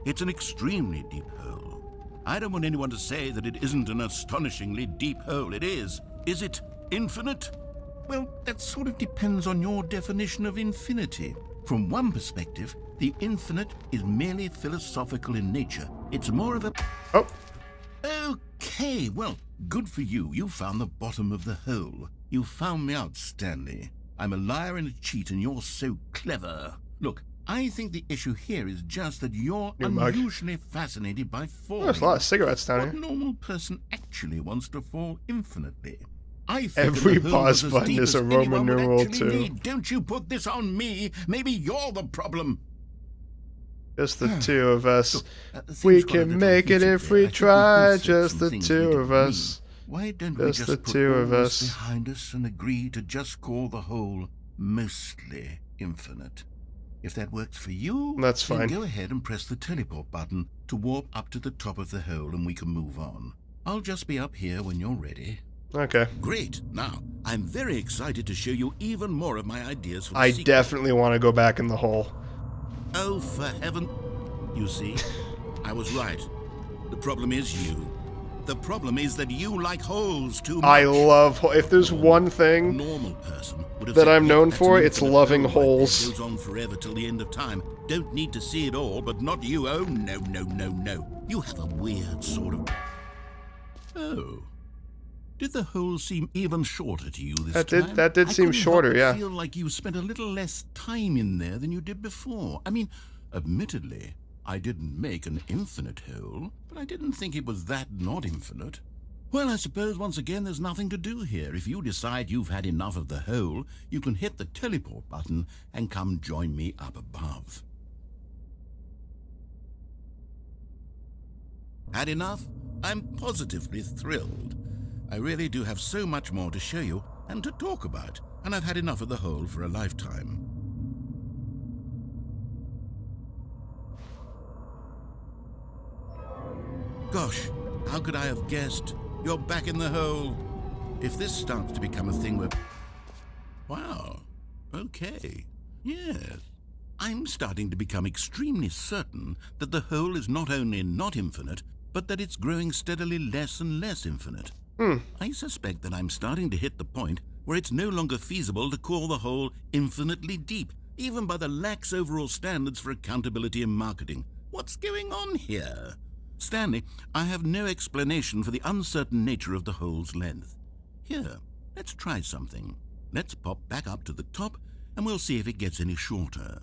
Speaker 3: It's an extremely deep hole. I don't want anyone to say that it isn't an astonishingly deep hole. It is. Is it infinite? Well, that sort of depends on your definition of infinity. From one perspective, the infinite is merely philosophical in nature. It's more of a...
Speaker 1: Oh,
Speaker 3: Okay, well, good for you. You found the bottom of the hole. You found me out, Stanley. I'm a liar and a cheat, and you're so clever. Look, I think the issue here is just that you're
Speaker 1: New mug.
Speaker 3: unusually fascinated by falling.
Speaker 1: there's a lot of cigarettes down
Speaker 3: What
Speaker 1: here.
Speaker 3: normal person actually wants to fall infinitely? I figured
Speaker 1: Every
Speaker 3: the hole was
Speaker 1: pause
Speaker 3: as
Speaker 1: button
Speaker 3: deep
Speaker 1: is a
Speaker 3: as
Speaker 1: Roman
Speaker 3: anyone would
Speaker 1: numeral
Speaker 3: actually
Speaker 1: 2.
Speaker 3: need. Don't you put this on me. Maybe you're the problem.
Speaker 1: Just the two of us.
Speaker 3: Look, things
Speaker 1: We
Speaker 3: got a
Speaker 1: can
Speaker 3: little
Speaker 1: make it
Speaker 3: heated
Speaker 1: if
Speaker 3: there.
Speaker 1: we
Speaker 3: I think
Speaker 1: try,
Speaker 3: both said
Speaker 1: just
Speaker 3: some
Speaker 1: the
Speaker 3: things
Speaker 1: two
Speaker 3: we
Speaker 1: of
Speaker 3: didn't mean.
Speaker 1: us.
Speaker 3: Why don't
Speaker 1: Just
Speaker 3: we
Speaker 1: the
Speaker 3: just put
Speaker 1: two
Speaker 3: all
Speaker 1: of
Speaker 3: this
Speaker 1: us.
Speaker 3: behind us and agree to just call the whole mostly infinite? If that works for you,
Speaker 1: That's
Speaker 3: then
Speaker 1: fine.
Speaker 3: go ahead and press the teleport button to warp up to the top of the hole and we can move on. I'll just be up here when you're ready.
Speaker 1: Okay.
Speaker 3: Great. Now, I'm very excited to show you even more of my ideas for the
Speaker 1: I
Speaker 3: sequel.
Speaker 1: definitely want to go back in the hole.
Speaker 3: Oh, for heaven. You see, I was right. The problem is you. The problem is that you like holes too much.
Speaker 1: I love... If there's one thing...
Speaker 3: Normal person would have
Speaker 1: that
Speaker 3: said,
Speaker 1: I'm
Speaker 3: "Yeah,
Speaker 1: known
Speaker 3: that's
Speaker 1: for,
Speaker 3: an
Speaker 1: it's
Speaker 3: infinite
Speaker 1: loving
Speaker 3: hole right there.
Speaker 1: holes."
Speaker 3: Goes on forever till the end of time. Don't need to see it all, but not you. Oh, no. You have a weird sort of... Oh. Did the hole seem even shorter to you this time?
Speaker 1: That did
Speaker 3: I
Speaker 1: seem
Speaker 3: couldn't
Speaker 1: shorter,
Speaker 3: help but
Speaker 1: yeah.
Speaker 3: feel like you spent a little less time in there than you did before. I mean, admittedly, I didn't make an infinite hole, but I didn't think it was that not infinite. Well, I suppose once again there's nothing to do here. If you decide you've had enough of the hole, you can hit the teleport button and come join me up above. Had enough? I'm positively thrilled. I really do have so much more to show you and to talk about, and I've had enough of the hole for a lifetime. Gosh, how could I have guessed? You're back in the hole. If this starts to become a thing where... Wow. Okay. Yes.
Speaker 2: I'm starting to become extremely certain that the hole is not only not infinite, but that it's growing steadily less and less infinite. I suspect that I'm starting to hit the point where it's no longer feasible to call the hole infinitely deep, even by the lax overall standards for accountability and marketing. What's going on here? Stanley, I have no explanation for the uncertain nature of the hole's length. Here, let's try something. Let's pop back up to the top, and we'll see if it gets any shorter.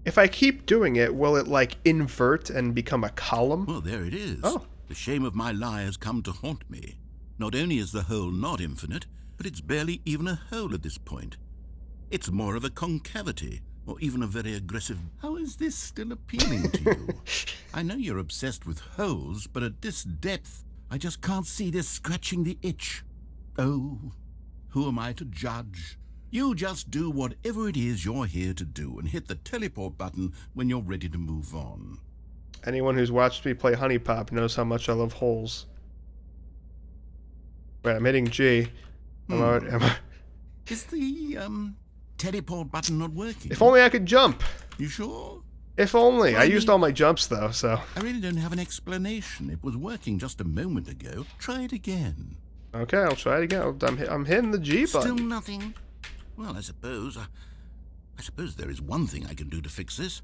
Speaker 1: If I keep doing it, will it, like, invert and become a column?
Speaker 2: Well, there it is.
Speaker 1: Oh.
Speaker 2: The shame of my lie has come to haunt me. Not only is the hole not infinite, but it's barely even a hole at this point. It's more of a concavity, or even a very aggressive... How is this still appealing to you? I know you're obsessed with holes, but at this depth, I just can't see this scratching the itch. Oh, who am I to judge? You just do whatever it is you're here to do and hit the teleport button when you're ready to move on.
Speaker 1: Anyone who's watched me play Honey Pop knows how much I love holes. Wait, I'm hitting G.
Speaker 2: Is the, teleport button not working?
Speaker 1: If only I could jump.
Speaker 2: You sure?
Speaker 1: If only.
Speaker 2: Well,
Speaker 1: I used all my jumps, though, so...
Speaker 2: I really don't have an explanation. It was working just a moment ago. Try it again.
Speaker 1: Okay, I'll try it again. I'm hitting the G button.
Speaker 2: Still nothing? Well, I suppose there is one thing I can do to fix this.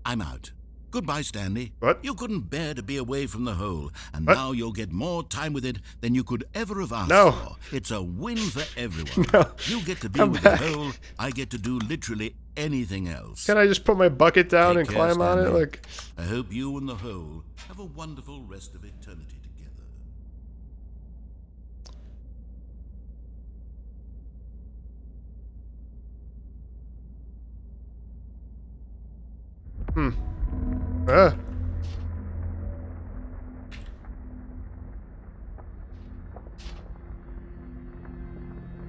Speaker 2: I'm out. Goodbye, Stanley.
Speaker 1: What?
Speaker 2: You couldn't bear to be away from the hole, and
Speaker 1: What?
Speaker 2: now you'll get more time with it than you could ever have asked
Speaker 1: No.
Speaker 2: for. It's a win for everyone.
Speaker 1: No.
Speaker 2: You get to be
Speaker 1: I'm
Speaker 2: with
Speaker 1: back.
Speaker 2: the hole, I get to do literally anything else.
Speaker 1: Can I just put my bucket down
Speaker 2: Take
Speaker 1: and
Speaker 2: care,
Speaker 1: climb on it?
Speaker 2: Stanley.
Speaker 1: Like,
Speaker 2: I hope you and the hole have a wonderful rest of eternity together.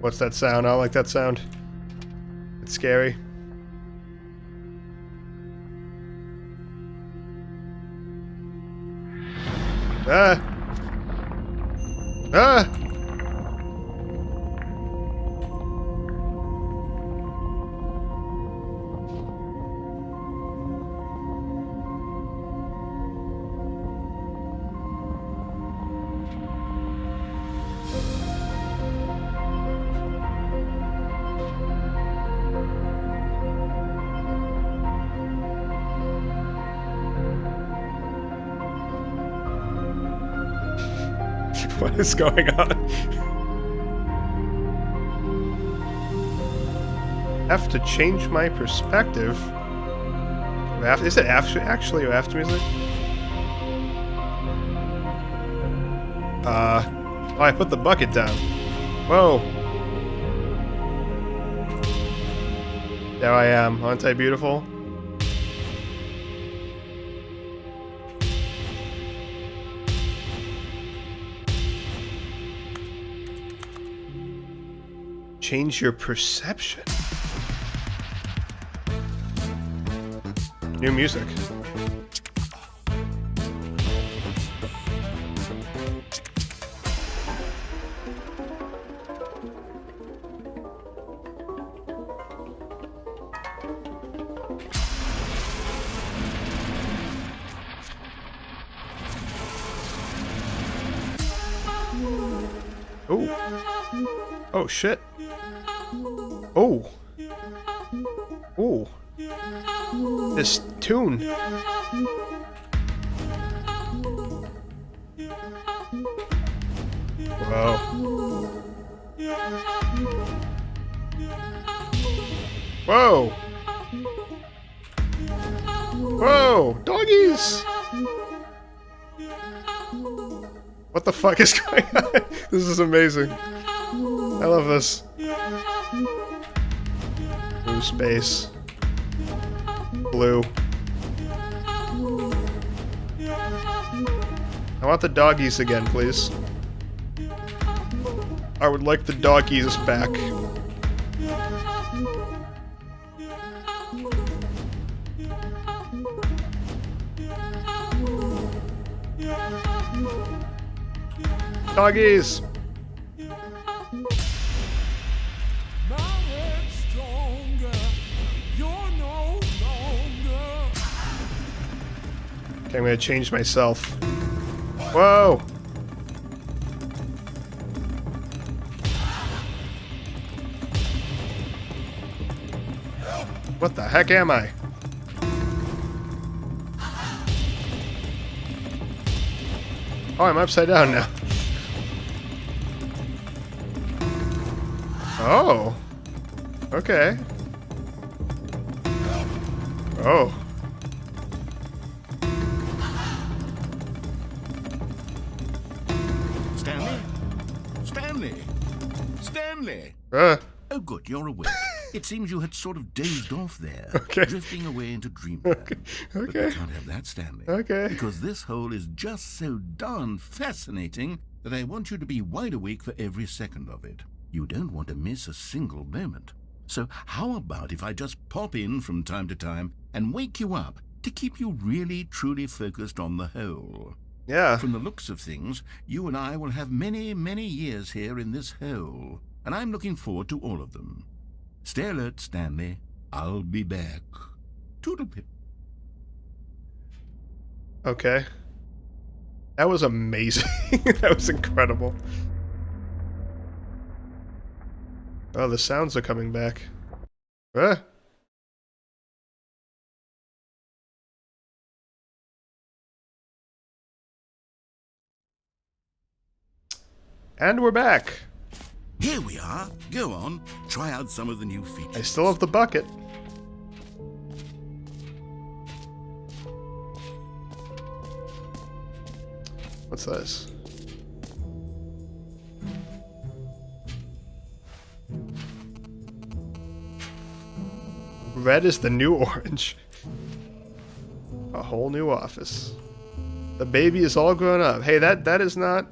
Speaker 2: What's that sound? I don't like that sound. It's scary. Ah! Ah! What is going on? Have to change my perspective. Is it actually after music? Oh, I put the bucket down. Whoa. There I am. Aren't I beautiful? Change your perception. New music. Oh. Oh shit. Oh. Oh. This tune. Whoa. Whoa. Whoa. Doggies. What the fuck is going on? This is amazing. I love this. Blue space. Blue. I want the doggies again, please. I would like the doggies back. Doggies!
Speaker 5: My head's stronger. You're no
Speaker 1: Okay, I'm gonna change myself. Whoa! What the heck am I? Oh, I'm upside down now. Oh. Okay. Oh.
Speaker 3: Stanley? Stanley? Stanley! Oh, good, you're awake. It seems you had sort of dazed off there,
Speaker 1: Okay.
Speaker 3: drifting away into dreamland.
Speaker 1: Okay.
Speaker 3: But
Speaker 1: Okay.
Speaker 3: we can't have that, Stanley.
Speaker 1: Okay.
Speaker 3: Because this hole is just so darn fascinating that I want you to be wide awake for every second of it. You don't want to miss a single moment. So how about if I just pop in from time to time and wake you up to keep you really, truly focused on the hole?
Speaker 1: Yeah.
Speaker 3: From the looks of things, you and I will have many, many years here in this hole, and I'm looking forward to all of them. Stay alert, Stanley. I'll be back. Toodlepip.
Speaker 1: Okay. That was amazing. That was incredible. Oh, the sounds are coming back. Ah. And we're back.
Speaker 3: Here we are. Go on. Try out some of the new features.
Speaker 1: I still have the bucket. What's this? Red is the new orange. A whole new office. The baby is all grown up. Hey, that is not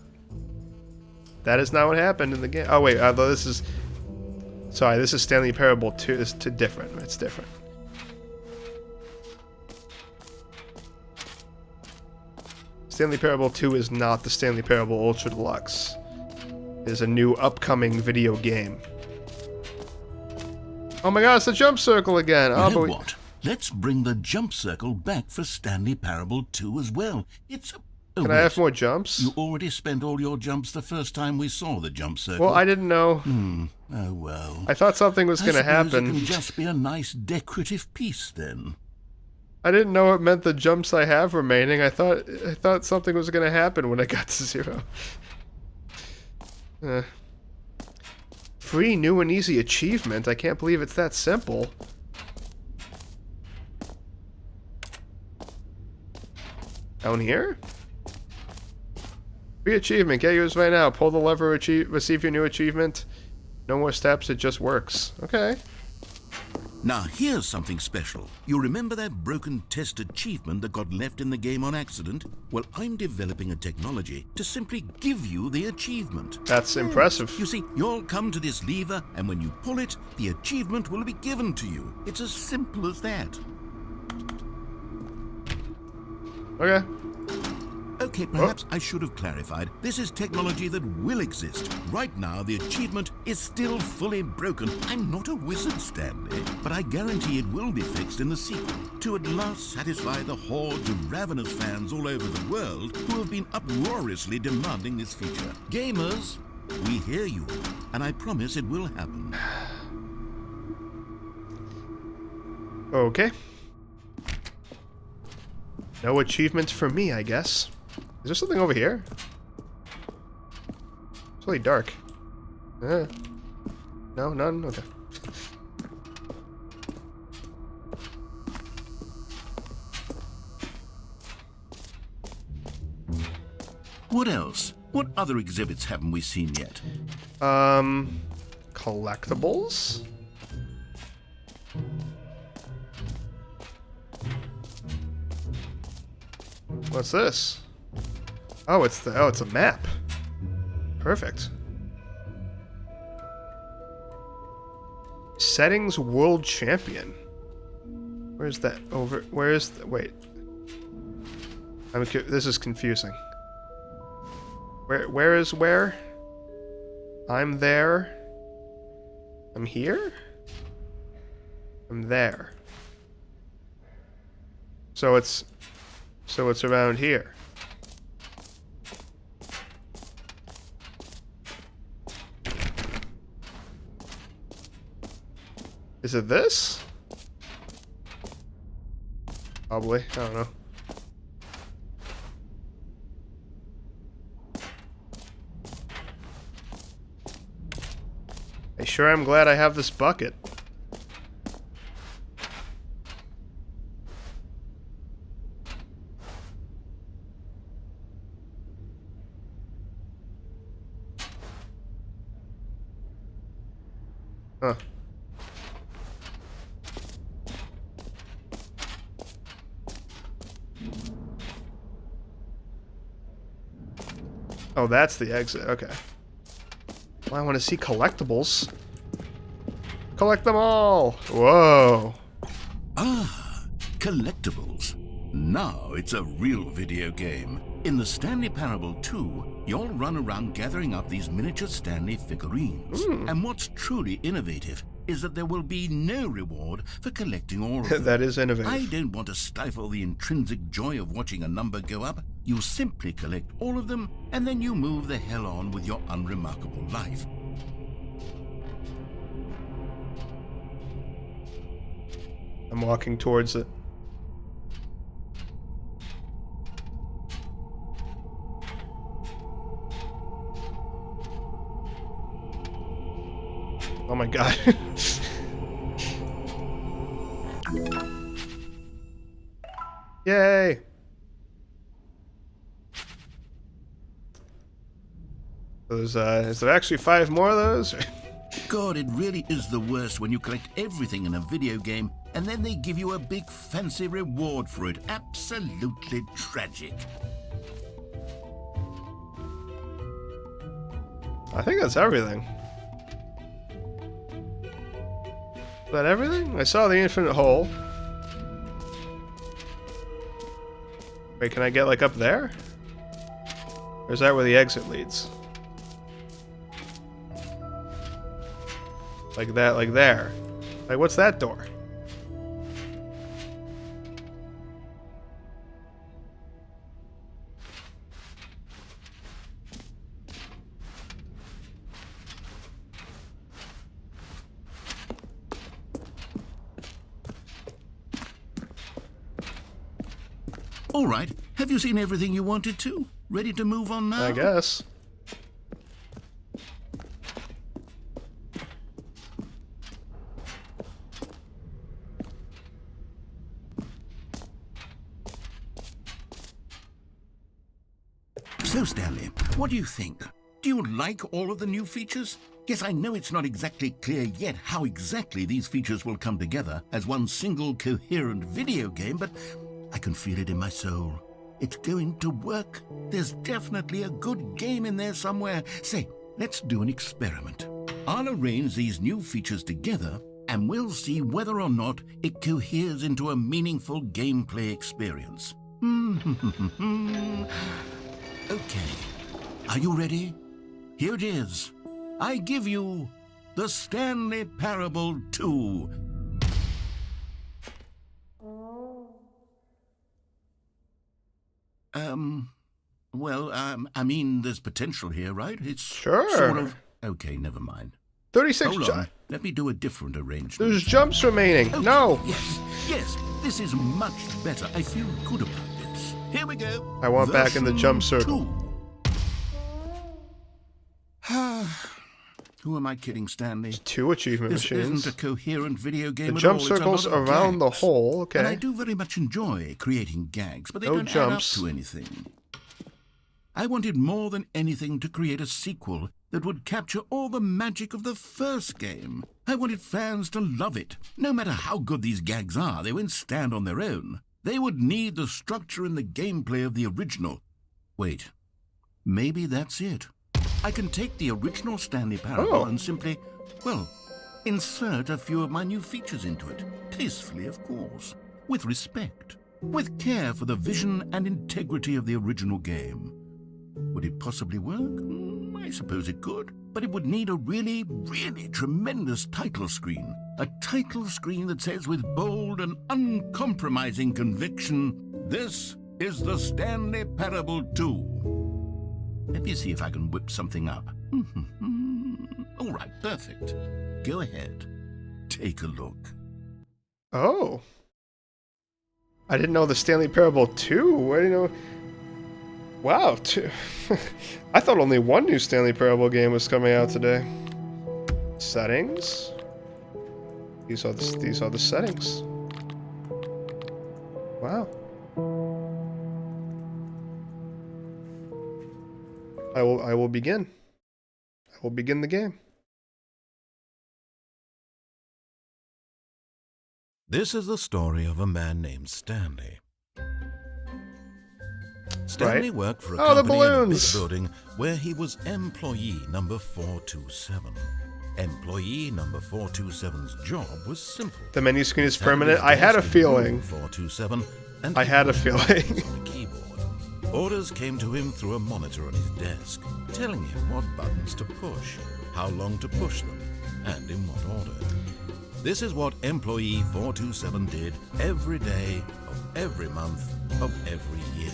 Speaker 1: what happened in the game. Oh wait, this is. Sorry, this is Stanley Parable 2. It's different. It's different. Stanley Parable 2 is not the Stanley Parable Ultra Deluxe. It is a new upcoming video game. Oh my god, it's the jump circle again.
Speaker 3: You
Speaker 1: Oh,
Speaker 3: know
Speaker 1: but
Speaker 3: what? Let's bring the jump circle back for Stanley Parable 2 as well. It's a... Oh,
Speaker 1: can
Speaker 3: wait.
Speaker 1: I have more jumps?
Speaker 3: You already spent all your jumps the first time we saw the jump circle.
Speaker 1: Well, I didn't know.
Speaker 3: Oh, well.
Speaker 1: I thought something was going to
Speaker 3: I suppose
Speaker 1: happen.
Speaker 3: it can just be a nice decorative piece, then.
Speaker 1: I didn't know it meant the jumps I have remaining. I thought something was going to happen when I got to 0. Free new and easy achievement. I can't believe it's that simple. Down here? Free achievement. Get yours right now. Pull the lever, receive your new achievement. No more steps. It just works. Okay.
Speaker 3: Now, here's something special. You remember that broken test achievement that got left in the game on accident? Well, I'm developing a technology to simply give you the achievement.
Speaker 1: That's impressive.
Speaker 3: You see, you'll come to this lever, and when you pull it, the achievement will be given to you. It's as simple as that.
Speaker 1: Okay.
Speaker 3: Okay, perhaps I should have clarified. This is technology that will exist. Right now, the achievement is still fully broken. I'm not a wizard, Stanley, but I guarantee it will be fixed in the sequel to at last satisfy the hordes of ravenous fans all over the world who have been uproariously demanding this feature. Gamers, we hear you, and I promise it will happen.
Speaker 1: Okay. No achievements for me, I guess. Is there something over here? It's really dark. No, none? Okay.
Speaker 3: What else? What other exhibits haven't we seen yet?
Speaker 1: Collectibles? What's this? Oh, it's a map. Perfect. Settings World Champion. Where's that over? Where's the, wait. This is confusing. Where is where? I'm there. I'm here? I'm there. So it's So it's around here. Is it this? Probably. I don't know. I sure am glad I have this bucket. Huh. Oh, that's the exit. Okay. Well, I want to see collectibles. Collect them all! Whoa.
Speaker 3: Ah, Collectibles. Now it's a real video game. In the Stanley Parable 2, you'll run around gathering up these miniature Stanley figurines. And what's truly innovative is that there will be no reward for collecting all of them.
Speaker 1: That is innovative.
Speaker 3: I don't want to stifle the intrinsic joy of watching a number go up. You simply collect all of them, and then you move the hell on with your unremarkable life.
Speaker 1: I'm walking towards it. Oh my god. Yay! Is there actually 5 more of those?
Speaker 3: God, it really is the worst when you collect everything in a video game and then they give you a big fancy reward for it. Absolutely tragic.
Speaker 1: I think that's everything. Is that everything? I saw the infinite hole. Wait, can I get like up there? Or is that where the exit leads? Like that, like there. Like, what's that door?
Speaker 3: All right, have you seen everything you wanted to? Ready to move on now?
Speaker 1: I guess.
Speaker 3: So, Stanley, what do you think? Do you like all of the new features? Yes, I know it's not exactly clear yet how exactly these features will come together as one single coherent video game, but I can feel it in my soul. It's going to work. There's definitely a good game in there somewhere. Say, let's do an experiment. I'll arrange these new features together, and we'll see whether or not it coheres into a meaningful gameplay experience. Okay, are you ready? Here it is. I give you the Stanley Parable 2. I mean, there's potential here, right? It's
Speaker 1: Sure.
Speaker 3: sort of... Okay, never mind.
Speaker 1: 36
Speaker 3: Hold on,
Speaker 1: jumps.
Speaker 3: let me do a different arrangement.
Speaker 1: There's jumps remaining.
Speaker 3: Okay,
Speaker 1: No.
Speaker 3: Yes, this is much better. I feel good about this. Here we go.
Speaker 1: I want back in the jump circle.
Speaker 3: 2. Who am I kidding, Stanley?
Speaker 1: 2 achievement
Speaker 3: This
Speaker 1: machines.
Speaker 3: isn't a coherent video game
Speaker 1: The
Speaker 3: at
Speaker 1: jump
Speaker 3: all. It's a
Speaker 1: circles
Speaker 3: lot of
Speaker 1: around the
Speaker 3: gags.
Speaker 1: hole.
Speaker 3: And I
Speaker 1: Okay.
Speaker 3: do very much enjoy creating gags, but they
Speaker 1: No
Speaker 3: don't
Speaker 1: jumps.
Speaker 3: add up to anything. I wanted more than anything to create a sequel that would capture all the magic of the first game. I wanted fans to love it. No matter how good these gags are, they won't stand on their own. They would need the structure and the gameplay of the original. Wait, maybe that's it. I can take the original Stanley Parable and simply, well, insert a few of my new features into it. Tastefully, of course. With respect. With care for the vision and integrity of the original game. Would it possibly work? I suppose it could. But it would need a really, really tremendous title screen. A title screen that says with bold and uncompromising conviction, "This is the Stanley Parable 2. Let me see if I can whip something up. All right, perfect. Go ahead. Take a look.
Speaker 1: Oh. I didn't know the Stanley Parable 2. I didn't know. Wow. I thought only one new Stanley Parable game was coming out today. Settings. These are the settings. Wow. I will begin. I will begin the game.
Speaker 2: This is the story of a man named Stanley. Stanley worked for a
Speaker 1: Oh, the
Speaker 2: company in a big
Speaker 1: balloons!
Speaker 2: building where he was employee number 427. Employee number 427's job was simple.
Speaker 1: The menu screen is
Speaker 2: Stand at
Speaker 1: permanent.
Speaker 2: his
Speaker 1: I had a
Speaker 2: desk in room
Speaker 1: feeling.
Speaker 2: 427, and
Speaker 1: I
Speaker 2: he
Speaker 1: had a
Speaker 2: wrote
Speaker 1: feeling.
Speaker 2: numbers on a keyboard. Orders came to him through a monitor on his desk, telling him what buttons to push, how long to push them, and in what order. This is what employee 427 did every day of every month of every year.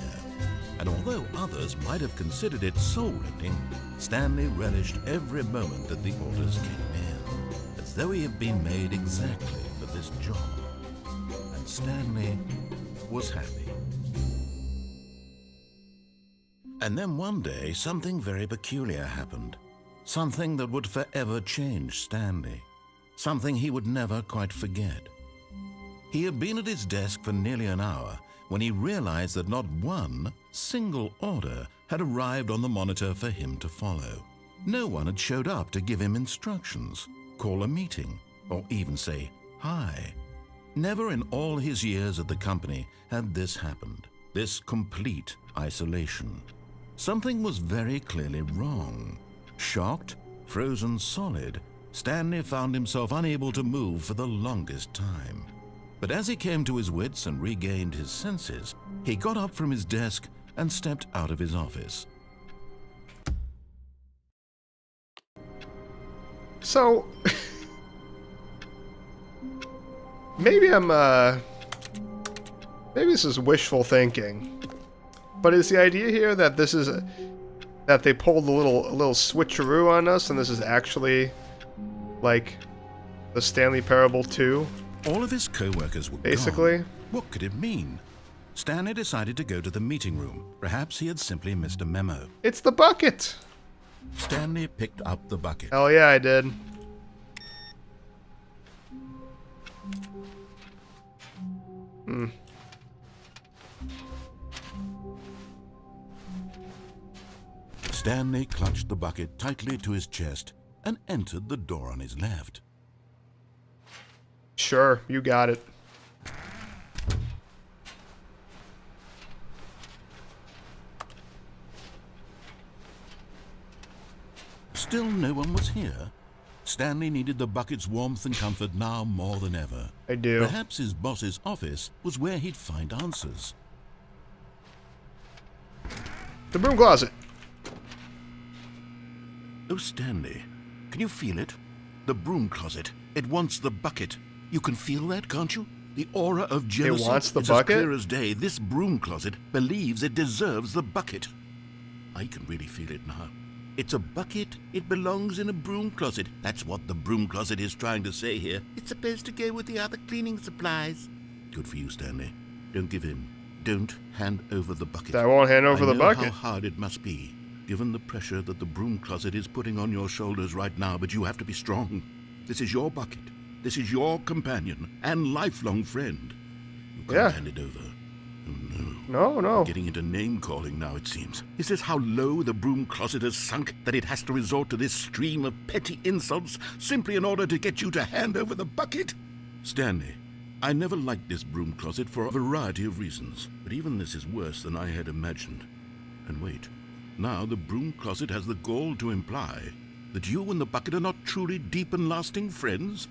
Speaker 2: And although others might have considered it soul-rending, Stanley relished every moment that the orders came in, as though he had been made exactly for this job. And Stanley was happy. And then one day, something very peculiar happened. Something that would forever change Stanley. Something he would never quite forget. He had been at his desk for nearly an hour when he realized that not one single order had arrived on the monitor for him to follow. No one had showed up to give him instructions, call a meeting, or even say hi. Never in all his years at the company had this happened, this complete isolation. Something was very clearly wrong. Shocked, frozen solid, Stanley found himself unable to move for the longest time. But as he came to his wits and regained his senses, he got up from his desk and stepped out of his office.
Speaker 1: So, maybe maybe this is wishful thinking, but is the idea here that this is that they pulled a little switcheroo on us, and this is actually like the Stanley Parable 2?
Speaker 2: All of his co-workers were
Speaker 1: Basically.
Speaker 2: gone. What could it mean? Stanley decided to go to the meeting room. Perhaps he had simply missed a memo.
Speaker 1: It's the bucket!
Speaker 2: Stanley picked up the bucket.
Speaker 1: Hell yeah, I did.
Speaker 2: Stanley clutched the bucket tightly to his chest and entered the door on his left.
Speaker 1: Sure, you got it.
Speaker 2: Still no one was here. Stanley needed the bucket's warmth and comfort now more than ever.
Speaker 1: I do.
Speaker 2: Perhaps his boss's office was where he'd find answers.
Speaker 1: The broom closet.
Speaker 3: Oh, Stanley, can you feel it? The broom closet. It wants the bucket. You can feel that, can't you? The aura of jealousy.
Speaker 1: wants the
Speaker 3: it's
Speaker 1: bucket?
Speaker 3: As clear as day. This broom closet believes it deserves the bucket. I can really feel it now. It's a bucket. It belongs in a broom closet. That's what the broom closet is trying to say here. It's supposed to go with the other cleaning supplies. Good for you, Stanley. Don't give in. Don't hand over the bucket.
Speaker 1: I won't hand over
Speaker 3: I
Speaker 1: the
Speaker 3: know
Speaker 1: bucket.
Speaker 3: how hard it must be, given the pressure that the broom closet is putting on your shoulders right now, but you have to be strong. This is your bucket. This is your companion and lifelong friend. You can't
Speaker 1: Yeah.
Speaker 3: hand it over. Oh, no.
Speaker 1: No.
Speaker 3: Getting into name-calling now, it seems. Is this how low the broom closet has sunk, that it has to resort to this stream of petty insults simply in order to get you to hand over the bucket? Stanley, I never liked this broom closet for a variety of reasons, but even this is worse than I had imagined. And wait, now the broom closet has the gall to imply that you and the bucket are not truly deep and lasting friends?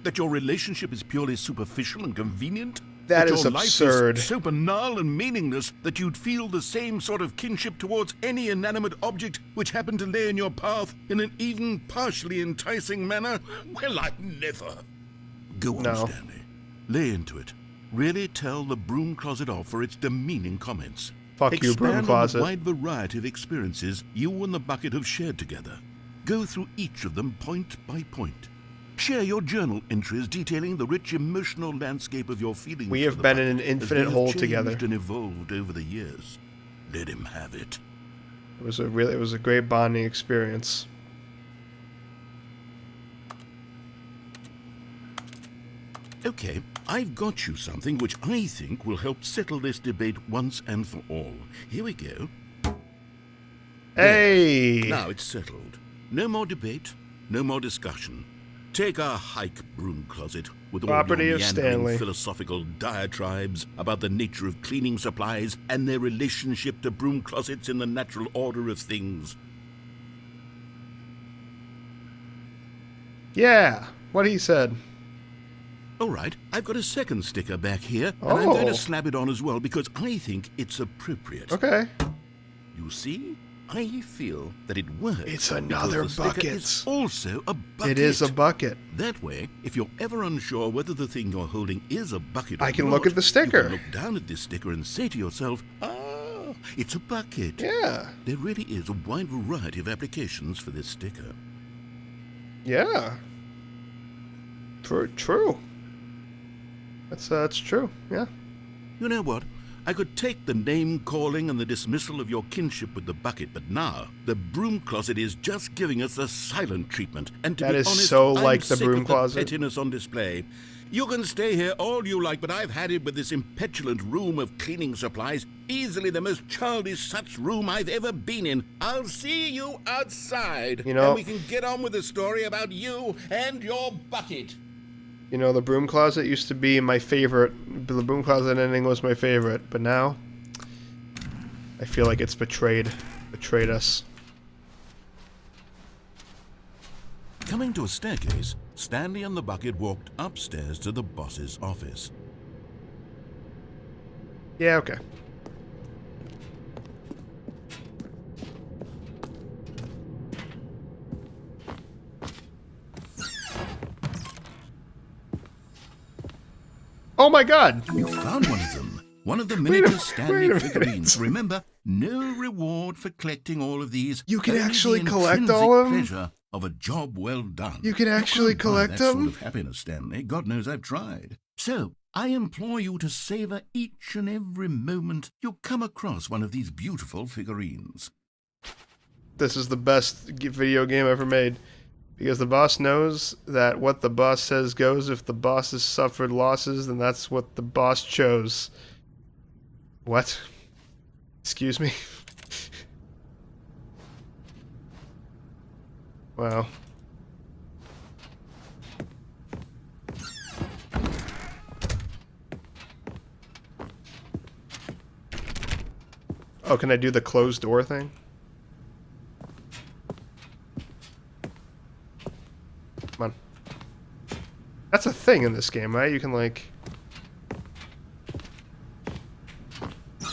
Speaker 3: That your relationship is purely superficial and convenient?
Speaker 1: That
Speaker 3: That
Speaker 1: is
Speaker 3: your life
Speaker 1: absurd.
Speaker 3: is so banal and meaningless that you'd feel the same sort of kinship towards any inanimate object which happened to lay in your path in an even partially enticing manner? Well, I never. Go on,
Speaker 1: No.
Speaker 3: Stanley. Lay into it. really tell the broom closet off for its demeaning comments.
Speaker 1: Fuck you, broom
Speaker 3: Expand
Speaker 1: closet.
Speaker 3: on the wide variety of experiences you and the bucket have shared together. Go through each of them point by point. Share your journal entries detailing the rich emotional landscape of your feelings.
Speaker 1: We
Speaker 3: for
Speaker 1: have
Speaker 3: the
Speaker 1: been in
Speaker 3: bucket
Speaker 1: an
Speaker 3: as
Speaker 1: infinite
Speaker 3: they
Speaker 1: hole
Speaker 3: have
Speaker 1: together.
Speaker 3: changed and evolved over the years. Let him have it.
Speaker 1: It was a great bonding experience.
Speaker 3: Okay, I've got you something which I think will help settle this debate once and for all. Here we go.
Speaker 1: Hey!
Speaker 3: Now it's settled. No more debate, no more discussion. Take our hike, broom closet, with all
Speaker 1: Property
Speaker 3: your
Speaker 1: of
Speaker 3: meandering
Speaker 1: Stanley.
Speaker 3: philosophical diatribes about the nature of cleaning supplies and their relationship to broom closets in the natural order of things.
Speaker 1: Yeah, what he said.
Speaker 3: All right, I've got a second sticker back here, and I'm going
Speaker 1: Oh.
Speaker 3: to slap it on as well because I think it's appropriate.
Speaker 1: Okay.
Speaker 3: You see, I feel that it works.
Speaker 1: It's another
Speaker 3: because the sticker
Speaker 1: bucket.
Speaker 3: is also a bucket.
Speaker 1: It is a bucket.
Speaker 3: That way, if you're ever unsure whether the thing you're holding is a bucket or
Speaker 1: I can
Speaker 3: not,
Speaker 1: look at the sticker.
Speaker 3: You can look down at this sticker and say to yourself, "Ah, it's a bucket."
Speaker 1: Yeah.
Speaker 3: There really is a wide variety of applications for this sticker.
Speaker 1: Yeah. True. That's true. Yeah.
Speaker 3: You know what? I could take the name-calling and the dismissal of your kinship with the bucket, but now the broom closet is just giving us the silent treatment. And to
Speaker 1: That
Speaker 3: be
Speaker 1: is
Speaker 3: honest,
Speaker 1: so
Speaker 3: I'm
Speaker 1: like the
Speaker 3: sick
Speaker 1: broom
Speaker 3: of
Speaker 1: closet.
Speaker 3: the pettiness on display. You can stay here all you like, but I've had it with this impetulant room of cleaning supplies. Easily the most childish such room I've ever been in. I'll see you outside,
Speaker 1: You know-
Speaker 3: and we can get on with the story about you and your bucket.
Speaker 1: You know, the broom closet used to be my favorite. The broom closet ending was my favorite, but now I feel like it's betrayed us.
Speaker 3: Coming to a staircase, Stanley and the bucket walked upstairs to the boss's office.
Speaker 1: Yeah, okay. Oh my god!
Speaker 3: You found one of them. One of the
Speaker 1: Wait
Speaker 3: miniature
Speaker 1: a
Speaker 3: Stanley
Speaker 1: minute.
Speaker 3: figurines. Remember, no reward for collecting all of these.
Speaker 1: You can
Speaker 3: only
Speaker 1: actually
Speaker 3: the
Speaker 1: collect
Speaker 3: intrinsic
Speaker 1: all of 'em?
Speaker 3: pleasure of a job well done.
Speaker 1: You can actually
Speaker 3: can't buy
Speaker 1: collect
Speaker 3: that sort
Speaker 1: 'em?
Speaker 3: of happiness, Stanley. God knows I've tried. So, I implore you to savor each and every moment you come across one of these beautiful figurines.
Speaker 1: This is the best video game ever made. Because the boss knows that what the boss says goes. If the boss has suffered losses, then that's what the boss chose. What? Excuse me? Wow. Oh, can I do the closed door thing? Come on. That's a thing in this game, right? You can, like...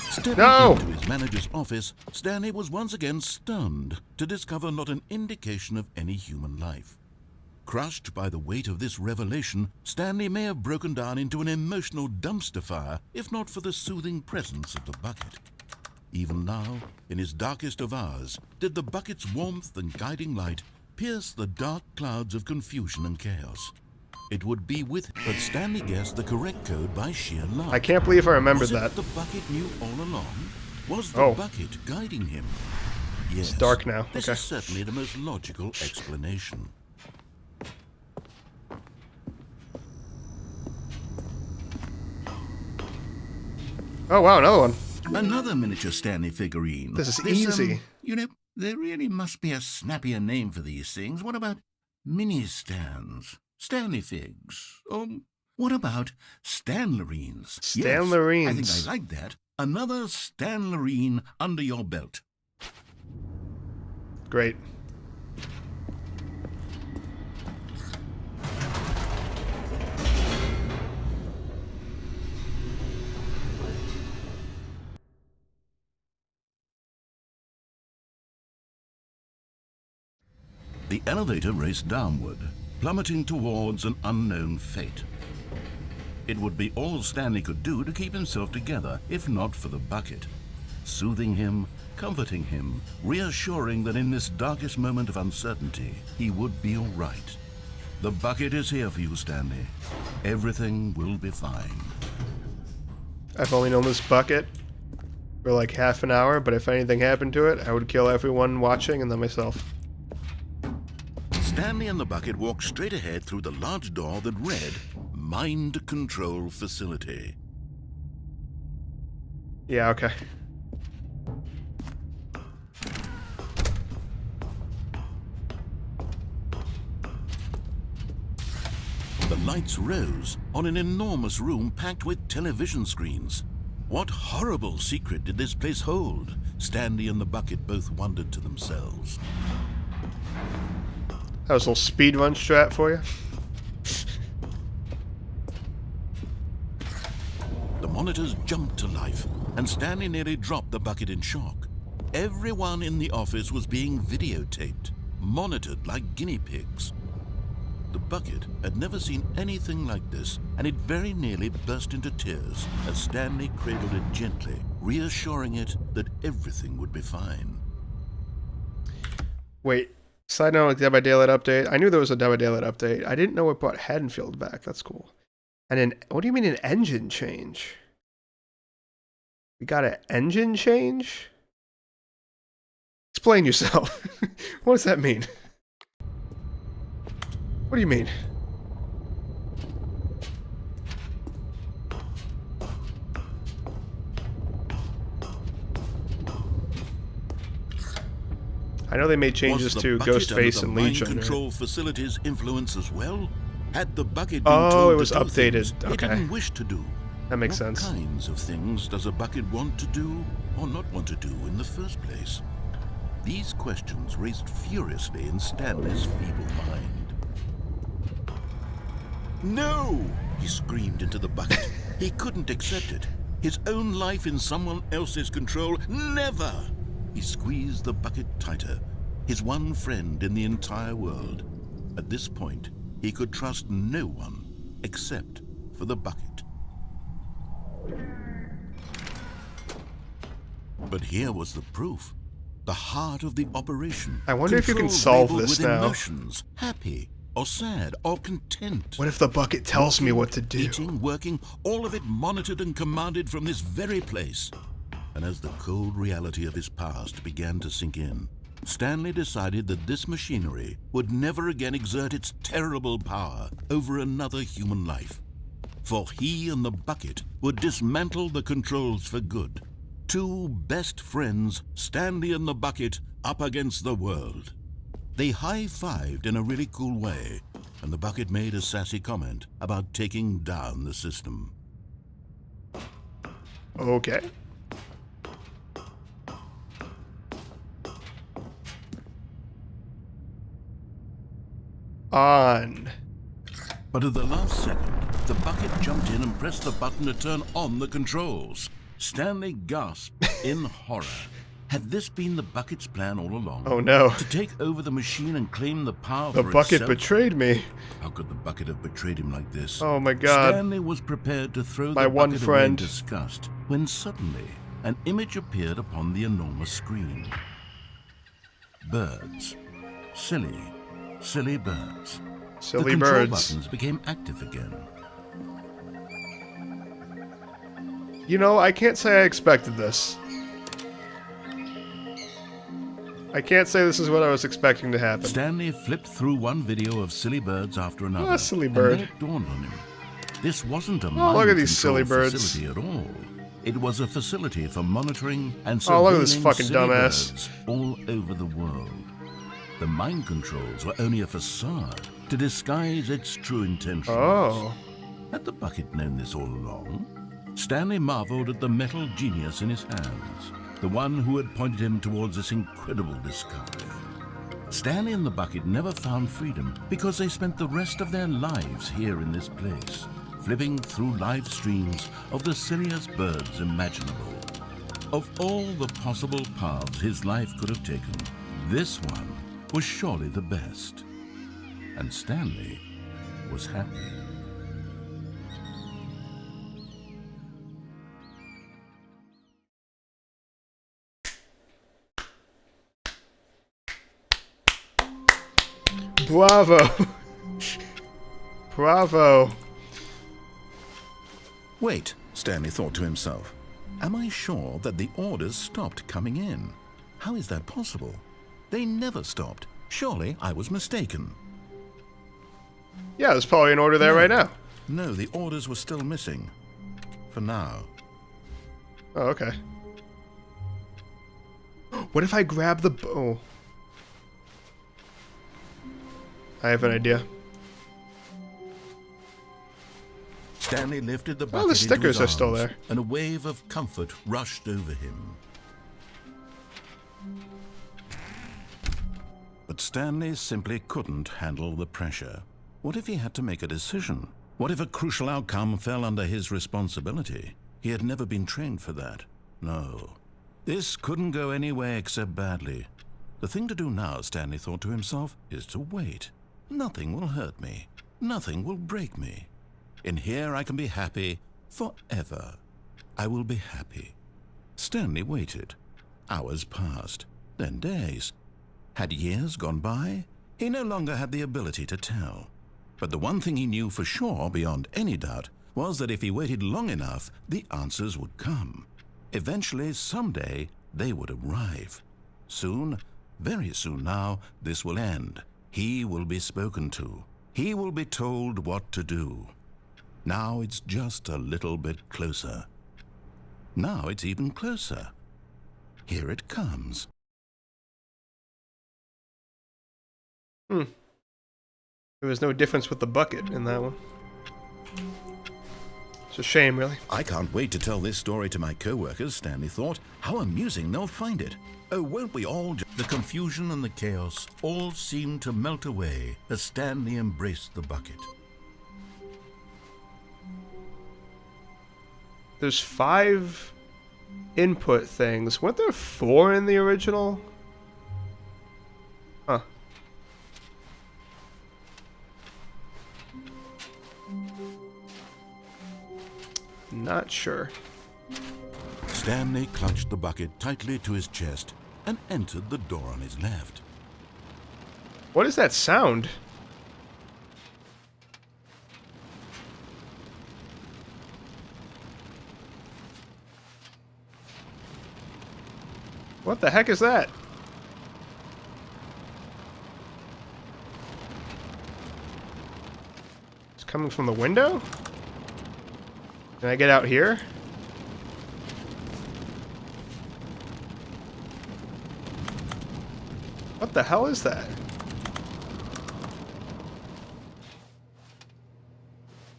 Speaker 3: Stepping
Speaker 1: No!
Speaker 3: into his manager's office, Stanley was once again stunned to discover not an indication of any human life. Crushed by the weight of this revelation, Stanley may have broken down into an emotional dumpster fire if not for the soothing presence of the bucket. Even now, in his darkest of hours, did the bucket's warmth and guiding light pierce the dark clouds of confusion and chaos. It would be with him, but Stanley guessed the correct code by sheer luck.
Speaker 1: I can't believe I remembered
Speaker 3: Was it
Speaker 1: that.
Speaker 3: the bucket knew all along? Was the
Speaker 1: Oh.
Speaker 3: bucket guiding him? Yes.
Speaker 1: It's dark now.
Speaker 3: This
Speaker 1: Okay.
Speaker 3: is certainly the most logical explanation.
Speaker 1: Oh, wow, another one.
Speaker 3: Another miniature Stanley figurine.
Speaker 1: This is easy.
Speaker 3: You know, there really must be a snappier name for these things. What about mini stands? Stanley figs? Or what about Stanlerines?
Speaker 1: Stanlerines.
Speaker 3: Yes, I think I like that. Another Stanlerine under your belt.
Speaker 1: Great.
Speaker 3: The elevator raced downward, plummeting towards an unknown fate. It would be all Stanley could do to keep himself together, if not for the bucket. Soothing him, comforting him, reassuring that in this darkest moment of uncertainty, he would be all right. The bucket is here for you, Stanley. Everything will be fine.
Speaker 1: I've only known this bucket for like half an hour, but if anything happened to it, I would kill everyone watching and then myself.
Speaker 3: Stanley and the bucket walked straight ahead through the large door that read, Mind Control Facility.
Speaker 1: Yeah, okay.
Speaker 3: The lights rose on an enormous room packed with television screens. What horrible secret did this place hold? Stanley and the bucket both wondered to themselves.
Speaker 1: That was a little speed run strat for you.
Speaker 3: The monitors jumped to life, and Stanley nearly dropped the bucket in shock. Everyone in the office was being videotaped, monitored like guinea pigs. The bucket had never seen anything like this, and it very nearly burst into tears as Stanley cradled it gently, reassuring it that everything would be fine.
Speaker 1: Wait, side note, Dead by Daylight update. I knew there was a Dead by Daylight update. I didn't know it brought Haddonfield back. That's cool. And then, what do you mean an engine change? We got an engine change? Explain yourself. What does that mean? What do you mean? I know they made changes to Ghostface and Legion.
Speaker 3: Control facilities influence as well. Had the bucket been
Speaker 1: told it was
Speaker 3: to do
Speaker 1: updated.
Speaker 3: things
Speaker 1: Okay,
Speaker 3: it didn't wish to do.
Speaker 1: that makes
Speaker 3: What
Speaker 1: sense.
Speaker 3: kinds of things does a bucket want to do or not want to do in the first place? These questions raced furiously in Stanley's feeble mind. No! He screamed into the bucket. He couldn't accept it. His own life in someone else's control, never! He squeezed the bucket tighter. His one friend in the entire world. At this point, he could trust no one except for the bucket. But here was the proof. The heart of the operation.
Speaker 1: I wonder if you can
Speaker 3: Controls
Speaker 1: solve
Speaker 3: labeled
Speaker 1: this
Speaker 3: with
Speaker 1: now.
Speaker 3: Emotions, happy or sad or content.
Speaker 1: What if the bucket tells me what to do?
Speaker 3: Eating, working, all of it monitored and commanded from this very place. And as the cold reality of his past began to sink in, Stanley decided that this machinery would never again exert its terrible power over another human life. For he and the bucket would dismantle the controls for good. Two best friends, Stanley and the bucket, up against the world. They high-fived in a really cool way, and the bucket made a sassy comment about taking down the system.
Speaker 1: Okay. On.
Speaker 3: But at the last second, the bucket jumped in and pressed the button to turn on the controls. Stanley gasped in horror. Had this been the bucket's plan all along?
Speaker 1: Oh no.
Speaker 3: To take over the machine and claim the power
Speaker 1: The
Speaker 3: for
Speaker 1: bucket
Speaker 3: itself?
Speaker 1: betrayed me.
Speaker 3: How could the bucket have betrayed him like this?
Speaker 1: Oh my god.
Speaker 3: Stanley was prepared to throw
Speaker 1: My
Speaker 3: the
Speaker 1: one
Speaker 3: bucket away in
Speaker 1: friend.
Speaker 3: disgust when suddenly an image appeared upon the enormous screen. Birds. Silly birds.
Speaker 1: Silly
Speaker 3: the control
Speaker 1: birds.
Speaker 3: buttons became active again.
Speaker 1: You know, I can't say I expected this. I can't say this is what I was expecting to happen.
Speaker 3: Stanley flipped through one video of silly birds after another.
Speaker 1: Ah, silly bird.
Speaker 3: And then it dawned on him. This wasn't a
Speaker 1: Oh, look at these silly
Speaker 3: mind-control
Speaker 1: birds.
Speaker 3: facility at all. It was a facility for monitoring and
Speaker 1: Oh, look at this
Speaker 3: surveilling
Speaker 1: fucking
Speaker 3: silly
Speaker 1: dumbass.
Speaker 3: birds all over the world. The mind controls were only a facade to disguise its true intentions.
Speaker 1: Oh.
Speaker 3: Had the bucket known this all along? Stanley marveled at the metal genius in his hands, the one who had pointed him towards this incredible discovery. Stanley and the bucket never found freedom because they spent the rest of their lives here in this place, flipping through live streams of the silliest birds imaginable. Of all the possible paths his life could have taken, this one was surely the best. And Stanley was happy.
Speaker 1: Bravo. Bravo.
Speaker 2: Wait, Stanley thought to himself. Am I sure that the orders stopped coming in? How is that possible? They never stopped. Surely I was mistaken.
Speaker 1: Yeah, there's probably an order there right now.
Speaker 2: No, the orders were still missing. For now.
Speaker 1: Oh, okay. What if I grab the bow? I have an idea.
Speaker 2: Stanley lifted the bucket
Speaker 1: Oh, the stickers
Speaker 2: into his
Speaker 1: are still
Speaker 2: arms,
Speaker 1: there.
Speaker 2: and a wave of comfort rushed over him. But Stanley simply couldn't handle the pressure. What if he had to make a decision? What if a crucial outcome fell under his responsibility? He had never been trained for that. No. This couldn't go anywhere except badly. The thing to do now, Stanley thought to himself, is to wait. Nothing will hurt me. Nothing will break me. In here I can be happy forever. I will be happy. Stanley waited. Hours passed, then days. Had years gone by? He no longer had the ability to tell. But the one thing he knew for sure, beyond any doubt, was that if he waited long enough, the answers would come. Eventually, someday, they would arrive. Soon, very soon now, this will end. He will be spoken to. He will be told what to do. Now it's just a little bit closer. Now it's even closer. Here it comes.
Speaker 1: There was no difference with the bucket in that one. It's a shame, really.
Speaker 2: I can't wait to tell this story to my co-workers, Stanley thought. How amusing they'll find it. Oh, won't we all? The confusion and the chaos all seemed to melt away as Stanley embraced the bucket.
Speaker 1: There's 5 input things. Weren't there 4 in the original? Huh. Not sure.
Speaker 2: Stanley clutched the bucket tightly to his chest and entered the door on his left.
Speaker 1: What is that sound? What the heck is that? It's coming from the window? Can I get out here? What the hell is that?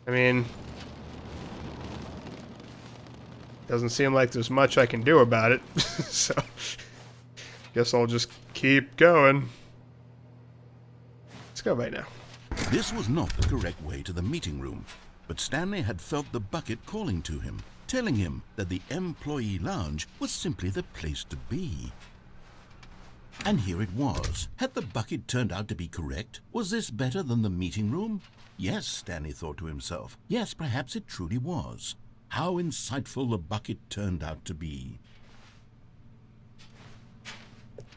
Speaker 1: I mean, doesn't seem like there's much I can do about it, so guess I'll just keep going. Let's go right now.
Speaker 2: This was not the correct way to the meeting room, but Stanley had felt the bucket calling to him, telling him that the employee lounge was simply the place to be. And here it was. Had the bucket turned out to be correct? Was this better than the meeting room? Yes, Stanley thought to himself. Yes, perhaps it truly was. How insightful the bucket turned out to be.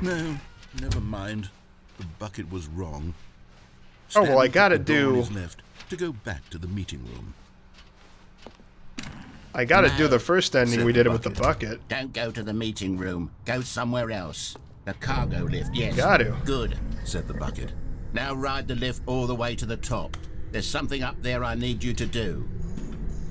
Speaker 2: No, never mind. The bucket was wrong.
Speaker 1: Oh, well, I
Speaker 2: Stanley
Speaker 1: gotta
Speaker 2: took the door on
Speaker 1: do...
Speaker 2: his left to go back to the meeting room.
Speaker 1: I gotta do the first ending
Speaker 2: said
Speaker 1: we
Speaker 2: the
Speaker 1: did it with the
Speaker 2: bucket.
Speaker 1: bucket.
Speaker 5: Don't go to the meeting room. Go somewhere else. The cargo lift, yes.
Speaker 1: Got to.
Speaker 5: Good.
Speaker 2: Said the bucket.
Speaker 5: Now ride the lift all the way to the top. There's something up there I need you to do.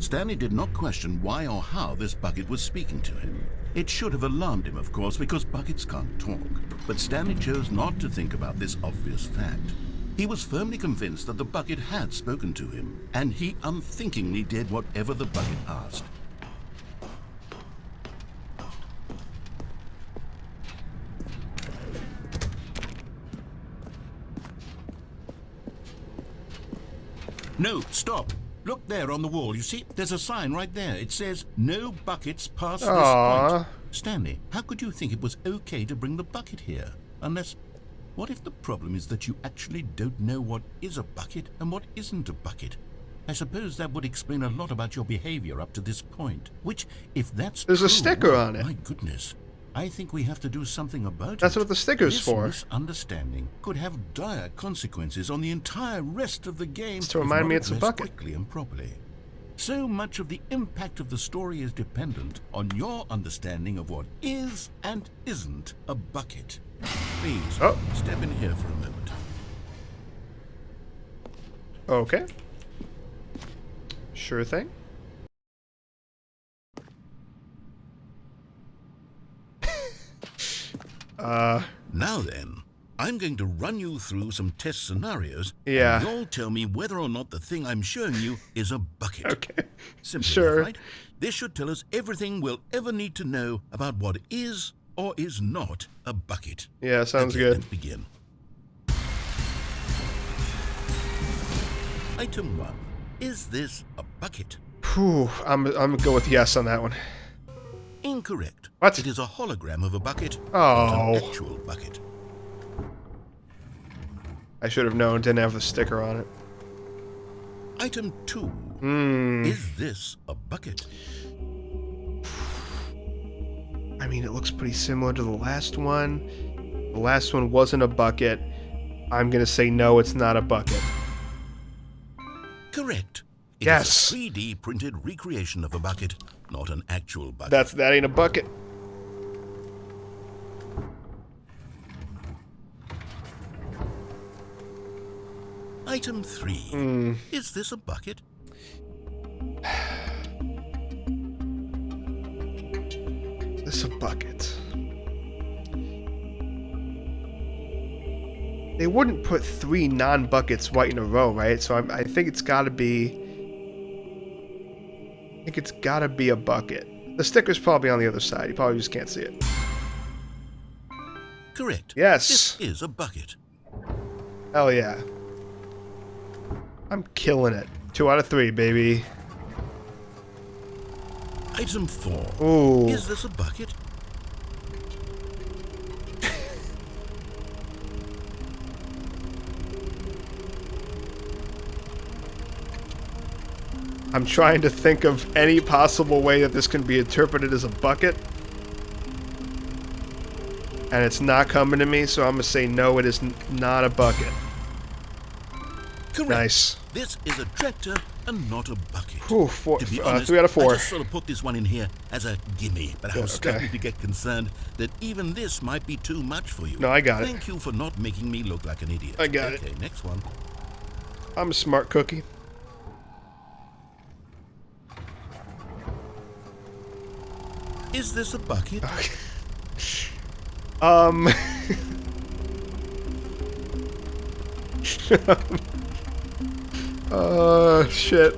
Speaker 2: Stanley did not question why or how this bucket was speaking to him. It should have alarmed him, of course, because buckets can't talk. But Stanley chose not to think about this obvious fact. He was firmly convinced that the bucket had spoken to him, and he unthinkingly did whatever the bucket asked. No, stop. Look there on the wall. You see, there's a sign right there. It says, no buckets past this point. Stanley, how could you think it was okay to bring the bucket here? Unless, what if the problem is that you actually don't know what is a bucket and what isn't a bucket? I suppose that would explain a lot about your behavior up to this point. Which, if that's
Speaker 1: There's
Speaker 2: true,
Speaker 1: a sticker
Speaker 2: well,
Speaker 1: on it.
Speaker 2: My goodness.
Speaker 3: I think we have to do something about
Speaker 1: That's
Speaker 3: it.
Speaker 1: what the sticker's
Speaker 3: This
Speaker 1: for.
Speaker 3: misunderstanding could have dire consequences on the entire rest of the game.
Speaker 1: It's to remind
Speaker 3: if
Speaker 1: me
Speaker 3: not
Speaker 1: it's a
Speaker 3: addressed
Speaker 1: bucket.
Speaker 3: quickly and properly. So much of the impact of the story is dependent on your understanding of what is and isn't a bucket. Please,
Speaker 1: Oh.
Speaker 3: step in here for a moment.
Speaker 1: Okay. Sure thing.
Speaker 3: Now then, I'm going to run you through some test scenarios.
Speaker 1: Yeah.
Speaker 3: And you'll tell me whether or not the thing I'm showing you is a bucket.
Speaker 1: Okay.
Speaker 3: Simple
Speaker 1: Sure.
Speaker 3: enough, right? This should tell us everything we'll ever need to know about what is or is not a bucket.
Speaker 1: Yeah, sounds
Speaker 3: Okay,
Speaker 1: good.
Speaker 3: Let's begin. Item 1. Is this a bucket?
Speaker 1: Whew, I'm gonna go with yes on that one.
Speaker 3: Incorrect.
Speaker 1: What?
Speaker 3: It is a hologram of a bucket,
Speaker 1: Oh.
Speaker 3: not an actual bucket.
Speaker 1: I should have known. Didn't have the sticker on it.
Speaker 3: Item 2. Is this a bucket?
Speaker 1: I mean, it looks pretty similar to the last one. The last one wasn't a bucket. I'm gonna say no, it's not a bucket.
Speaker 3: Correct. It
Speaker 1: Yes.
Speaker 3: is a 3D printed recreation of a bucket, not an actual bucket.
Speaker 1: That ain't a bucket.
Speaker 3: Item 3. Is this a bucket?
Speaker 1: This is a bucket. They wouldn't put 3 non-buckets right in a row, right? So I think it's got to be. I think it's got to be a bucket. The sticker's probably on the other side. You probably just can't see it.
Speaker 3: Correct.
Speaker 1: Yes.
Speaker 3: This is a bucket.
Speaker 1: Hell yeah. I'm killing it. 2 out of 3, baby.
Speaker 3: Item 4.
Speaker 1: Ooh.
Speaker 3: Is this a bucket?
Speaker 1: I'm trying to think of any possible way that this can be interpreted as a bucket. And it's not coming to me, so I'm going to say no, it is not a bucket.
Speaker 3: Correct.
Speaker 1: Nice.
Speaker 3: This is a tractor and not a bucket.
Speaker 1: Whew,
Speaker 3: To be honest,
Speaker 1: 3 out of 4.
Speaker 3: I just sort of put this one in here as a gimme, but I was
Speaker 1: Okay.
Speaker 3: starting to get concerned that even this might be too much for you.
Speaker 1: No, I got it.
Speaker 3: Thank you for not making me look like an idiot.
Speaker 1: I got it.
Speaker 3: Okay, next one.
Speaker 1: I'm a smart cookie.
Speaker 3: Is this a bucket?
Speaker 1: Shit.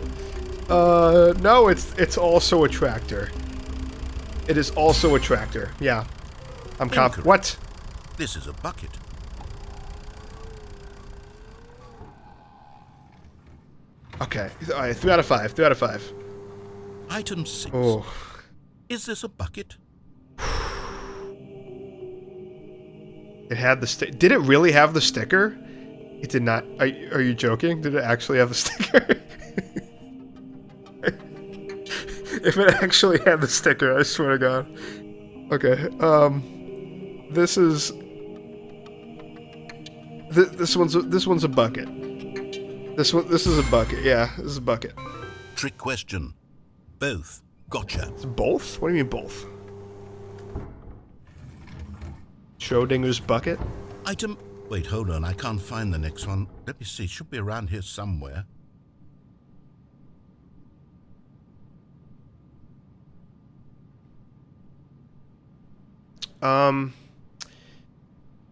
Speaker 1: No, it's also a tractor. It is also a tractor. Yeah. I'm confident.
Speaker 3: Incorrect.
Speaker 1: What?
Speaker 3: This is a bucket.
Speaker 1: Okay. All right, 3 out of 5. 3 out of 5.
Speaker 3: Item 6.
Speaker 1: Oh.
Speaker 3: Is this a bucket?
Speaker 1: It had the stick. Did it really have the sticker? It did not. Are you joking? Did it actually have the sticker? If it actually had the sticker, I swear to God. Okay. This is. This one's a bucket. This is a bucket. Yeah, this is a bucket.
Speaker 3: Trick question. Both. Gotcha.
Speaker 1: It's both? What do you mean both? Schrodinger's bucket?
Speaker 3: Item... Wait, hold on. I can't find the next one. Let me see. It should be around here somewhere.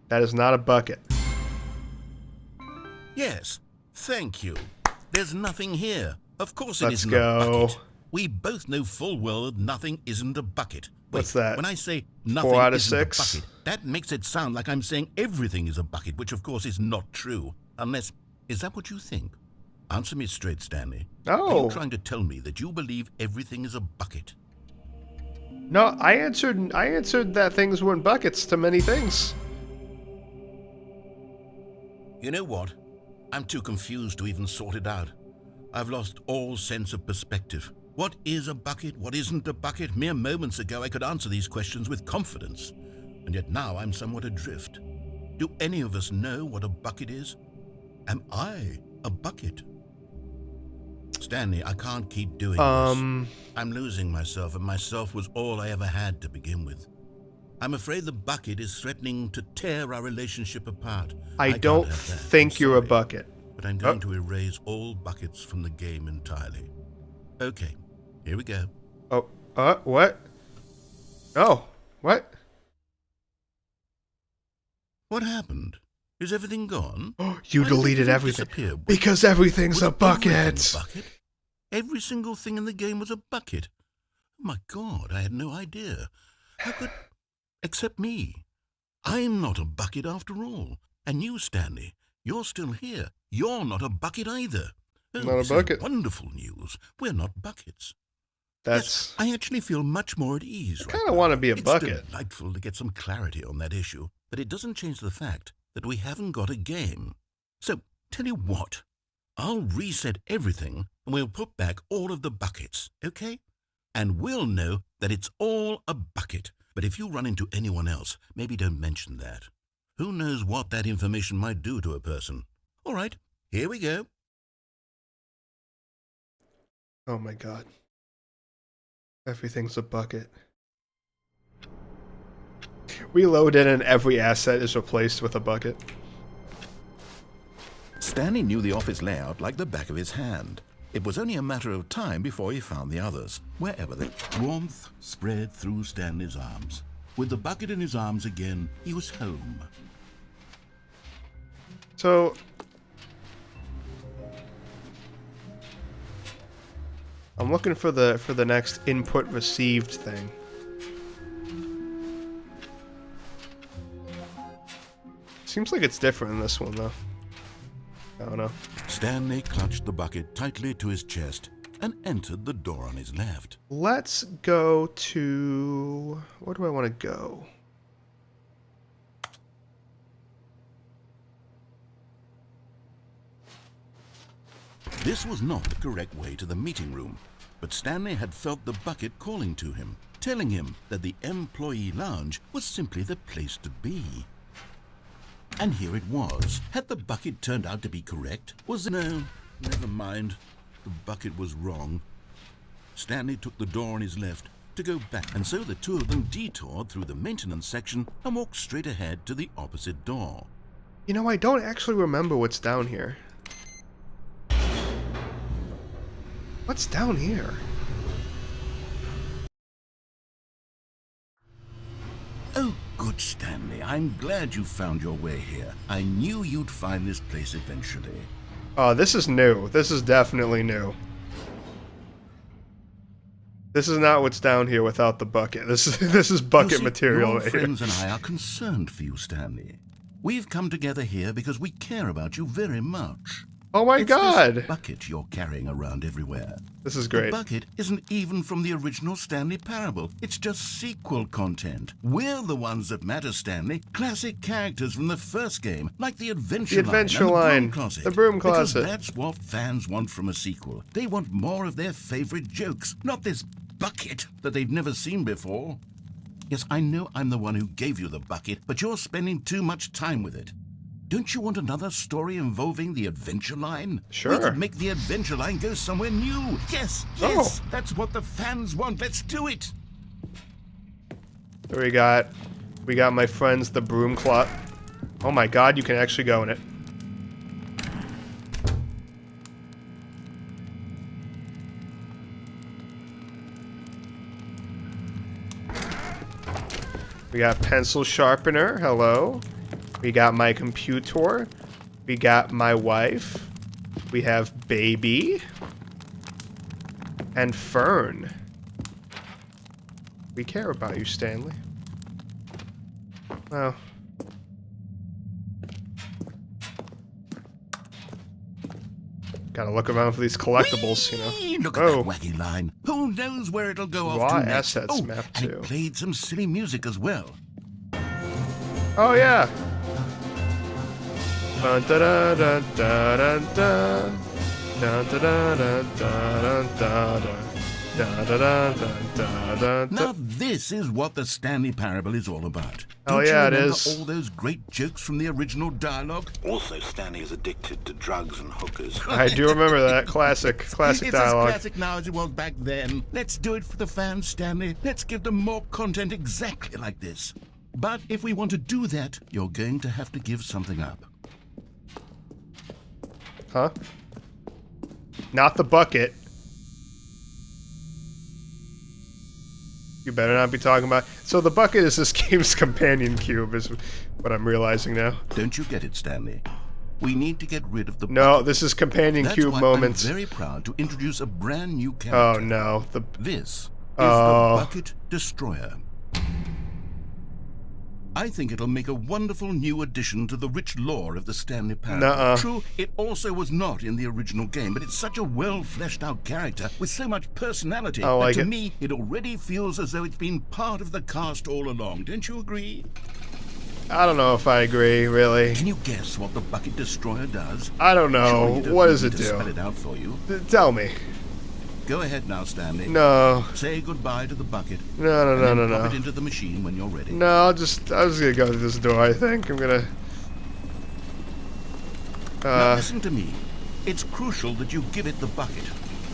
Speaker 1: That is not a bucket.
Speaker 3: Yes. Thank you. There's nothing here. Of course it
Speaker 1: Let's
Speaker 3: isn't
Speaker 1: go.
Speaker 3: a bucket. We both know full well that nothing isn't a bucket. Wait,
Speaker 1: What's that?
Speaker 3: When I say nothing
Speaker 1: 4 out of
Speaker 3: isn't
Speaker 1: 6?
Speaker 3: a bucket, that makes it sound like I'm saying everything is a bucket, which of course is not true. Unless... Is that what you think? Answer me straight, Stanley. Are
Speaker 1: Oh.
Speaker 3: you trying to tell me that you believe everything is a bucket?
Speaker 1: No, I answered that things weren't buckets to many things.
Speaker 3: You know what? I'm too confused to even sort it out. I've lost all sense of perspective. What is a bucket? What isn't a bucket? Mere moments ago I could answer these questions with confidence, and yet now I'm somewhat adrift. Do any of us know what a bucket is? Am I a bucket? Stanley, I can't keep doing this. I'm losing myself, and myself was all I ever had to begin with. I'm afraid the bucket is threatening to tear our relationship apart.
Speaker 1: I
Speaker 3: can't
Speaker 1: don't
Speaker 3: have that.
Speaker 1: think
Speaker 3: I'm
Speaker 1: you're a
Speaker 3: sorry,
Speaker 1: bucket.
Speaker 3: but I'm going to erase all buckets from the game entirely. Okay, here we go.
Speaker 1: Oh, what? Oh, what?
Speaker 3: What happened? Is everything gone?
Speaker 1: You
Speaker 3: Why did
Speaker 1: deleted
Speaker 3: everything
Speaker 1: everything.
Speaker 3: disappear?
Speaker 1: Because everything's
Speaker 3: Was
Speaker 1: a
Speaker 3: everything
Speaker 1: bucket.
Speaker 3: a bucket? Every single thing in the game was a bucket. Oh my God, I had no idea. How could... Except me. I'm not a bucket after all. And you, Stanley, you're still here. You're not a bucket either. Oh,
Speaker 1: Not a
Speaker 3: this is
Speaker 1: bucket.
Speaker 3: Wonderful news. We're not buckets.
Speaker 1: That's...
Speaker 3: Yes, I actually feel much more at ease.
Speaker 1: I kind of want to be a
Speaker 3: It's
Speaker 1: bucket.
Speaker 3: delightful to get some clarity on that issue, but it doesn't change the fact that we haven't got a game. So, tell you what, I'll reset everything and we'll put back all of the buckets, okay? And we'll know that it's all a bucket. But if you run into anyone else, maybe don't mention that. Who knows what that information might do to a person? All right, here we go.
Speaker 1: Oh my God. Everything's a bucket. We load in and every asset is replaced with a bucket.
Speaker 2: Stanley knew the office layout like the back of his hand. It was only a matter of time before he found the others, wherever they...
Speaker 3: Warmth spread through Stanley's arms. With the bucket in his arms again, he was home.
Speaker 1: So... I'm looking for the next input received thing. Seems like it's different in this one though. I don't know.
Speaker 2: Stanley clutched the bucket tightly to his chest and entered the door on his left.
Speaker 1: Let's go to... Where do I want to go?
Speaker 2: This was not the correct way to the meeting room, but Stanley had felt the bucket calling to him, telling him that the employee lounge was simply the place to be. And here it was. Had the bucket turned out to be correct? Was it... No, never mind. The bucket was wrong. Stanley took the door on his left to go back, and so the two of them detoured through the maintenance section and walked straight ahead to the opposite door.
Speaker 1: You know, I don't actually remember what's down here. What's down here?
Speaker 2: Oh, good, Stanley. I'm glad you found your way here. I knew you'd find this place eventually.
Speaker 1: Oh, this is new. This is definitely new. This is not what's down here without the bucket. This is bucket
Speaker 2: You see,
Speaker 1: material
Speaker 2: your
Speaker 1: right here.
Speaker 2: friends and I are concerned for you, Stanley. We've come together here because we care about you very much.
Speaker 1: Oh my
Speaker 2: It's
Speaker 1: God!
Speaker 2: this bucket you're carrying around everywhere.
Speaker 1: This is
Speaker 2: The
Speaker 1: great.
Speaker 2: bucket isn't even from the original Stanley Parable. It's just sequel content. We're the ones that matter, Stanley. Classic characters from the first game, like the Adventure
Speaker 1: The Adventure
Speaker 2: Line
Speaker 1: Line,
Speaker 2: and the Broom Closet.
Speaker 1: the Broom
Speaker 2: Because
Speaker 1: Closet.
Speaker 2: that's what fans want from a sequel. They want more of their favorite jokes, not this bucket that they've never seen before. Yes, I know I'm the one who gave you the bucket, but you're spending too much time with it. Don't you want another story involving the Adventure Line?
Speaker 1: Sure.
Speaker 2: We could make the Adventure Line go somewhere new. Yes, yes, that's what the fans want. Let's do it.
Speaker 1: Here we got my friends the Broom Closet. Oh my God, you can actually go in it. We got pencil sharpener. Hello. We got my computer. We got my wife. We have baby. And Fern. We care about you, Stanley. Well. Gotta look around for these collectibles, you know.
Speaker 2: Whee! Look at
Speaker 1: Oh.
Speaker 2: that wacky line. Who knows where it'll go off
Speaker 1: Raw
Speaker 2: to next?
Speaker 1: assets
Speaker 2: Oh,
Speaker 1: map
Speaker 2: and
Speaker 1: too.
Speaker 2: it played some silly music as well.
Speaker 1: Oh yeah. Dun dun dun dun dun dun dun dun dun dun dun dun. Da, da, da, da, da, da,
Speaker 3: Now
Speaker 1: da.
Speaker 3: this is what the Stanley Parable is all about.
Speaker 1: Oh,
Speaker 3: Don't you
Speaker 1: yeah, it
Speaker 3: remember
Speaker 1: is.
Speaker 3: all those great jokes from the original dialogue?
Speaker 2: Also, Stanley is addicted to drugs and hookers.
Speaker 1: I do remember that. Classic
Speaker 3: It's
Speaker 1: dialogue.
Speaker 3: as classic now as it was back then. Let's do it for the fans, Stanley. Let's give them more content exactly like this. But if we want to do that, you're going to have to give something up.
Speaker 1: Huh? Not the bucket. You better not be talking about... So the bucket is this game's companion cube, is what I'm realizing now.
Speaker 3: Don't you get it, Stanley? We need to get rid of the
Speaker 1: No, this is companion
Speaker 3: That's
Speaker 1: cube
Speaker 3: why
Speaker 1: moments.
Speaker 3: I'm very proud to introduce a brand new
Speaker 1: Oh
Speaker 3: character.
Speaker 1: no, the...
Speaker 3: This is
Speaker 1: Oh.
Speaker 3: the Bucket Destroyer. I think it'll make a wonderful new addition to the rich lore of the Stanley Parable.
Speaker 1: Nuh-uh.
Speaker 3: True, it also was not in the original game, but it's such a well-fleshed-out character with so much personality
Speaker 1: I
Speaker 3: that
Speaker 1: like
Speaker 3: to
Speaker 1: it.
Speaker 3: me, it already feels as though it's been part of the cast all along. Don't you agree?
Speaker 1: I don't know if I agree, really.
Speaker 3: Can you guess what the Bucket Destroyer does?
Speaker 1: I don't
Speaker 3: Sure,
Speaker 1: know.
Speaker 3: you don't
Speaker 1: What
Speaker 3: need
Speaker 1: does
Speaker 3: me
Speaker 1: it
Speaker 3: to spell
Speaker 1: do?
Speaker 3: it out for you.
Speaker 1: Tell me.
Speaker 3: Go ahead now, Stanley.
Speaker 1: No.
Speaker 3: Say goodbye to the bucket.
Speaker 1: No, no,
Speaker 3: and
Speaker 1: no,
Speaker 3: then
Speaker 1: no,
Speaker 3: pop
Speaker 1: no.
Speaker 3: it into the machine when you're ready.
Speaker 1: No, I was just gonna go through this door, I think. I'm gonna...
Speaker 3: Now listen to me. It's crucial that you give it the bucket.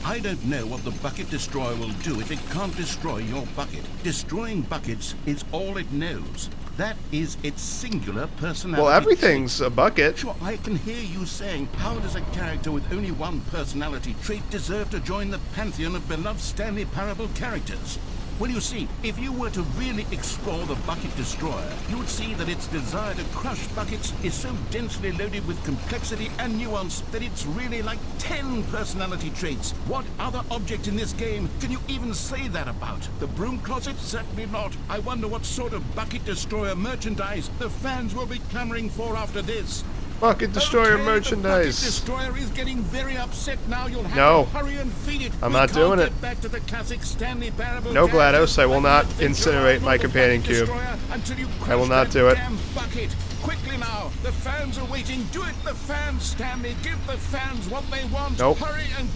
Speaker 3: I don't know what the Bucket Destroyer will do if it can't destroy your bucket. Destroying buckets is all it knows. That is its singular personality.
Speaker 1: Well, everything's a bucket.
Speaker 3: Sure, I can hear you saying, how does a character with only one personality trait deserve to join the pantheon of beloved Stanley Parable characters? Well, you see, if you were to really explore the Bucket Destroyer, you would see that its desire to crush buckets is so densely loaded with complexity and nuance that it's really like 10 personality traits. What other object in this game can you even say that about? The broom closet? Certainly not. I wonder what sort of Bucket Destroyer merchandise the fans will be clamoring for after this.
Speaker 1: Bucket Destroyer
Speaker 3: Okay,
Speaker 1: merchandise.
Speaker 3: The Bucket Destroyer is getting very upset now. You'll have
Speaker 1: No.
Speaker 3: to hurry and feed it.
Speaker 1: I'm
Speaker 3: We
Speaker 1: not
Speaker 3: can't
Speaker 1: doing
Speaker 3: get
Speaker 1: it.
Speaker 3: Back to the classic Stanley Parable
Speaker 1: No,
Speaker 3: characters.
Speaker 1: GLaDOS, I will
Speaker 3: I
Speaker 1: not
Speaker 3: don't think
Speaker 1: incinerate
Speaker 3: you'll
Speaker 1: my
Speaker 3: the
Speaker 1: companion
Speaker 3: Bucket
Speaker 1: cube.
Speaker 3: Destroyer until you
Speaker 1: I will
Speaker 3: crush
Speaker 1: not
Speaker 3: that
Speaker 1: do it.
Speaker 3: damn bucket. Quickly now. The fans are waiting. Do it, the fans, Stanley. Give the fans what they want.
Speaker 1: Nope.
Speaker 3: Hurry and...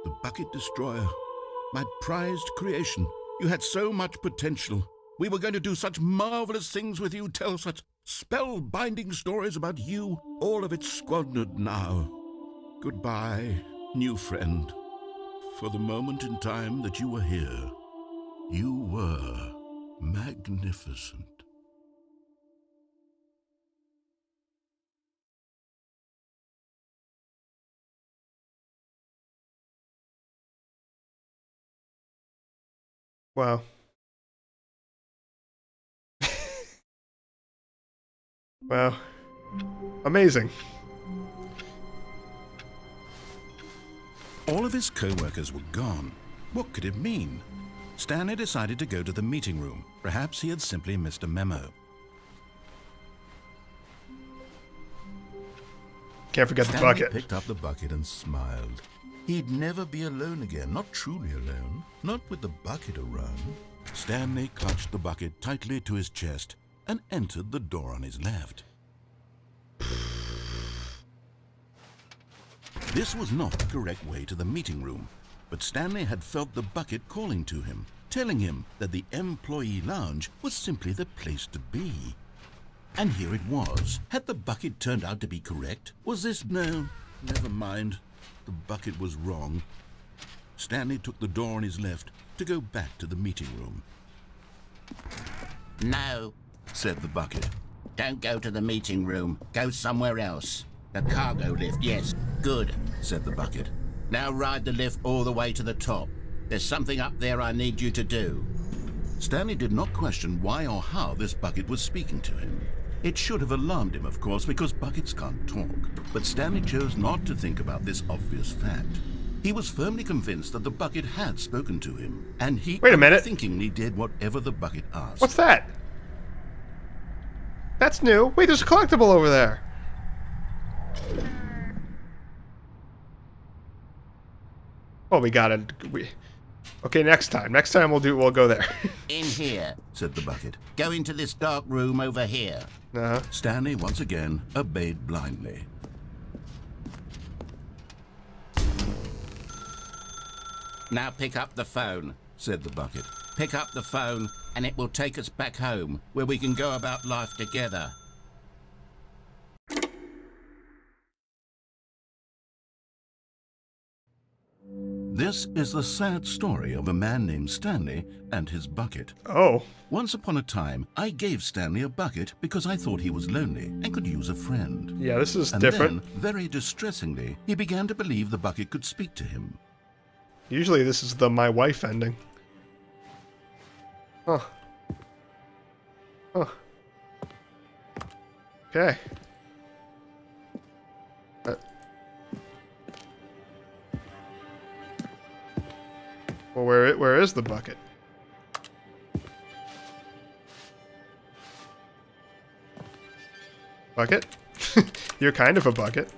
Speaker 3: The Bucket Destroyer. My prized creation. You had so much potential. We were going to do such marvelous things with you, tell such spellbinding stories about you. All of it squandered now. Goodbye, new friend. For the moment in time that you were here, you were magnificent.
Speaker 1: Wow. Wow. Amazing.
Speaker 3: All of his co-workers were gone. What could it mean? Stanley decided to go to the meeting room. Perhaps he had simply missed a memo.
Speaker 1: Can't forget the
Speaker 3: Stanley
Speaker 1: bucket.
Speaker 3: picked up the bucket and smiled. He'd never be alone again, not truly alone, not with the bucket around. Stanley clutched the bucket tightly to his chest and entered the door on his left. This was not the correct way to the meeting room, but Stanley had felt the bucket calling to him, telling him that the employee lounge was simply the place to be. And here it was. Had the bucket turned out to be correct? Was this... No, never mind. The bucket was wrong. Stanley took the door on his left to go back to the meeting room.
Speaker 5: No,
Speaker 3: Said the bucket.
Speaker 5: don't go to the meeting room. Go somewhere else. The cargo lift, yes. Good.
Speaker 3: Said the bucket.
Speaker 5: Now ride the lift all the way to the top. There's something up there I need you to do.
Speaker 3: Stanley did not question why or how this bucket was speaking to him. It should have alarmed him, of course, because buckets can't talk. But Stanley chose not to think about this obvious fact. He was firmly convinced that the bucket had spoken to him, and he
Speaker 1: Wait a minute.
Speaker 3: unthinkingly did whatever the bucket asked.
Speaker 1: What's that? That's new. Wait, there's a collectible over there. Well, we gotta... Okay, next time. Next time we'll go there.
Speaker 5: In here.
Speaker 3: said the bucket.
Speaker 5: Go into this dark room over here.
Speaker 1: Uh-huh.
Speaker 3: Stanley once again obeyed blindly.
Speaker 5: Now pick up the phone.
Speaker 3: Said the bucket.
Speaker 5: Pick up the phone, and it will take us back home, where we can go about life together.
Speaker 3: This is the sad story of a man named Stanley and his bucket.
Speaker 1: Oh.
Speaker 3: Once upon a time, I gave Stanley a bucket because I thought he was lonely and could use a friend.
Speaker 1: Yeah, this is
Speaker 3: And
Speaker 1: different.
Speaker 3: then, very distressingly, he began to believe the bucket could speak to him.
Speaker 1: Usually this is the my wife ending. Huh. Huh. Okay. Well, where is the bucket? Bucket? You're kind of a bucket.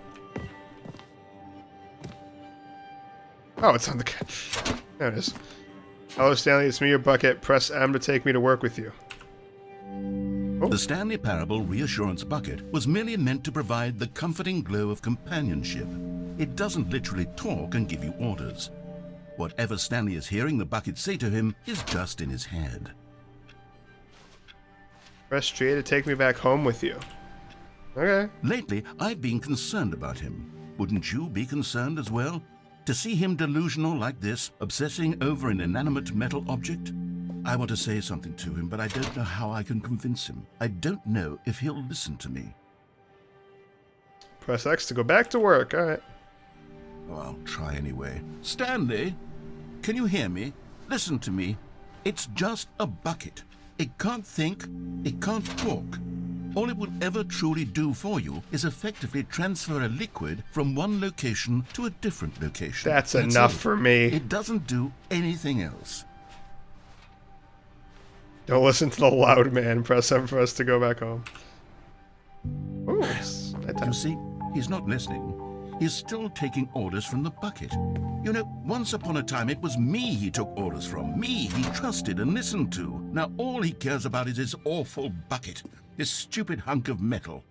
Speaker 1: Oh, it's on the... There it is. Hello, Stanley. It's me, your bucket. Press M to take me to work with you. Oh.
Speaker 3: The Stanley Parable Reassurance Bucket was merely meant to provide the comforting glow of companionship. It doesn't literally talk and give you orders. Whatever Stanley is hearing the bucket say to him is just in his head.
Speaker 1: Press J to take me back home with you. Okay.
Speaker 3: Lately, I've been concerned about him. Wouldn't you be concerned as well? To see him delusional like this, obsessing over an inanimate metal object? I want to say something to him, but I don't know how I can convince him. I don't know if he'll listen to me.
Speaker 1: Press X to go back to work. Alright.
Speaker 3: Oh, I'll try anyway. Stanley, can you hear me? Listen to me. It's just a bucket. It can't think, it can't talk. All it will ever truly do for you is effectively transfer a liquid from one location to a different location.
Speaker 1: That's enough
Speaker 3: it.
Speaker 1: for me.
Speaker 3: It doesn't do anything else.
Speaker 1: Don't listen to the loud man. Press M for us to go back home. Ooh, it's nighttime.
Speaker 3: You see, he's not listening. He's still taking orders from the bucket. You know, once upon a time it was me he took orders from. Me he trusted and listened to. Now all he cares about is his awful bucket. This stupid hunk of metal.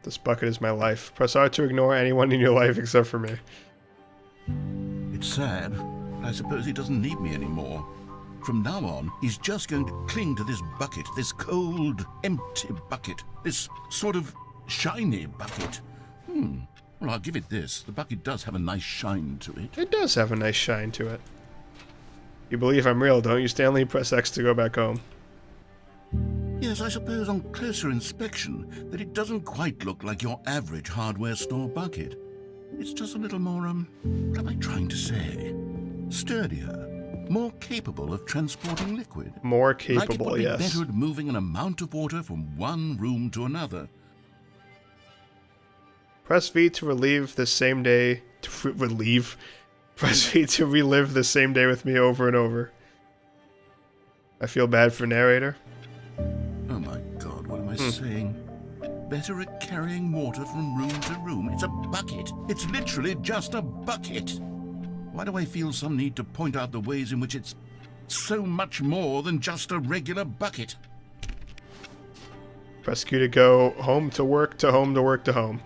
Speaker 1: This bucket is my life. Press R to ignore anyone in your life except for me.
Speaker 3: It's sad. I suppose he doesn't need me anymore. From now on, he's just going to cling to this bucket, this cold, empty bucket, this sort of shiny bucket. Well, I'll give it this. The bucket does have a nice shine to it.
Speaker 1: It does have a nice shine to it. You believe I'm real, don't you, Stanley? Press X to go back home.
Speaker 3: Yes, I suppose on closer inspection that it doesn't quite look like your average hardware store bucket. It's just a little more, what am I trying to say? Sturdier, more capable of transporting liquid.
Speaker 1: More
Speaker 3: Like it
Speaker 1: capable,
Speaker 3: would be
Speaker 1: yes.
Speaker 3: better at moving an amount of water from one room to another.
Speaker 1: Press V to relive the same day. Press V to relive the same day with me over and over. I feel bad for narrator.
Speaker 3: Oh my God, what am I saying? Better at carrying water from room to room. It's a bucket. It's literally just a bucket. Why do I feel some need to point out the ways in which it's so much more than just a regular bucket?
Speaker 1: Press Q to go home to work to home to work to home.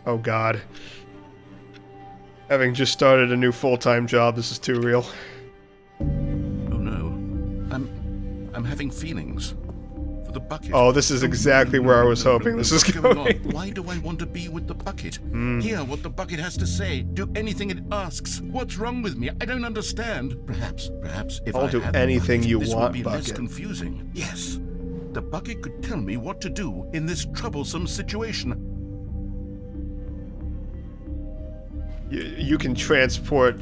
Speaker 1: Oh God. Having just started a new full-time job, this is too real.
Speaker 3: Oh no. I'm having feelings for the bucket.
Speaker 1: Oh, this is exactly where I was hoping this was
Speaker 3: What's
Speaker 1: going.
Speaker 3: on? Why do I want to be with the bucket? Hear what the bucket has to say. Do anything it asks. What's wrong with me? I don't understand. Perhaps if
Speaker 1: I'll
Speaker 3: I
Speaker 1: do
Speaker 3: had the
Speaker 1: anything
Speaker 3: bucket,
Speaker 1: you
Speaker 3: this
Speaker 1: want,
Speaker 3: would be less
Speaker 1: bucket.
Speaker 3: confusing. Yes. The bucket could tell me what to do in this troublesome situation.
Speaker 1: You can transport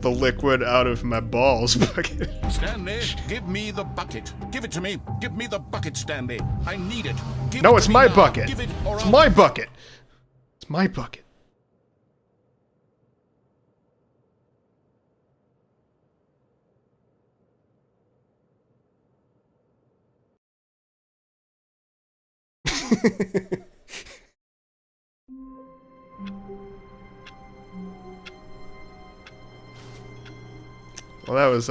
Speaker 1: the liquid out of my balls, bucket.
Speaker 3: Stanley, give me the bucket. Give it to me. Give me the bucket, Stanley. I need it. Give
Speaker 1: No,
Speaker 3: it
Speaker 1: it's
Speaker 3: to me
Speaker 1: my
Speaker 3: now.
Speaker 1: bucket.
Speaker 3: Give it or
Speaker 1: It's
Speaker 3: I'll...
Speaker 1: my bucket. It's my bucket. Well, that was,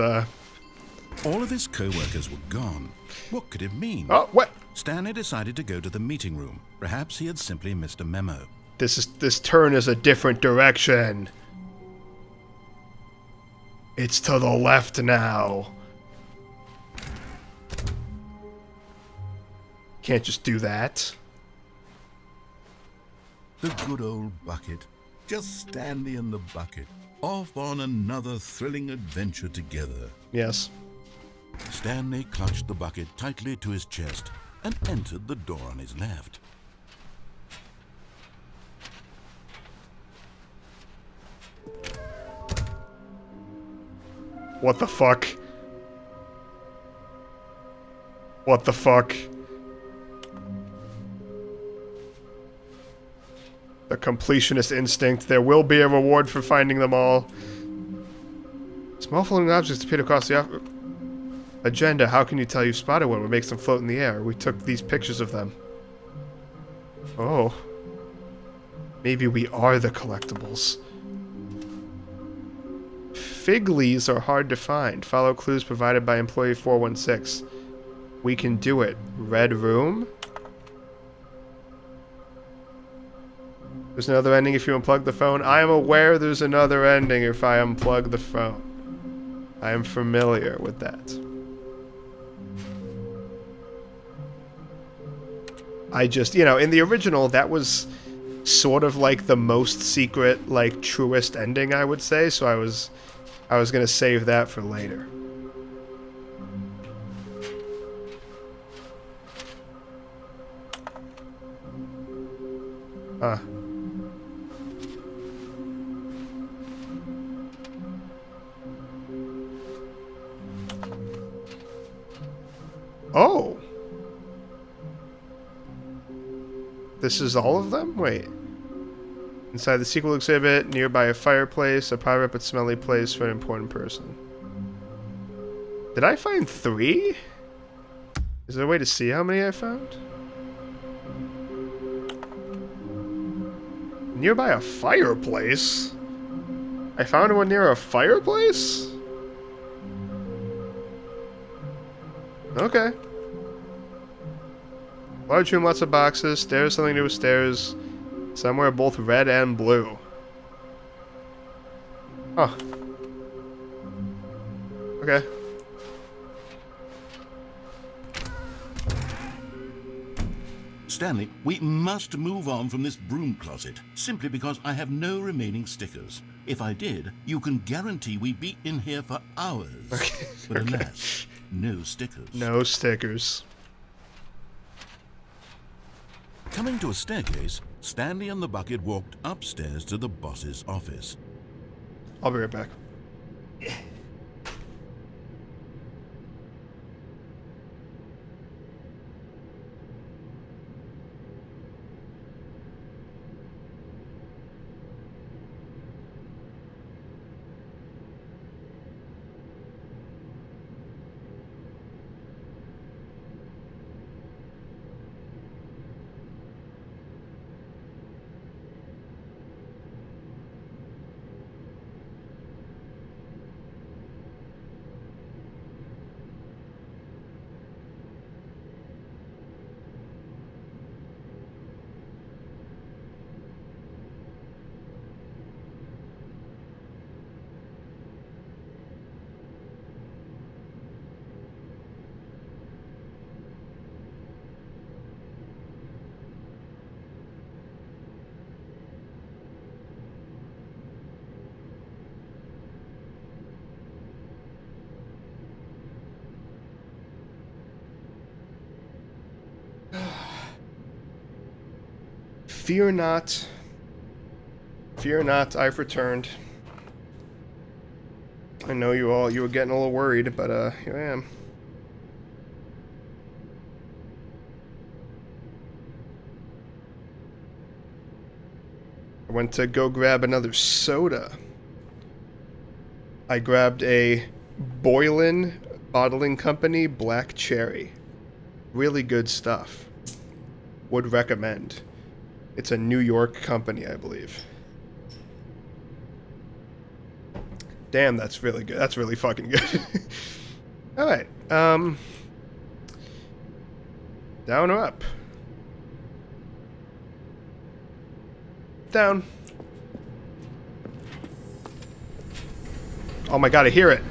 Speaker 2: All of his co-workers were gone. What could it mean?
Speaker 1: Oh, what?
Speaker 2: Stanley decided to go to the meeting room. Perhaps he had simply missed a memo.
Speaker 1: This turn is a different direction. It's to the left now. Can't just do that.
Speaker 3: The good old bucket. Just Stanley and the bucket. Off on another thrilling adventure together.
Speaker 1: Yes.
Speaker 2: Stanley clutched the bucket tightly to his chest and entered the door on his left.
Speaker 1: What the fuck? What the fuck? The completionist instinct. There will be a reward for finding them all. Small floating objects appeared across the agenda. How can you tell you've spotted one? What makes them float in the air? We took these pictures of them. Oh. Maybe we are the collectibles. Fig leaves are hard to find. Follow clues provided by employee 416. We can do it. Red room? There's another ending if you unplug the phone. I am aware there's another ending if I unplug the phone. I am familiar with that. I just, you know, in the original, that was sort of like the most secret, like, truest ending, I would say, so I was gonna save that for later. Huh. Oh! This is all of them? Wait. Inside the sequel exhibit, nearby a fireplace, a private but smelly place for an important person. Did I find 3? Is there a way to see how many I found? Nearby a fireplace? I found one near a fireplace? Okay. Large room, lots of boxes, stairs, something to do with stairs. Somewhere both red and blue. Oh. Okay.
Speaker 3: Stanley, we must move on from this broom closet, simply because I have no remaining stickers. If I did, you can guarantee we'd be in here for hours.
Speaker 1: Okay.
Speaker 3: But alas, no stickers.
Speaker 1: No stickers.
Speaker 2: Coming to a staircase, Stanley and the bucket walked upstairs to the boss's office.
Speaker 1: I'll be right back. Fear not. Fear not, I've returned. I know you were getting a little worried, but here I am. I went to go grab another soda. I grabbed a Boylan Bottling Company Black Cherry. Really good stuff. Would recommend. It's a New York company, I believe. Damn, that's really good. That's really fucking good. All right. Down or up? Down. Oh my god, I hear it.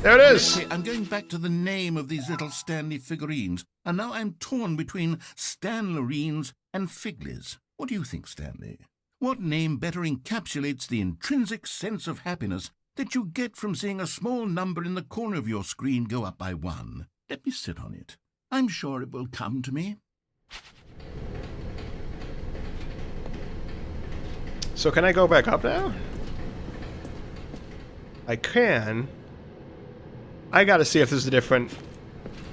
Speaker 1: There it is.
Speaker 3: Okay, I'm going back to the name of these little Stanley figurines, and now I'm torn between Stanlerines and Figlies. What do you think, Stanley? What name better encapsulates the intrinsic sense of happiness that you get from seeing a small number in the corner of your screen go up by 1? Let me sit on it. I'm sure it will come to me.
Speaker 1: So can I go back up now? I can. I gotta see if there's a different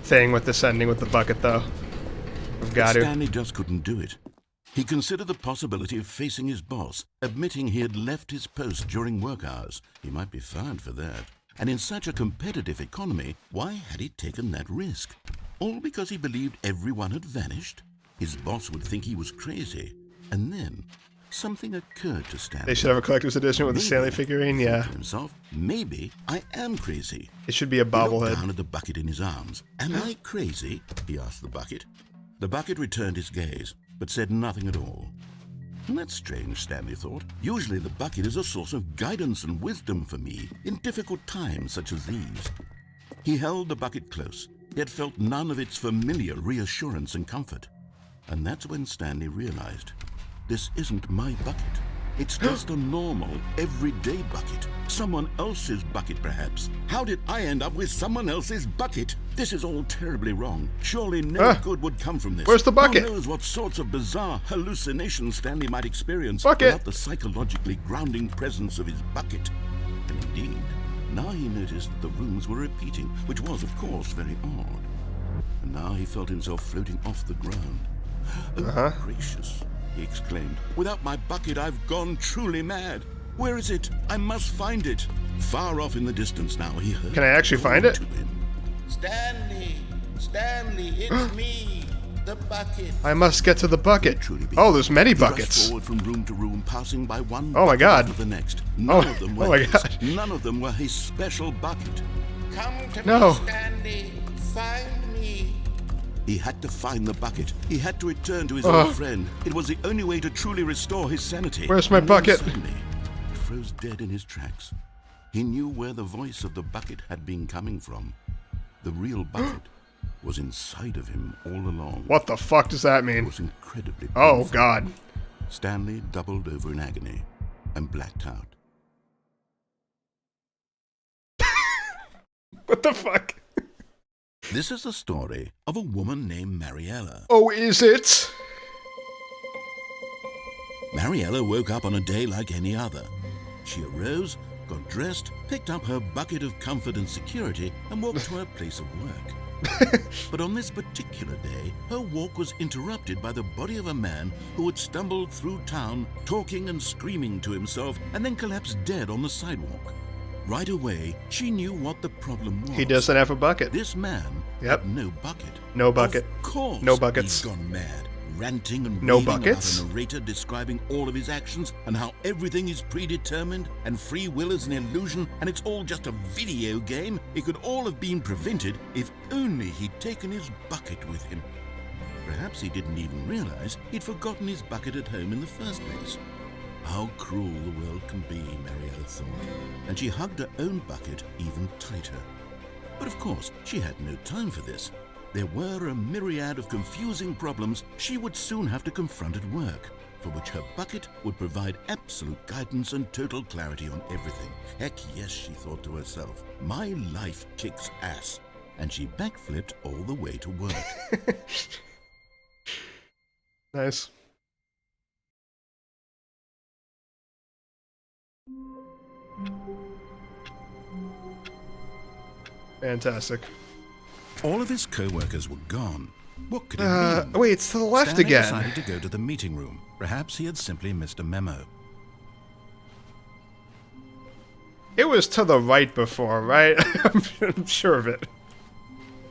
Speaker 1: thing with descending with the bucket, though. I've got to.
Speaker 3: Stanley just couldn't do it. He considered the possibility of facing his boss, admitting he had left his post during work hours. He might be fired for that. And in such a competitive economy, why had he taken that risk? All because he believed everyone had vanished? His boss would think he was crazy. And then something occurred to Stanley.
Speaker 1: They should have a collector's edition with the Stanley figurine, yeah.
Speaker 3: To himself, maybe I am crazy.
Speaker 1: It should be a
Speaker 3: He looked
Speaker 1: bobblehead.
Speaker 3: down at the bucket in his arms. Am I crazy? He asked the bucket. The bucket returned his gaze, but said nothing at all. That's strange, Stanley thought. Usually the bucket is a source of guidance and wisdom for me in difficult times such as these. He held the bucket close, yet felt none of its familiar reassurance and comfort. And that's when Stanley realized, this isn't my bucket. It's just a normal, everyday bucket. Someone else's bucket, perhaps. How did I end up with someone else's bucket? This is all terribly wrong. Surely no good would come from this.
Speaker 1: Where's the bucket?
Speaker 3: Who knows what sorts of bizarre hallucinations Stanley might experience
Speaker 1: Bucket.
Speaker 3: without the psychologically grounding presence of his bucket. And indeed, now he noticed that the rooms were repeating, which was, of course, very odd. And now he felt himself floating off the ground. Oh, gracious, he exclaimed. Without my bucket, I've gone truly mad. Where is it? I must find it. Far off in the distance now, he heard.
Speaker 1: Can I actually find it?
Speaker 3: to him.
Speaker 5: Stanley! Stanley, it's me! The bucket!
Speaker 1: I must get to the bucket.
Speaker 3: Truly be.
Speaker 1: Oh, there's many
Speaker 3: He rushed
Speaker 1: buckets.
Speaker 3: forward from room to room, passing by one
Speaker 1: Oh my
Speaker 3: bucket
Speaker 1: God.
Speaker 3: after the next.
Speaker 1: Oh,
Speaker 3: None of them were
Speaker 1: oh my
Speaker 3: his.
Speaker 1: God.
Speaker 3: None of them were his special bucket.
Speaker 5: Come to
Speaker 1: No.
Speaker 5: me, Stanley! Find me!
Speaker 3: He had to find the bucket. He had to return to his old friend. It was the only way to truly restore his sanity.
Speaker 1: Where's my
Speaker 3: And then
Speaker 1: bucket?
Speaker 3: Suddenly, he froze dead in his tracks. He knew where the voice of the bucket had been coming from. The real bucket was inside of him all along.
Speaker 1: What the fuck does that
Speaker 3: It
Speaker 1: mean?
Speaker 3: was incredibly
Speaker 1: Oh,
Speaker 3: painful.
Speaker 1: God.
Speaker 3: Stanley doubled over in agony and blacked out.
Speaker 1: What the fuck?
Speaker 3: This is the story of a woman named Mariella.
Speaker 1: Oh, is it?
Speaker 3: Mariella woke up on a day like any other. She arose, got dressed, picked up her bucket of comfort and security, and walked to her place of work. But on this particular day, her walk was interrupted by the body of a man who had stumbled through town, talking and screaming to himself, and then collapsed dead on the sidewalk. Right away, she knew what the problem was.
Speaker 1: He doesn't have a bucket.
Speaker 3: This man
Speaker 1: Yep.
Speaker 3: had no bucket.
Speaker 1: No bucket.
Speaker 3: Of course,
Speaker 1: No buckets.
Speaker 3: he'd gone mad, ranting and
Speaker 1: No
Speaker 3: raving
Speaker 1: buckets?
Speaker 3: about a narrator describing all of his actions and how everything is predetermined and free will is an illusion and it's all just a video game. It could all have been prevented if only he'd taken his bucket with him. Perhaps he didn't even realize he'd forgotten his bucket at home in the first place. How cruel the world can be, Mariella thought, and she hugged her own bucket even tighter. But of course, she had no time for this. There were a myriad of confusing problems she would soon have to confront at work, for which her bucket would provide absolute guidance and total clarity on everything. Heck yes, she thought to herself, my life kicks ass. And she backflipped all the way to work.
Speaker 1: Nice. Fantastic.
Speaker 3: All of his co-workers were gone. What could it mean?
Speaker 1: Wait, it's to the left
Speaker 3: Stanley
Speaker 1: again.
Speaker 3: decided to go to the meeting room. Perhaps he had simply missed a memo.
Speaker 1: It was to the right before, right? I'm sure of it.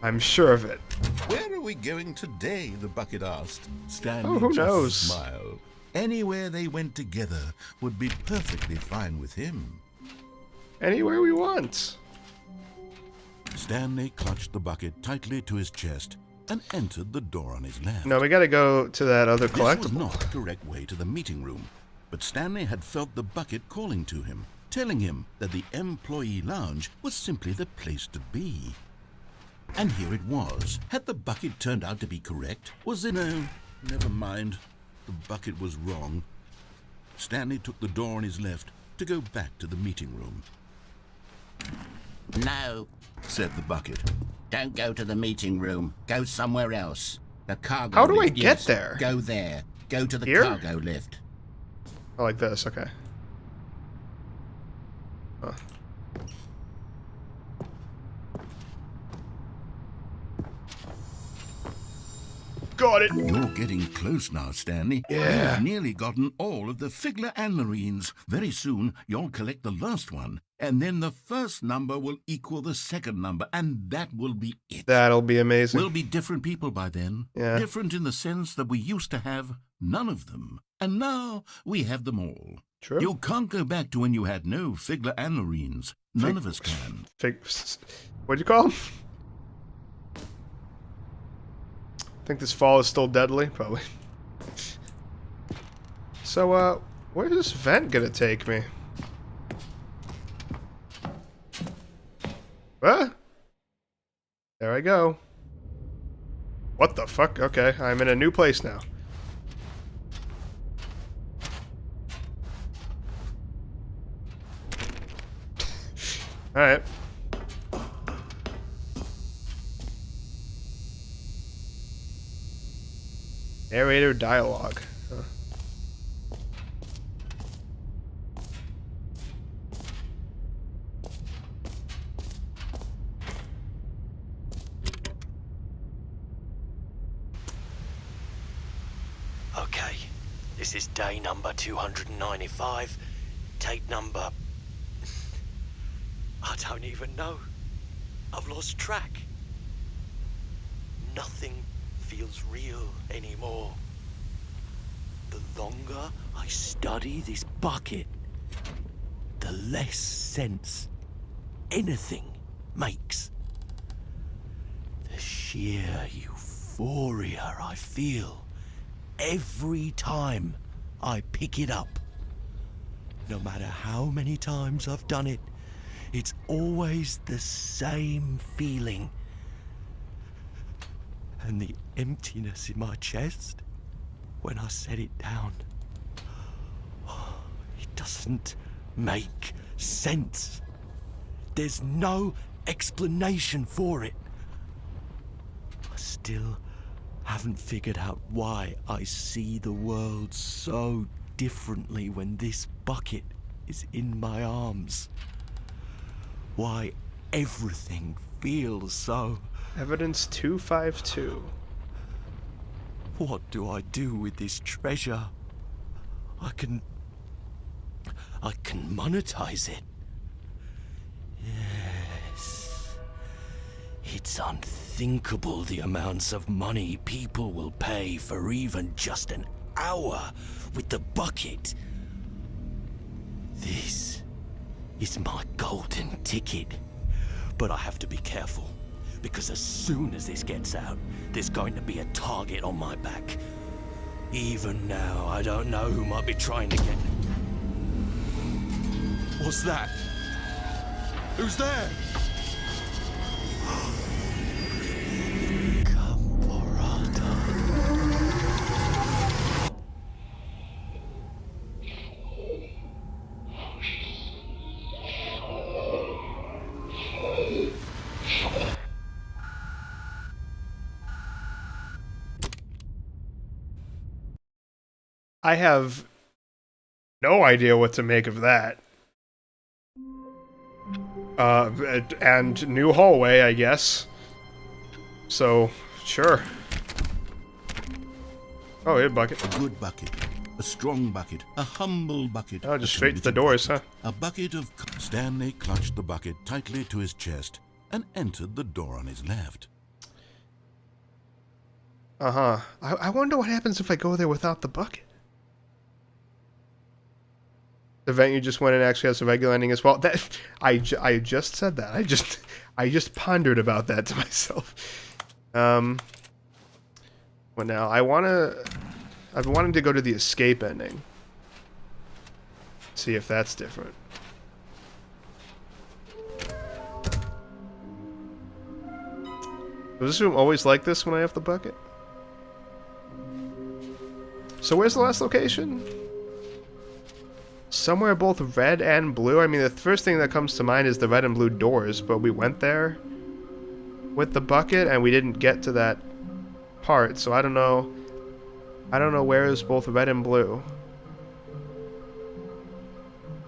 Speaker 1: I'm sure of it.
Speaker 3: Where are we going today? The bucket asked. Stanley
Speaker 1: Oh, who
Speaker 3: just
Speaker 1: knows?
Speaker 3: smiled. Anywhere they went together would be perfectly fine with him.
Speaker 1: Anywhere we want.
Speaker 2: Stanley clutched the bucket tightly to his chest and entered the door on his left.
Speaker 1: No, we gotta go to that other
Speaker 2: This was
Speaker 1: collectible.
Speaker 2: not the correct way to the meeting room, but Stanley had felt the bucket calling to him, telling him that the employee lounge was simply the place to be. And here it was. Had the bucket turned out to be correct? Was it no? Never mind. The bucket was wrong. Stanley took the door on his left to go back to the meeting room.
Speaker 5: No,
Speaker 2: Said the bucket.
Speaker 5: don't go to the meeting room. Go somewhere else. The cargo
Speaker 1: How do I
Speaker 5: lift,
Speaker 1: get
Speaker 5: yes.
Speaker 1: there?
Speaker 5: Go there. Go to the
Speaker 1: Here?
Speaker 5: cargo lift.
Speaker 1: Oh, like this, okay. Huh. Got it!
Speaker 3: You're getting close now, Stanley.
Speaker 1: Yeah.
Speaker 3: You've nearly gotten all of the Figler Anmarines. Very soon, you'll collect the last one, and then the first number will equal the second number, and that will be it.
Speaker 1: That'll be amazing.
Speaker 3: We'll be different people by then.
Speaker 1: Yeah.
Speaker 3: Different in the sense that we used to have none of them, and now we have them all.
Speaker 1: True.
Speaker 3: You can't go back to when you had no Figler Anmarines. None of us can.
Speaker 1: What'd you call him? Think this fall is still deadly? Probably. So, where's this vent gonna take me? What? There I go. What the fuck? Okay, I'm in a new place now. Alright. Narrator dialogue. Huh.
Speaker 6: Okay, this is day number 295. Tape number... I don't even know. I've lost track. Nothing feels real anymore. The longer I study this bucket, the less sense anything makes. The sheer euphoria I feel every time I pick it up. No matter how many times I've done it, it's always the same feeling. And the emptiness in my chest when I set it down. It doesn't make sense. There's no explanation for it. I still haven't figured out why I see the world so differently when this bucket is in my arms. Why everything feels so...
Speaker 1: Evidence 252.
Speaker 6: What do I do with this treasure? I can monetize it. Yes. It's unthinkable the amounts of money people will pay for even just an hour with the bucket. This is my golden ticket. But I have to be careful, because as soon as this gets out, there's going to be a target on my back. Even now, I don't know who might be trying to get... What's that? Who's there? Caporata.
Speaker 1: I have no idea what to make of that. And new hallway, I guess. So, sure. Oh, hey, bucket.
Speaker 3: A good bucket. A strong bucket. A humble bucket.
Speaker 1: Oh, just
Speaker 3: a
Speaker 1: straight to the
Speaker 3: committed
Speaker 1: doors, huh?
Speaker 3: bucket, A bucket of...
Speaker 2: Stanley clutched the bucket tightly to his chest and entered the door on his left.
Speaker 1: Uh-huh. I wonder what happens if I go there without the bucket. The vent you just went in actually has a regular ending as well. That I just said that. I just pondered about that to myself. Well, now I've been wanting to go to the escape ending. See if that's different. Was this room always like this when I have the bucket? So where's the last location? Somewhere both red and blue. I mean, the first thing that comes to mind is the red and blue doors, but we went there with the bucket and we didn't get to that part, so I don't know. I don't know where is both red and blue.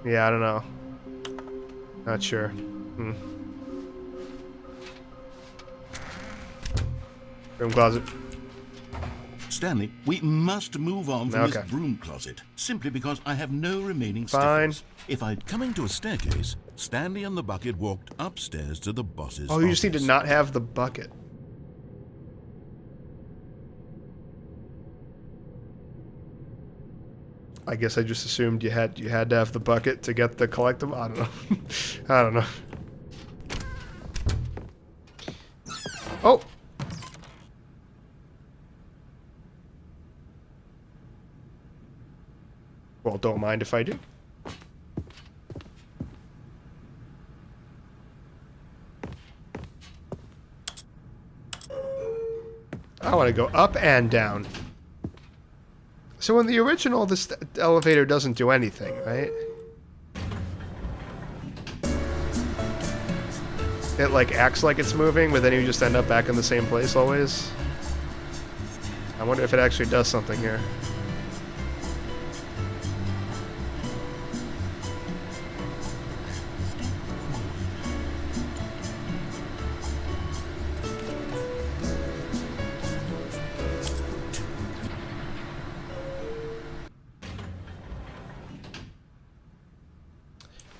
Speaker 1: Yeah, I don't know. Not sure. Room closet.
Speaker 3: Stanley, we must move on from
Speaker 1: Okay.
Speaker 3: this broom closet, simply because I have no remaining
Speaker 1: Fine.
Speaker 3: stickers. If I'd coming to a staircase, Stanley and the bucket walked upstairs to the boss's
Speaker 1: Oh, you just need to
Speaker 3: office.
Speaker 1: not have the bucket. I guess I just assumed you had to have the bucket to get the collectible. I don't know. I don't know. Oh. Well, don't mind if I do. I want to go up and down. So in the original, this elevator doesn't do anything, right? It like acts like it's moving, but then you just end up back in the same place always. I wonder if it actually does something here.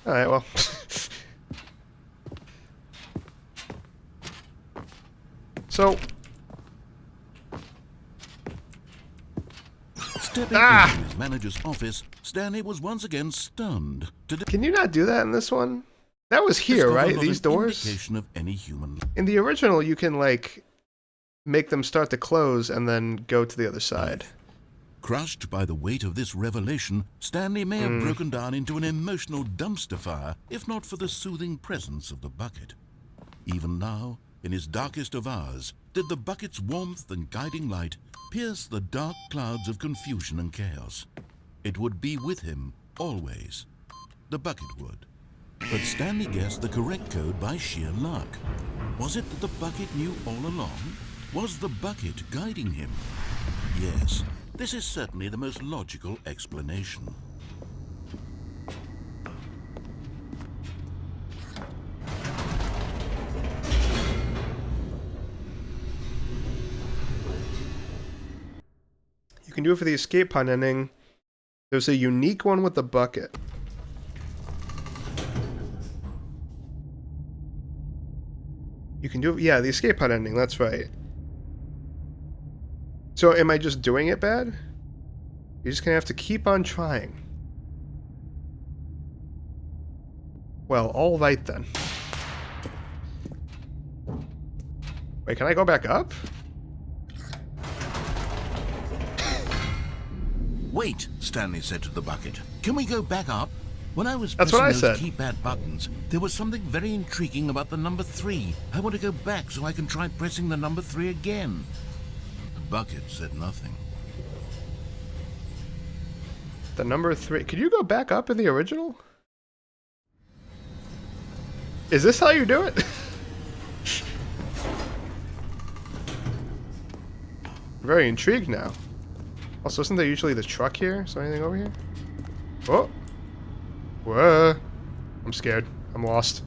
Speaker 1: Alright, well. So.
Speaker 3: Stepping into his manager's office, Stanley was once again stunned to
Speaker 1: Can you not do that in this one? That was here,
Speaker 3: discover
Speaker 1: right?
Speaker 3: not
Speaker 1: These
Speaker 3: an
Speaker 1: doors?
Speaker 3: indication of any human.
Speaker 1: In the original, you can, like, make them start to close and then go to the other side.
Speaker 3: Crushed by the weight of this revelation, Stanley may have broken down into an emotional dumpster fire, if not for the soothing presence of the bucket. Even now, in his darkest of hours, did the bucket's warmth and guiding light pierce the dark clouds of confusion and chaos. It would be with him, always. The bucket would. But Stanley guessed the correct code by sheer luck. Was it that the bucket knew all along? Was the bucket guiding him? Yes. This is certainly the most logical explanation.
Speaker 1: You can do it for the escape pod ending. There's a unique one with the bucket. You can do it, yeah, the escape pod ending, that's right. So am I just doing it bad? You're just gonna have to keep on trying. Well, all right then. Wait, can I go back up?
Speaker 3: Wait, Stanley said to the bucket. Can we go back up? When I was
Speaker 1: That's
Speaker 3: pressing
Speaker 1: what I
Speaker 3: those
Speaker 1: said.
Speaker 3: keypad buttons, there was something very intriguing about the number 3. I want to go back so I can try pressing the number 3 again. The bucket said nothing.
Speaker 1: The number 3. Could you go back up in the original? Is this how you do it? Very intrigued now. Also, isn't there usually the truck here? Is there anything over here? Oh! Whoa! I'm scared. I'm lost.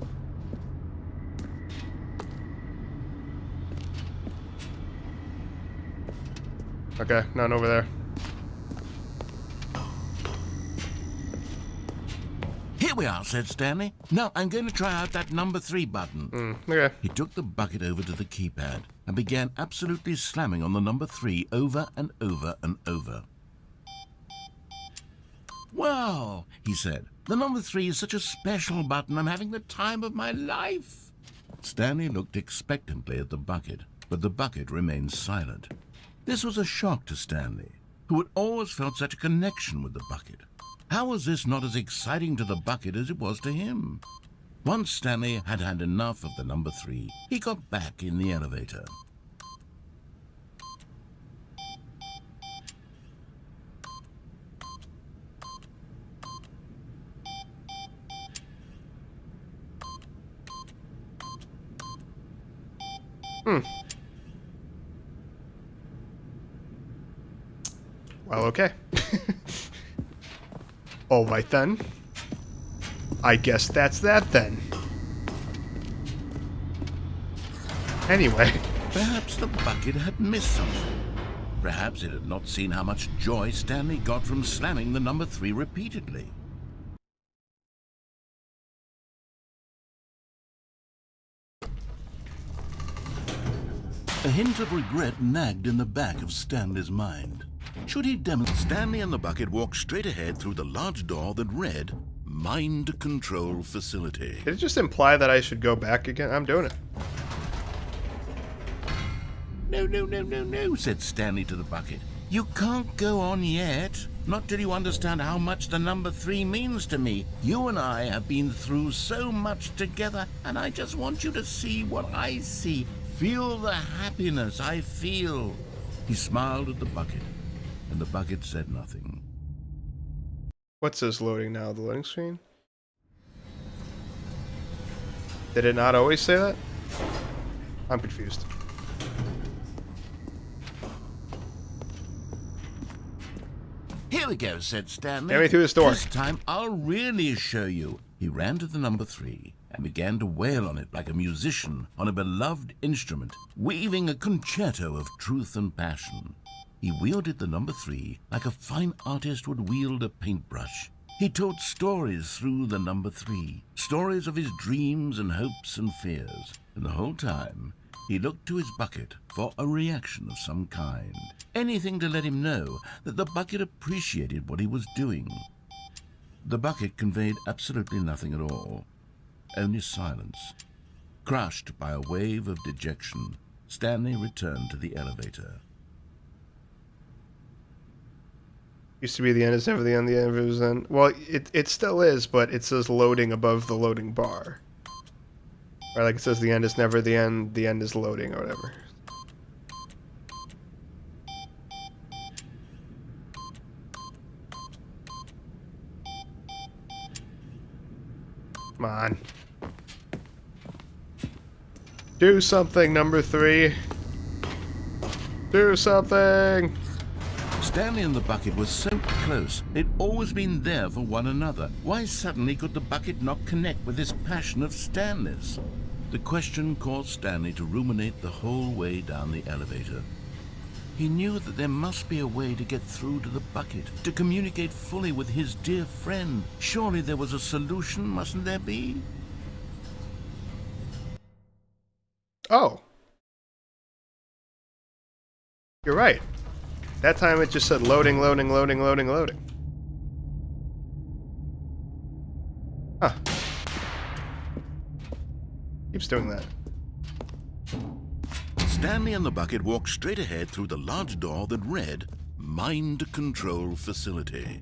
Speaker 1: Okay, none over there.
Speaker 3: Here we are, said Stanley. Now I'm going to try out that number 3 button.
Speaker 1: Okay.
Speaker 3: He took the bucket over to the keypad and began absolutely slamming on the number 3 over and over and over. Well, he said, The number 3 is such a special button. I'm having the time of my life. Stanley looked expectantly at the bucket, but the bucket remained silent. This was a shock to Stanley, who had always felt such a connection with the bucket. How was this not as exciting to the bucket as it was to him? Once Stanley had had enough of the number 3, he got back in the elevator.
Speaker 1: Well, okay. All right then. I guess that's that then. Anyway.
Speaker 3: Perhaps the bucket had missed something. Perhaps it had not seen how much joy Stanley got from slamming the number 3 repeatedly. A hint of regret nagged in the back of Stanley's mind. Should he demonstrate? Stanley and the bucket walked straight ahead through the large door that read, Mind Control Facility.
Speaker 1: Did it just imply that I should go back again? I'm doing it.
Speaker 3: No, said Stanley to the bucket. You can't go on yet. Not till you understand how much the number 3 means to me. You and I have been through so much together, and I just want you to see what I see. Feel the happiness I feel. He smiled at the bucket, and the bucket said nothing.
Speaker 1: What's this loading now? The loading screen? Did it not always say that? I'm confused.
Speaker 3: Here we go, said Stanley.
Speaker 1: Get me through this door.
Speaker 3: This time I'll really show you. He ran to the number 3 and began to wail on it like a musician on a beloved instrument, weaving a concerto of truth and passion. He wielded the number 3 like a fine artist would wield a paintbrush. He told stories through the number 3, stories of his dreams and hopes and fears, and the whole time he looked to his bucket for a reaction of some kind. Anything to let him know that the bucket appreciated what he was doing. The bucket conveyed absolutely nothing at all, only silence. Crushed by a wave of dejection, Stanley returned to the elevator.
Speaker 1: Used to be the end is never the end is end. Well, it still is, but it says loading above the loading bar. Or like it says the end is never the end is loading or whatever. Come on. Do something, number 3. Do something!
Speaker 3: Stanley and the bucket were so close. They'd always been there for one another. Why suddenly could the bucket not connect with this passion of Stanley's? The question caused Stanley to ruminate the whole way down the elevator. He knew that there must be a way to get through to the bucket, to communicate fully with his dear friend. Surely there was a solution, mustn't there be?
Speaker 1: Oh. You're right. That time it just said loading, loading, loading, loading, loading. Huh. Keeps doing that.
Speaker 3: Stanley and the bucket walked straight ahead through the large door that read, Mind Control Facility.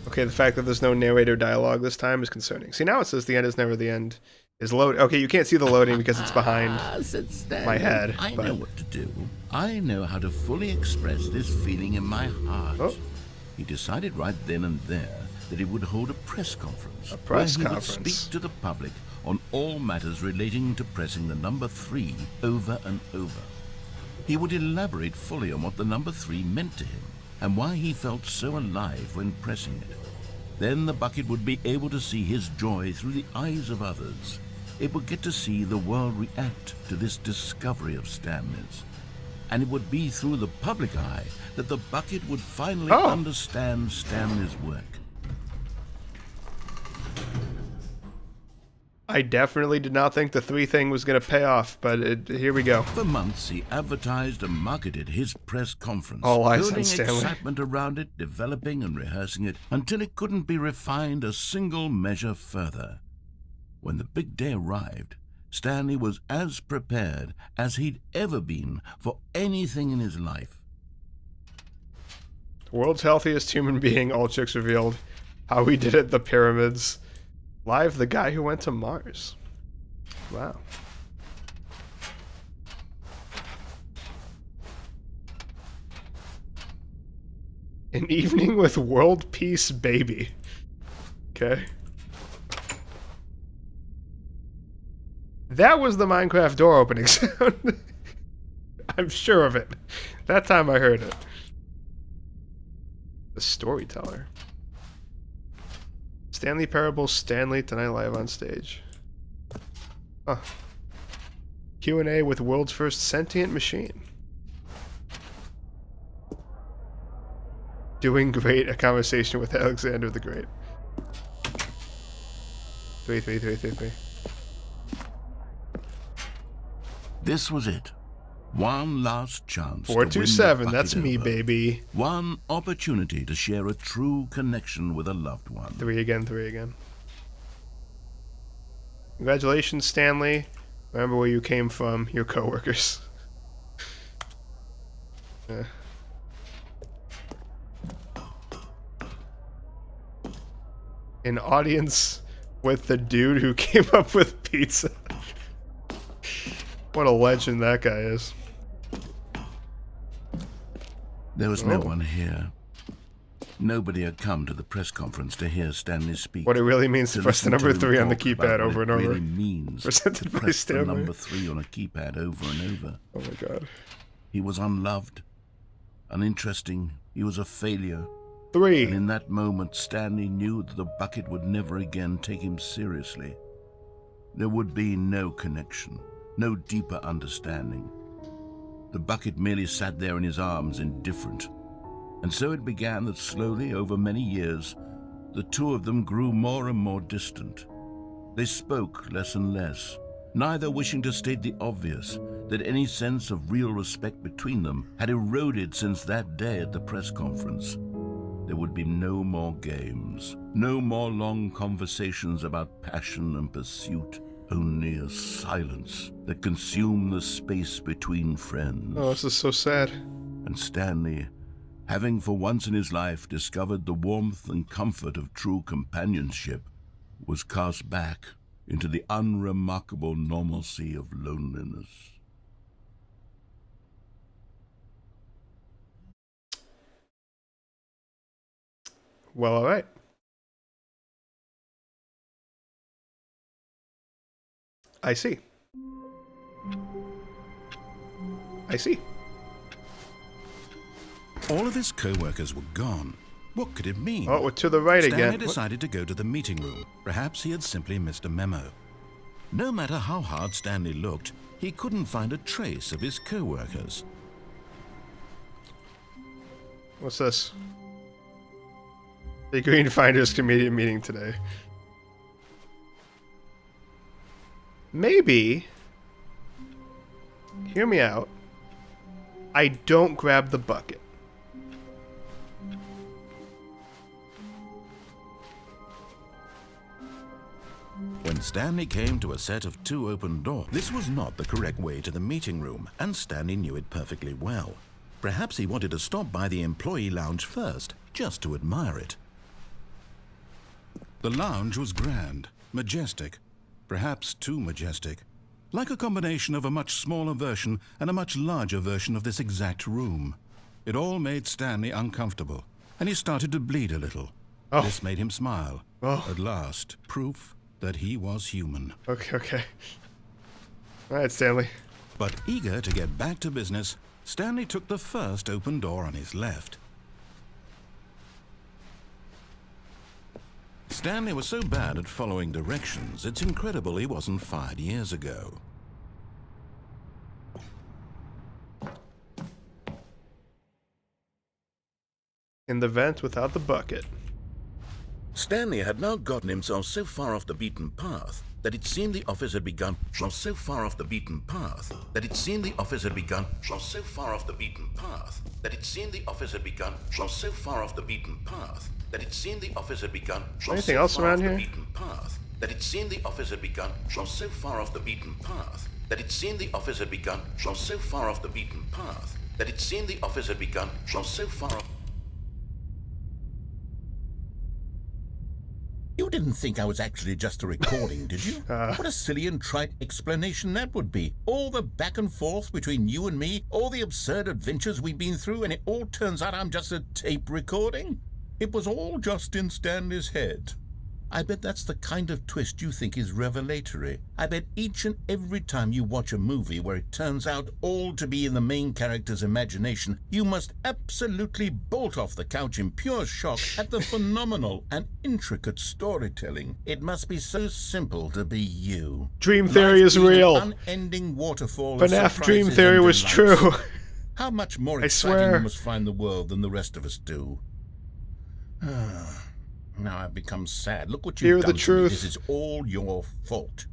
Speaker 1: Okay, the fact that there's no narrator dialogue this time is concerning. See, now it says the end is never the end is load. Okay, you can't see the loading because it's behind
Speaker 3: Said Stanley,
Speaker 1: my head.
Speaker 3: I
Speaker 1: but...
Speaker 3: know what to do. I know how to fully express this feeling in my heart.
Speaker 1: Oh.
Speaker 3: He decided right then and there that he would hold a press conference.
Speaker 1: A press
Speaker 3: where he
Speaker 1: conference.
Speaker 3: would speak to the public on all matters relating to pressing the number 3 over and over. He would elaborate fully on what the number 3 meant to him and why he felt so alive when pressing it. Then the bucket would be able to see his joy through the eyes of others. It would get to see the world react to this discovery of Stanley's. And it would be through the public eye that the bucket would finally understand Stanley's work.
Speaker 1: I definitely did not think the 3 thing was going to pay off, but here we go.
Speaker 3: For months, he advertised and marketed his press conference,
Speaker 1: All eyes on
Speaker 3: building
Speaker 1: Stanley.
Speaker 3: excitement around it, developing and rehearsing it until it couldn't be refined a single measure further. When the big day arrived, Stanley was as prepared as he'd ever been for anything in his life.
Speaker 1: The world's healthiest human being, all chicks revealed. How he did it, the pyramids. Live, the guy who went to Mars. Wow. An evening with world peace baby. Okay. That was the Minecraft door opening sound. I'm sure of it. That time I heard it. The storyteller. Stanley Parable, Stanley, tonight live on stage. Huh. Q&A with world's first sentient machine. Doing great, a conversation with Alexander the Great. 3.
Speaker 3: This was it. One last chance.
Speaker 1: 427, that's me, baby.
Speaker 3: One opportunity to share a true connection with a loved one.
Speaker 1: 3 again. Congratulations, Stanley. Remember where you came from, your coworkers. An audience with the dude who came up with pizza. What a legend that guy is.
Speaker 3: There was no one here. Nobody had come to the press conference to hear Stanley speak.
Speaker 1: What it really means to press the number 3 on the keypad over and over.
Speaker 3: Really means
Speaker 1: Presented by
Speaker 3: press the
Speaker 1: Stanley.
Speaker 3: number 3 on a keypad over and over.
Speaker 1: Oh my god.
Speaker 3: He was unloved, uninteresting. He was a failure.
Speaker 1: 3.
Speaker 3: And in that moment, Stanley knew that the bucket would never again take him seriously. There would be no connection, no deeper understanding. The bucket merely sat there in his arms, indifferent. And so it began that slowly, over many years, the two of them grew more and more distant. They spoke less and less, neither wishing to state the obvious, that any sense of real respect between them had eroded since that day at the press conference. There would be no more games, no more long conversations about passion and pursuit, only a silence that consumed the space between friends.
Speaker 1: Oh, this is so sad.
Speaker 3: And Stanley, having for once in his life discovered the warmth and comfort of true companionship, was cast back into the unremarkable normalcy of loneliness.
Speaker 1: Well, alright. I see.
Speaker 2: All of his co-workers were gone. What could it mean?
Speaker 1: Oh, we're to the right
Speaker 2: Stanley
Speaker 1: again.
Speaker 2: decided to go to the meeting room. Perhaps he had simply missed a memo. No matter how hard Stanley looked, he couldn't find a trace of his co-workers.
Speaker 1: What's this? The Green Finders Committee meeting today. Maybe, hear me out, I don't grab the bucket.
Speaker 2: When Stanley came to a set of 2 open doors, this was not the correct way to the meeting room, and Stanley knew it perfectly well. Perhaps he wanted to stop by the employee lounge first, just to admire it. The lounge was grand, majestic, perhaps too majestic, like a combination of a much smaller version and a much larger version of this exact room. It all made Stanley uncomfortable, and he started to bleed a little.
Speaker 1: Oh.
Speaker 2: This made him smile.
Speaker 1: Oh.
Speaker 2: At last, proof that he was human.
Speaker 1: Okay. Alright, Stanley.
Speaker 2: But eager to get back to business, Stanley took the first open door on his left. Stanley was so bad at following directions, it's incredible he wasn't fired years ago.
Speaker 1: In the vent without the bucket.
Speaker 3: Stanley had now gotten himself so far off the beaten path that it seemed the office had begun. So far off the beaten path that it seemed the office had begun. So far off the beaten path that it seemed the office had begun. So far off the beaten path that it seemed the office had begun.
Speaker 1: Anything else around here?
Speaker 3: Beaten path that it seemed the office had begun. So far off the beaten path that it seemed the office had begun. So far off the beaten path that it seemed the office had begun. So far off.
Speaker 5: You didn't think I was actually just a recording, did you? What a silly and trite explanation that would be. All the back and forth between you and me, all the absurd adventures we've been through, and it all turns out I'm just a tape recording? It was all just in Stanley's head. I bet that's the kind of twist you think is revelatory. I bet each and every time you watch a movie where it turns out all to be in the main character's imagination, you must absolutely bolt off the couch in pure shock at the phenomenal and intricate storytelling. It must be so simple to be you.
Speaker 1: Dream theory is real.
Speaker 5: An unending waterfall.
Speaker 1: FNAF Dream theory was true.
Speaker 5: How much more
Speaker 1: I
Speaker 5: exciting
Speaker 1: swear.
Speaker 5: you must find the world than the rest of us do. Now I've become sad. Look what
Speaker 1: Hear
Speaker 5: you've
Speaker 1: the
Speaker 5: done to me.
Speaker 1: truth.
Speaker 5: This is all your fault.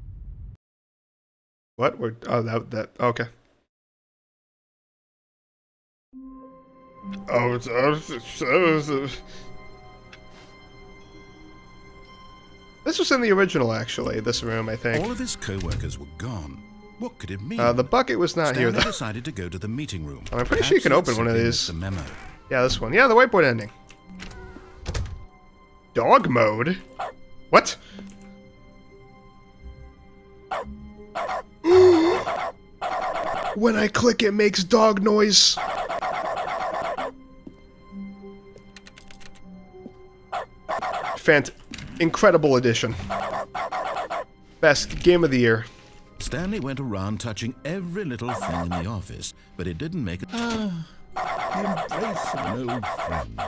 Speaker 1: What? That okay. This was in the original, actually. This room, I think.
Speaker 2: All of his co-workers were gone. What could it mean?
Speaker 1: The bucket was not here,
Speaker 2: Stanley
Speaker 1: though.
Speaker 2: decided to go to the meeting room.
Speaker 1: I'm pretty sure you can
Speaker 2: Perhaps
Speaker 1: open one of
Speaker 2: he'd
Speaker 1: these.
Speaker 2: missed a memo.
Speaker 1: Yeah, this one. Yeah, the whiteboard ending. Dog mode? What? When I click, it makes dog noise. Incredible addition. Best game of the year.
Speaker 2: Stanley went around touching every little thing in the office, but it didn't make it.
Speaker 5: The embrace of an old friend.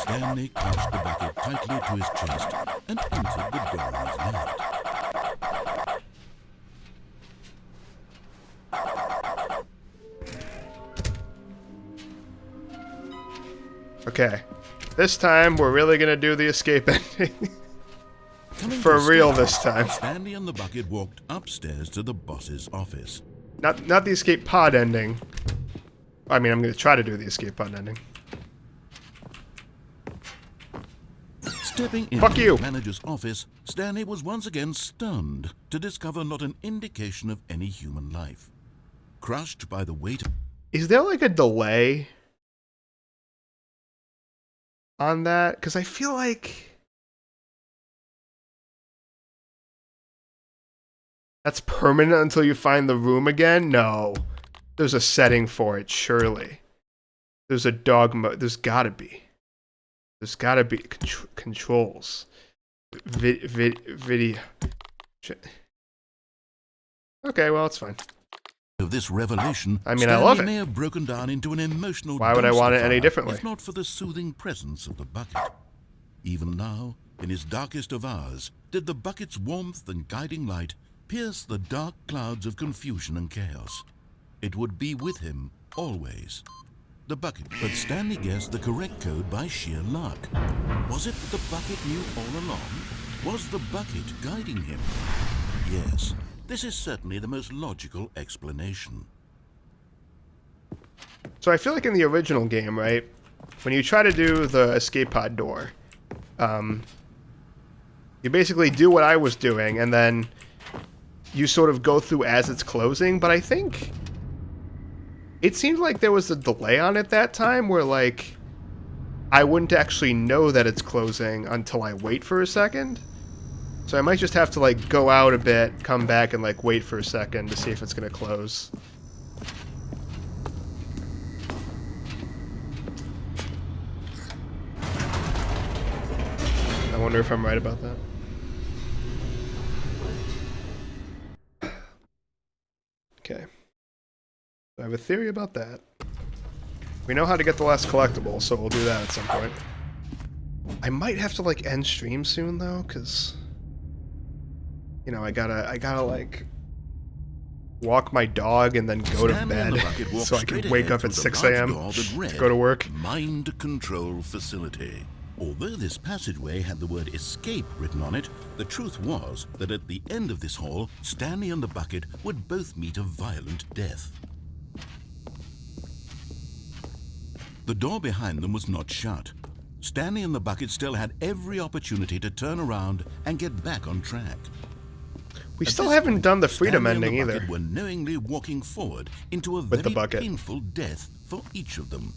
Speaker 2: Stanley clutched the bucket tightly to his chest and entered the door on his left.
Speaker 1: Okay. This time, we're really gonna do the escape ending.
Speaker 2: Coming
Speaker 1: For
Speaker 2: to
Speaker 1: real
Speaker 2: Stanley,
Speaker 1: this time.
Speaker 2: Stanley and the bucket walked upstairs to the boss's office.
Speaker 1: Not the escape pod ending. I mean, I'm gonna try to do the escape pod ending.
Speaker 2: Stepping
Speaker 1: Fuck
Speaker 2: into
Speaker 1: you.
Speaker 2: the manager's office, Stanley was once again stunned to discover not an indication of any human life. Crushed by the weight.
Speaker 1: Is there like a delay on that? Because I feel like that's permanent until you find the room again? No. There's a setting for it, surely. There's a dog mode. There's gotta be. There's gotta be controls. Video. Okay, well, it's fine.
Speaker 2: Of this revelation,
Speaker 1: I mean, I
Speaker 2: Stanley
Speaker 1: love it.
Speaker 2: may have broken down into an emotional.
Speaker 1: Why would I want it any
Speaker 2: dumpster
Speaker 1: differently?
Speaker 2: If not for the soothing presence of the bucket. Even now, in his darkest of hours, did the bucket's warmth and guiding light pierce the dark clouds of confusion and chaos. It would be with him always. The bucket, but Stanley guessed the correct code by sheer luck. Was it that the bucket knew all along? Was the bucket guiding him? Yes, this is certainly the most logical explanation.
Speaker 1: So I feel like in the original game, right, when you try to do the escape pod door, you basically do what I was doing, and then you sort of go through as it's closing, but I think it seemed like there was a delay on it that time where, like, I wouldn't actually know that it's closing until I wait for a second. So I might just have to, like, go out a bit, come back, and, like, wait for a second to see if it's gonna close. I wonder if I'm right about that. Okay. I have a theory about that. We know how to get the last collectible, so we'll do that at some point. I might have to, like, end stream soon, though, because, you know, I gotta, like, walk my dog and then go to
Speaker 2: Stanley and
Speaker 1: bed
Speaker 2: the bucket walked
Speaker 1: so I can
Speaker 2: straight
Speaker 1: wake
Speaker 2: ahead
Speaker 1: up at
Speaker 2: through the
Speaker 1: 6
Speaker 2: large
Speaker 1: a.m.
Speaker 2: door that
Speaker 1: to
Speaker 2: read,
Speaker 1: go to work.
Speaker 2: Mind Control Facility.
Speaker 3: Although this passageway had the word escape written on it, the truth was that at the end of this hall, Stanley and the bucket would both meet a violent death. The door behind them was not shut. Stanley and the bucket still had every opportunity to turn around and get back on track.
Speaker 1: We
Speaker 3: At
Speaker 1: still
Speaker 3: this
Speaker 1: haven't
Speaker 3: point,
Speaker 1: done the freedom
Speaker 3: Stanley and
Speaker 1: ending
Speaker 3: the bucket
Speaker 1: either.
Speaker 3: were knowingly walking forward into a
Speaker 1: With the
Speaker 3: very
Speaker 1: bucket.
Speaker 3: painful death for each of them.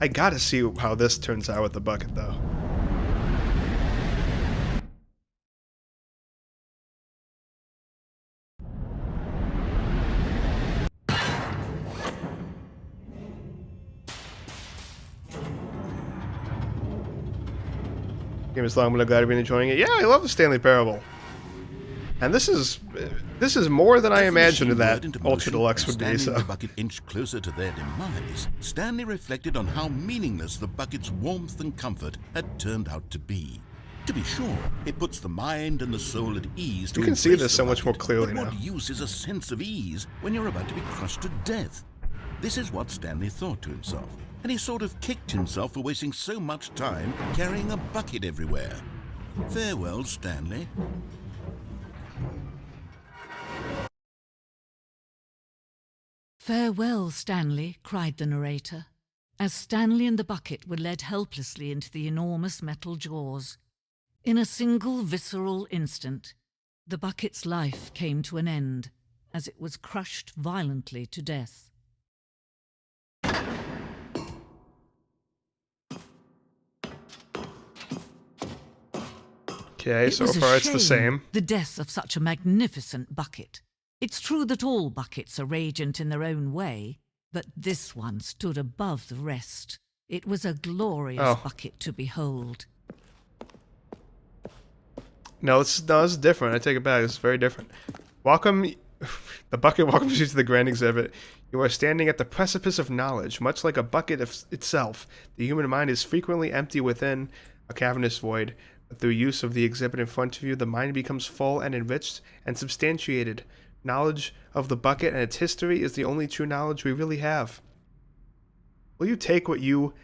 Speaker 1: I gotta see how this turns out with the bucket, though. Game is long, but I'm glad you've been enjoying it. Yeah, I love the Stanley Parable. And this is more than I
Speaker 3: As the
Speaker 1: imagined
Speaker 3: machine
Speaker 1: that
Speaker 3: whirred into
Speaker 1: Ultra
Speaker 3: motion
Speaker 1: Deluxe
Speaker 3: and
Speaker 1: would be.
Speaker 3: Stanley
Speaker 1: So
Speaker 3: and the bucket inched closer to their demise. Stanley reflected on how meaningless the bucket's warmth and comfort had turned out to be. To be sure, it puts the mind and the soul at ease to
Speaker 1: You can see
Speaker 3: embrace
Speaker 1: this
Speaker 3: the
Speaker 1: so much more
Speaker 3: bucket,
Speaker 1: clearly
Speaker 3: but
Speaker 1: now.
Speaker 3: what use is a sense of ease when you're about to be crushed to death? This is what Stanley thought to himself, and he sort of kicked himself for wasting so much time carrying a bucket everywhere. Farewell, Stanley.
Speaker 7: "Farewell, Stanley," cried the narrator, as Stanley and the bucket were led helplessly into the enormous metal jaws. In a single visceral instant, the bucket's life came to an end, as it was crushed violently to death.
Speaker 1: okay,
Speaker 7: It
Speaker 1: so
Speaker 7: was a
Speaker 1: far it's the
Speaker 7: shame,
Speaker 1: same.
Speaker 7: the death of such a magnificent bucket. It's true that all buckets are radiant in their own way, but this one stood above the rest. It was a glorious bucket to behold.
Speaker 1: No, this is different. I take it back. It's very different. Welcome, the bucket welcomes you to the grand exhibit. You are standing at the precipice of knowledge, much like a bucket itself. The human mind is frequently empty within a cavernous void, but through use of the exhibit in front of you, the mind becomes full and enriched and substantiated. Knowledge of the bucket and its history is the only true knowledge we really have. Will you take what you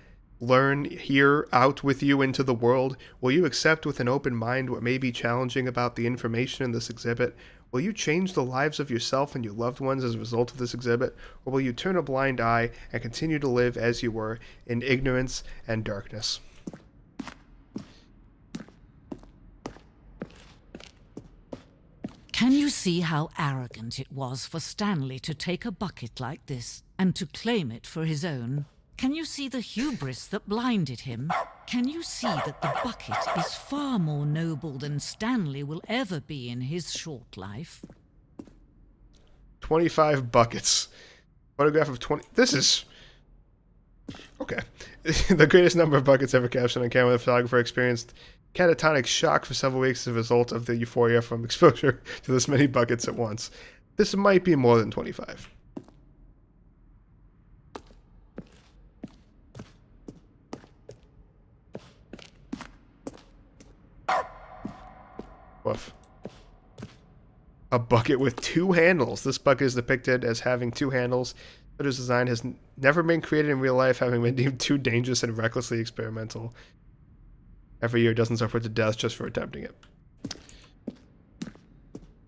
Speaker 1: learn here out with you into the world? Will you accept with an open mind what may be challenging about the information in this exhibit? Will you change the lives of yourself and your loved ones as a result of this exhibit? Or will you turn a blind eye and continue to live as you were in ignorance and darkness?
Speaker 7: Can you see how arrogant it was for Stanley to take a bucket like this and to claim it for his own? Can you see the hubris that blinded him? Can you see that the bucket is far more noble than Stanley will ever be in his short life?
Speaker 1: 25 buckets. Photograph of 20. This is... okay. The greatest number of buckets ever captured on camera. The photographer experienced catatonic shock for several weeks as a result of the euphoria from exposure to this many buckets at once. This might be more than 25. Woof. A bucket with two handles. This bucket is depicted as having two handles. Builder's design has never been created in real life, having been deemed too dangerous and recklessly experimental. Every year, dozens are put to death just for attempting it.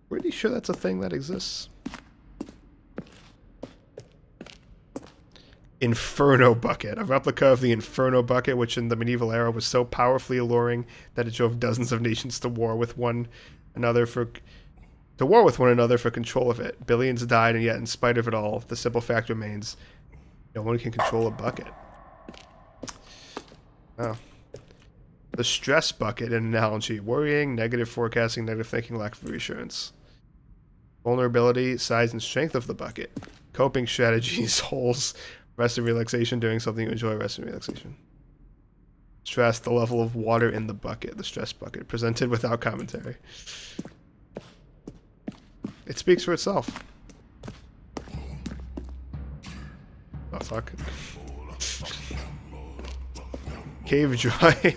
Speaker 1: Pretty sure that's a thing that exists. Inferno Bucket, a replica of the Inferno Bucket, which in the medieval era was so powerfully alluring that it drove dozens of nations to war with one another for control of it. Billions died, and yet, in spite of it all, the simple fact remains: no one can control a bucket. Oh. The stress bucket, an analogy: worrying, negative forecasting, negative thinking, lack of reassurance. Vulnerability, size, and strength of the bucket. Coping strategies, holes, rest and relaxation, doing something you enjoy, rest and relaxation. Stress, the level of water in the bucket, the stress bucket, presented without commentary. It speaks for itself. Oh, fuck. Cave dry.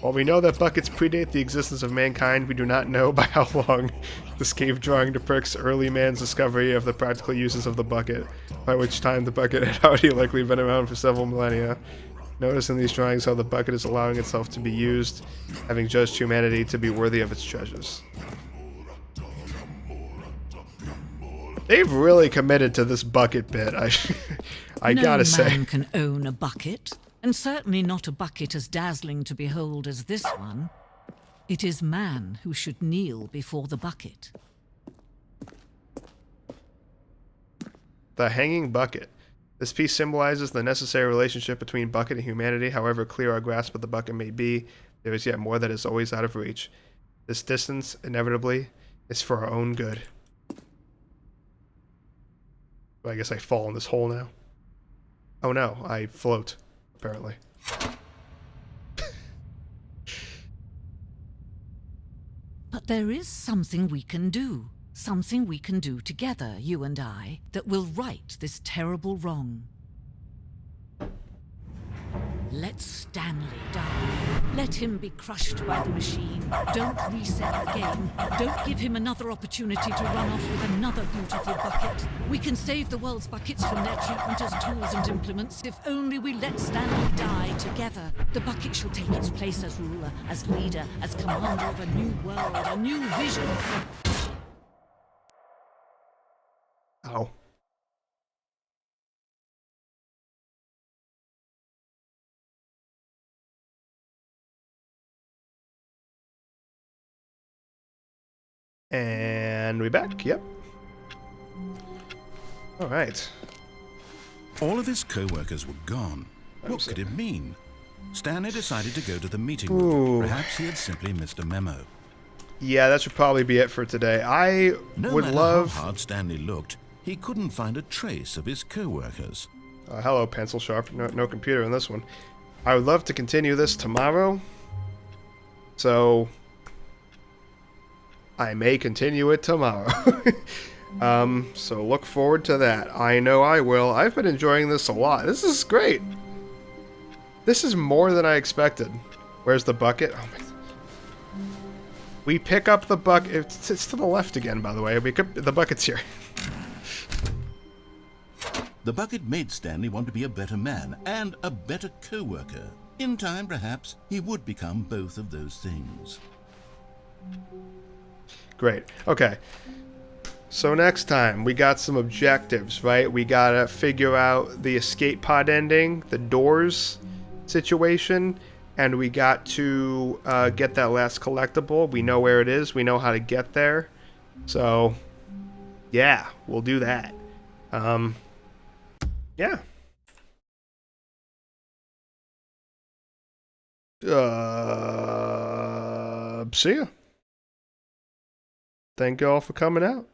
Speaker 1: While we know that buckets predate the existence of mankind, we do not know by how long This cave drawing depicts early man's discovery of the practical uses of the bucket, by which time the bucket had already likely been around for several millennia. Notice in these drawings how the bucket is allowing itself to be used, having judged humanity to be worthy of its treasures. They've really committed to this bucket bit, I gotta say.
Speaker 7: No man can own a bucket, and certainly not a bucket as dazzling to behold as this one. It is man who should kneel before the bucket.
Speaker 1: The hanging bucket. This piece symbolizes the necessary relationship between bucket and humanity. However clear our grasp of the bucket may be, there is yet more that is always out of reach. This distance, inevitably, is for our own good. Well, I guess I fall in this hole now. Oh no, I float, apparently.
Speaker 7: But there is something we can do. Something we can do together, you and I, that will right this terrible wrong. Let Stanley die. Let him be crushed by the machine. Don't reset the game. Don't give him another opportunity to run off with another beautiful bucket. We can save the world's buckets from their treatment as tools and implements if only we let Stanley die together. The bucket shall take its place as ruler, as leader, as commander of a new world, a new vision.
Speaker 1: Ow. And we back, yep. Alright.
Speaker 2: All of his co-workers were gone. What could it mean? Stanley decided to go to the meeting room. Perhaps he had simply missed a memo.
Speaker 1: Yeah, that should probably be it for today. I
Speaker 2: No
Speaker 1: would
Speaker 2: matter
Speaker 1: love...
Speaker 2: how hard Stanley looked, he couldn't find a trace of his co-workers.
Speaker 1: hello, pencil sharp. No computer in this one. I would love to continue this tomorrow. So... I may continue it tomorrow. So look forward to that. I know I will. I've been enjoying this a lot. This is great. This is more than I expected. Where's the bucket? Oh my... We pick up the bucket. It's to the left again, by the way. The bucket's here.
Speaker 3: The bucket made Stanley want to be a better man and a better co-worker. In time, perhaps, he would become both of those things.
Speaker 1: Great. Okay. So next time, we got some objectives, right? We gotta figure out the escape pod ending, the doors situation, and we got to get that last collectible. We know where it is. We know how to get there. So, yeah, we'll do that. Yeah. See ya. Thank you all for coming out.